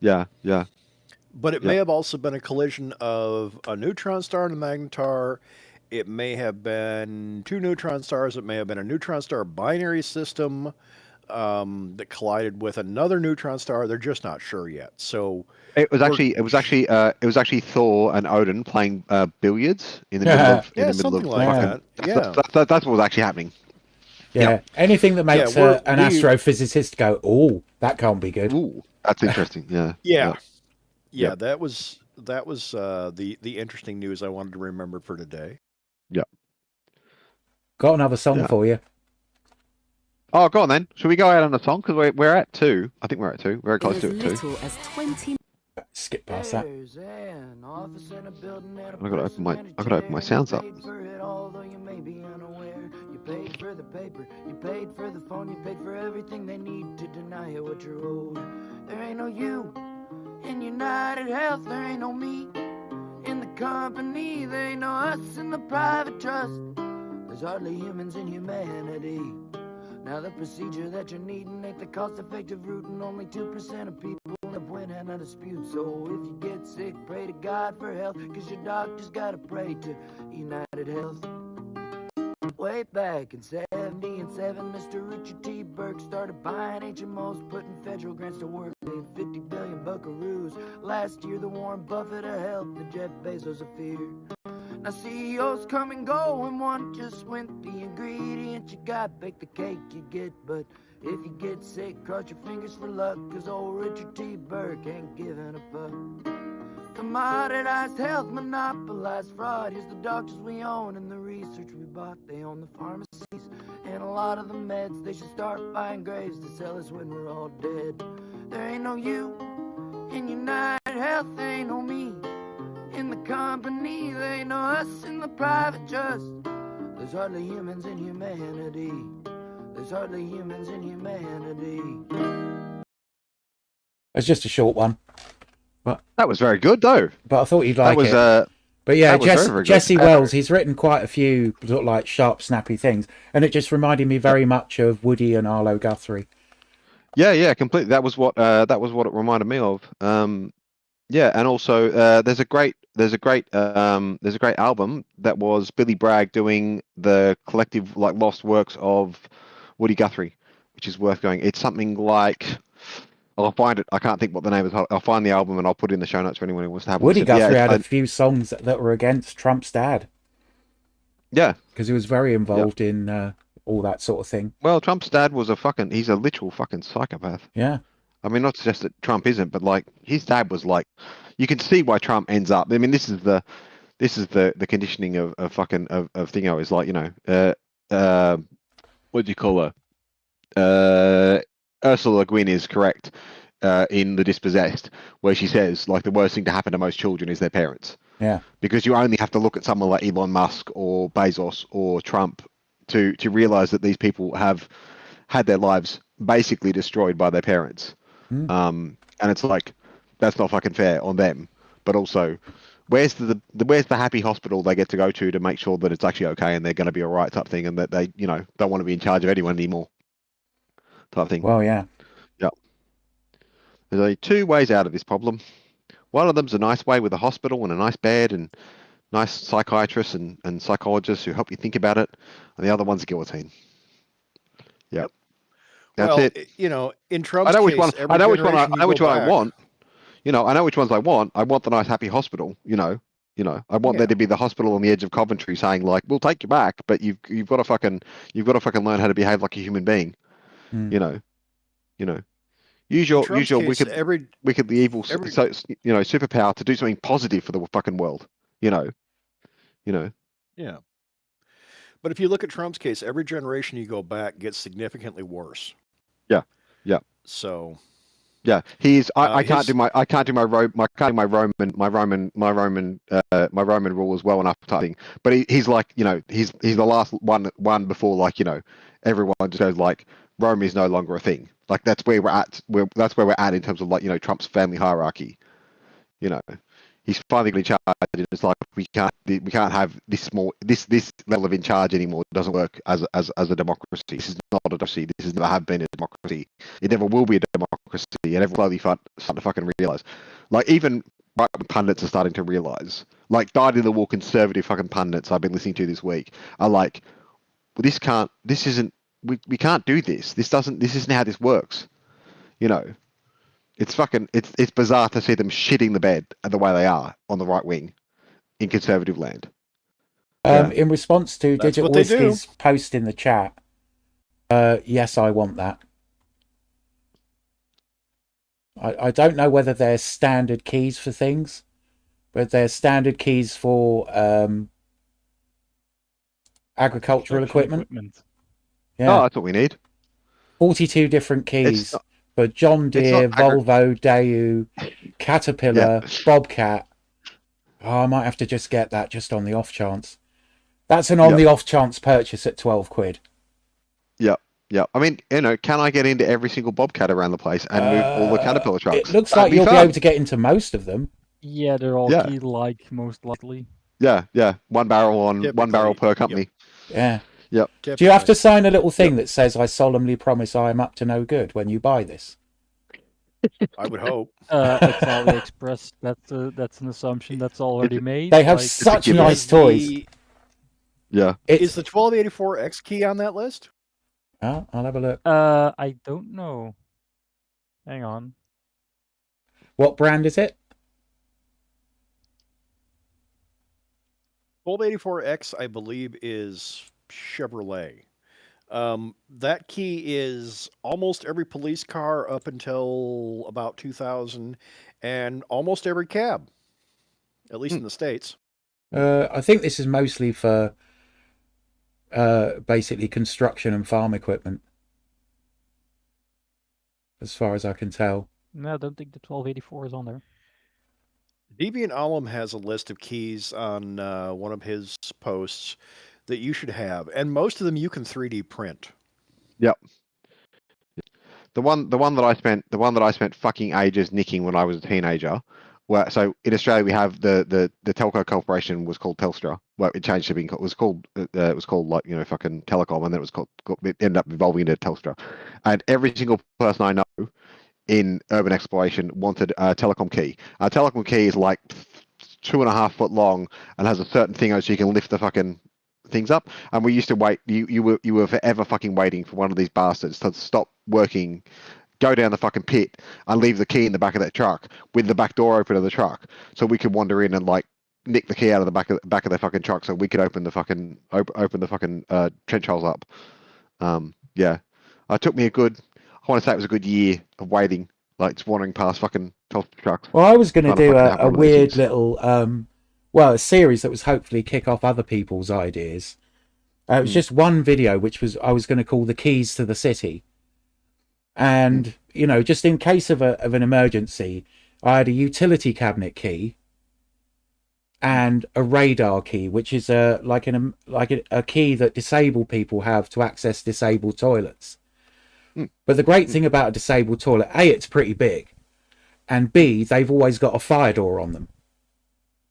Yeah. But it may have also been a collision of a neutron star and a magnetar. It may have been 2 neutron stars. It may have been a neutron star binary system that collided with another neutron star. They're just not sure yet. So it was actually Thor and Odin playing billiards in the middle of like that. That's what was actually happening. Yeah. Anything that makes an astrophysicist go, "Oh, that can't be good." Ooh, that's interesting. Yeah. That was the interesting news I wanted to remember for today. Yeah. Got another song for you. Oh, go on then. Should we go out on a song? Because we're at 2. I think we're at 2. Very close to it, 2. little as 20 Skip past that. I gotta open my sounds up. You paid for the paper, you paid for the phone, you paid for everything they need to deny you what you're owed. There ain't no you in United Health, there ain't no me in the company, there ain't no us in the private trust. There's hardly humans in humanity. Now the procedure that you're needing ain't the cost-effective route, and only 2% of people end up winning a dispute. So if you get sick, pray to God for help, cause your doctor's gotta pray to United Health. Way back in 77, Mr. Richard T. Burke started buying HMOs, putting federal grants to work, paying 50 billion buckaroos. Last year, the Warren Buffett of health, the Jeff Bezos of fear. Now CEOs come and go, and one just went. The ingredients you got, bake the cake you get. But if you get sick, cross your fingers for luck, 'cause old Richard T. Burke ain't giving a fuck. Commoditized health, monopolized fraud. Here's the doctors we own and the research we bought. They own the pharmacies and a lot of the meds. They should start buying graves to sell us when we're all dead. There ain't no you in United Health, there ain't no me in the company, there ain't no us in the private trust. There's hardly humans in humanity. There's hardly humans in humanity. It's just a short one, That was very good, though. but I thought you'd like That was it. But yeah, that was very, very good. Jesse Wells, he's written quite a few sort of like sharp, snappy things, and it just reminded me very much of Woody and Arlo Guthrie. Yeah, completely. That was what it reminded me of. Yeah, and also there's a great album that was Billy Bragg doing the collective like lost works of Woody Guthrie, which is worth going. It's something like, I'll find it. I can't think what the name is. I'll find the album and I'll put it in the show notes for anyone who wants to have a Woody listen. Guthrie Yeah, had a few songs that were against Trump's dad. Yeah, because he was very involved in all that sort of thing. Well, Trump's dad was he's a literal fucking psychopath. Yeah. I mean, not to suggest that Trump isn't, but like his dad was like, you can see why Trump ends up. I mean, this is the conditioning of Thingo is like, you know, what do you call her? Ursula Le Guin is correct in The Dispossessed, where she says like the worst thing to happen to most children is their parents. Yeah. Because you only have to look at someone like Elon Musk or Bezos or Trump to realize that these people have had their lives basically destroyed by their parents. And it's like, that's not fucking fair on them. But also, where's the happy hospital they get to go to make sure that it's actually okay and they're going to be all right type thing, and that they, you know, don't want to be in charge of anyone anymore type thing. Well, yeah. Yeah. There's only two ways out of this problem. One of them's a nice way with a hospital and a nice bed and nice psychiatrists and psychologists who help you think about it. And the other one's guillotine. Yep. That's it. You know, in Trump's I know which case, one. every I know which one. I generation know you which go one I back- want. You know, I know which ones I want. I want the nice, happy hospital. You know, I want there to be the hospital on the edge of Coventry saying like, "We'll take you back, but you've got to fucking learn how to behave like a human being." You know, use your Trump's case, wickedly evil superpower to do something positive for the fucking world. You know. Yeah. But if you look at Trump's case, every generation you go back gets significantly worse. Yeah. So. Yeah, I can't do my Roman rule as well enough type thing. But he's like, you know, he's the last one before, like, you know, everyone just goes like, Rome is no longer a thing. Like that's where we're at. That's where we're at in terms of like, you know, Trump's family hierarchy. You know, he's finally in charge. And it's like we can't have this level of in charge anymore. It doesn't work as a democracy. This is not a democracy. This has never have been a democracy. It never will be a democracy. And everyone slowly start to fucking realize. Like even right pundits are starting to realize. Like dyed in the wool conservative fucking pundits I've been listening to this week are like, well, we can't do this. This isn't how this works. You know. It's bizarre to see them shitting the bed the way they are on the right wing in conservative land. In response to That's Digital what they do. Whiskey's post in the chat, yes, I want that. I don't know whether there's standard keys for things, but there's standard keys for agricultural equipment. Oh, that's what we need. 42 different keys for John Deere, Volvo, Daewoo, Caterpillar, Bobcat. Oh, I might have to just get that just on the off chance. That's an on the off chance purchase at 12 quid. Yeah. I mean, you know, can I get into every single Bobcat around the place and move all the Caterpillar trucks? It looks That'd like you'll fun. be able to get into most of them. Yeah, they're all key-like, most likely. Yeah. One barrel per company. Yeah. Yep. Do you have to sign a little thing that says, I solemnly promise I am up to no good when you buy this? I would hope. It's AliExpress. That's an assumption that's already made. They have such nice toys. Yeah. Is the 1284X key on that list? Oh, I'll have a look. I don't know. Hang on. What brand is it? 1284X, I believe, is Chevrolet. That key is almost every police car up until about 2000, and almost every cab, at least in the States. I think this is mostly for basically construction and farm equipment, as far as I can tell. No, I don't think the 1284 is on there. Deviant Ollam has a list of keys on one of his posts that you should have, and most of them you can 3D print. Yep. The one that I spent fucking ages nicking when I was a teenager. So in Australia we have the telco corporation was called Telstra. Well, it changed to being it was called like, you know, fucking Telecom, and then it ended up evolving into Telstra. And every single person I know in urban exploration wanted a telecom key. A telecom key is like 2.5 foot long and has a certain thing so you can lift the fucking things up. And we used to wait. You were forever fucking waiting for one of these bastards to stop working, go down the fucking pit, and leave the key in the back of that truck with the back door open of the truck, so we could wander in and like nick the key out of the back of the fucking truck, so we could open the fucking trench holes up. Yeah, it took me I want to say it was a good year of waiting, like just wandering past fucking trucks. Well, I was going to do a weird little, a series that was hopefully kick off other people's ideas. It was just one video, which I was going to call The Keys to the City. And, you know, just in case of an emergency, I had a utility cabinet key and a radar key, which is a key that disabled people have to access disabled toilets. But the great thing about a disabled toilet, A, it's pretty big, and B, they've always got a fire door on them.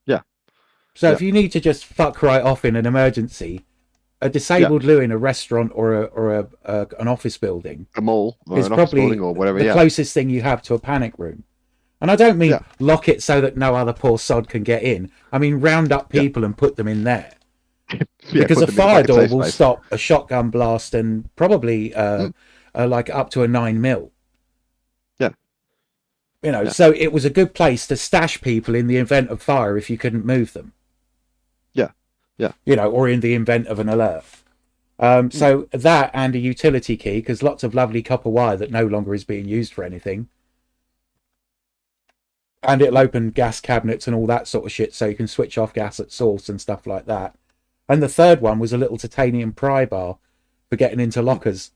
Yeah. So if you need to just fuck right off in an emergency, a disabled loo in a restaurant or an office building, a mall, or is an office probably building or whatever, the closest thing you have to a panic room. And I don't mean lock it so that no other poor sod can get in. I mean round up people and put them in there. Because a fire door will stop a shotgun blast and probably like up to a 9mm. Yeah. You know, so it was a good place to stash people in the event of fire if you couldn't move them. Yeah. You know, or in the event of an alert. So that and a utility key, because lots of lovely copper wire that no longer is being used for anything. And it'll open gas cabinets and all that sort of shit, so you can switch off gas at source and stuff like that. And the third one was a little titanium pry bar for getting into lockers.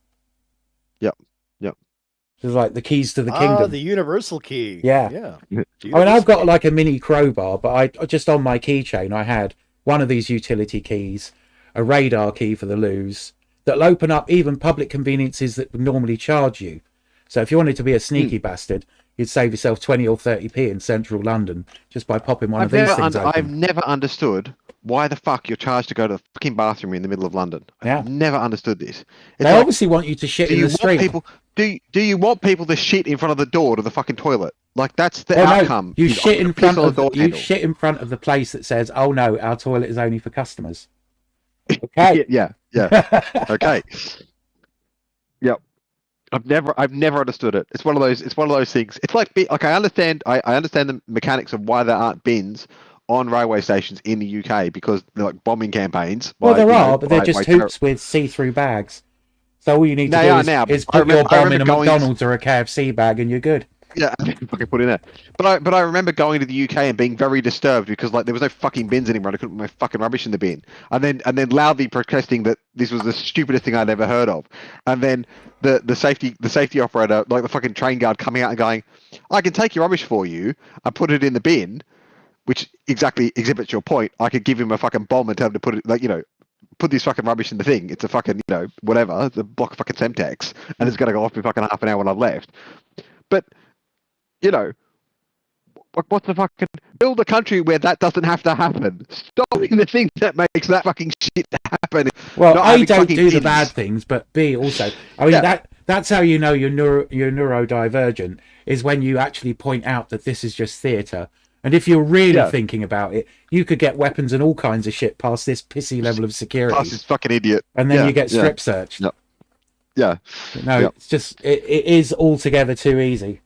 Yep. It was like the keys to the kingdom. The universal key. Yeah. I mean, I've got like a mini crowbar, but I just on my keychain I had one of these utility keys, a radar key for the loos, that'll open up even public conveniences that would normally charge you. So if you wanted to be a sneaky bastard, you'd save yourself 20 or 30p in central London just by popping one of these things open. I've never understood why the fuck you're charged to go to the fucking bathroom in the middle of London. I've never understood this. They obviously want you to shit in the street. Do you want people to shit in front of the door to the fucking toilet? Like that's the outcome. No, you shit in front of the place that says, "Oh no, our toilet is only for customers." Okay. yeah. Okay. Yep. I've never understood it. It's one of those things. It's like I understand the mechanics of why there aren't bins on railway stations in the UK, because they're like bombing campaigns. Well, but they're just hoops with see-through bags. So all you need to do is put your bomb in a McDonald's or a KFC bag, and you're good. Yeah, fucking put in there. But I remember going to the UK and being very disturbed because like there was no fucking bins anymore. I couldn't put my fucking rubbish in the bin, and then loudly protesting that this was the stupidest thing I'd ever heard of. And then the safety operator, like the fucking train guard, coming out and going, "I can take your rubbish for you and put it in the bin," which exactly exhibits your point. I could give him a fucking bomb and tell him to put it, like, you know, put this fucking rubbish in the thing. It's a fucking, you know, whatever, the block of fucking Semtex, and it's gonna go off in fucking half an hour when I've left. But you know, what's the fucking... Build a country where that doesn't have to happen. Stop doing the thing that makes that fucking shit happen. Well, A, don't do the bad things, but B, also... I mean, that's how you know you're neurodivergent, is when you actually point out that this is just theatre. And if you're really thinking about it, you could get weapons and all kinds of shit past this pissy level of security. Past this fucking idiot. And then you get strip searched. Yeah. No, it's just... It is altogether too easy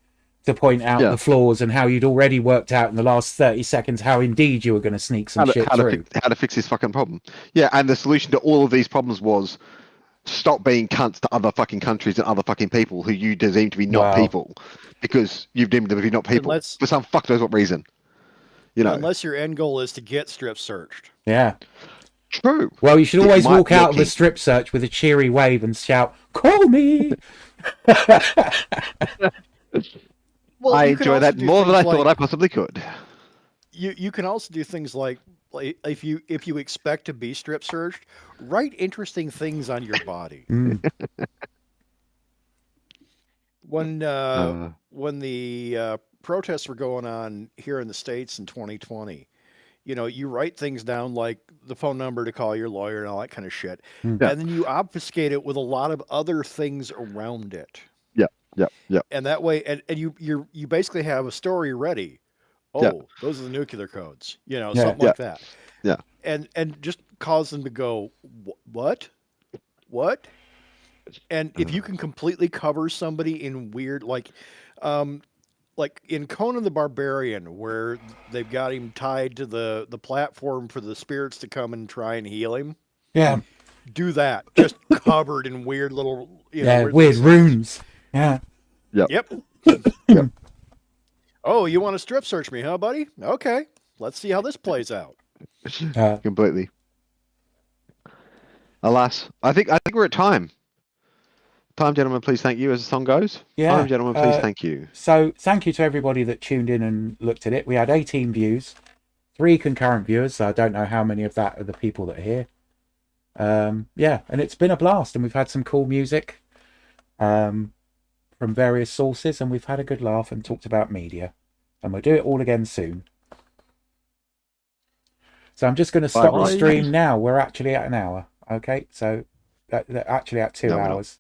to point out Yeah. the flaws and how you'd already worked out in the last 30 seconds how indeed you were going to sneak some shit through. How to fix this fucking problem. Yeah, and the solution to all of these problems was stop being cunts to other fucking countries and other fucking people who you deem to be not Wow. people, because you've deemed them to be not people Unless- for some fuck knows what reason. You know, Unless your end goal is to get strip searched. Yeah. true. Well, you should It always might walk be a out of a kink. strip search with a cheery wave and shout, "Call me!" Well, I you can enjoy also that do more than I things thought like- I possibly could. You can also do things like if you expect to be strip searched, write interesting things on your body. Mm. When the protests were going on here in the States in 2020, you write things down like the phone number to call your lawyer and all that kind of shit, Mm. Yeah. and then you obfuscate it with a lot of other things around it, Yeah. and that way, and you basically have a story ready. Oh, Yeah. those are the nuclear codes, Yeah. something like that. Yeah. And just cause them to go, what? And if you can completely cover somebody in weird, like in Conan the Barbarian, where they've got him tied to the platform for the spirits to come and try and heal him, Yeah. do that. Just covered in weird little, Yeah. weird Weird things. runes. Yeah. Yep. Oh, you want to strip search me, huh, buddy? Okay, let's see how this plays out. Completely. Alas, I think we're at time. Time, gentlemen, please thank you as the song goes. Yeah, Time, gentlemen, please thank you. So thank you to everybody that tuned in and looked at it. We had 18 views, 3 concurrent viewers. So I don't know how many of that are the people that are here. Yeah, and it's been a blast, and we've had some cool music from various sources, and we've had a good laugh and talked about media, and we'll do it all again soon. So I'm just going to stop the Bye-bye. stream now. We're actually at an hour. Okay, so actually at 2 No, we're not. hours.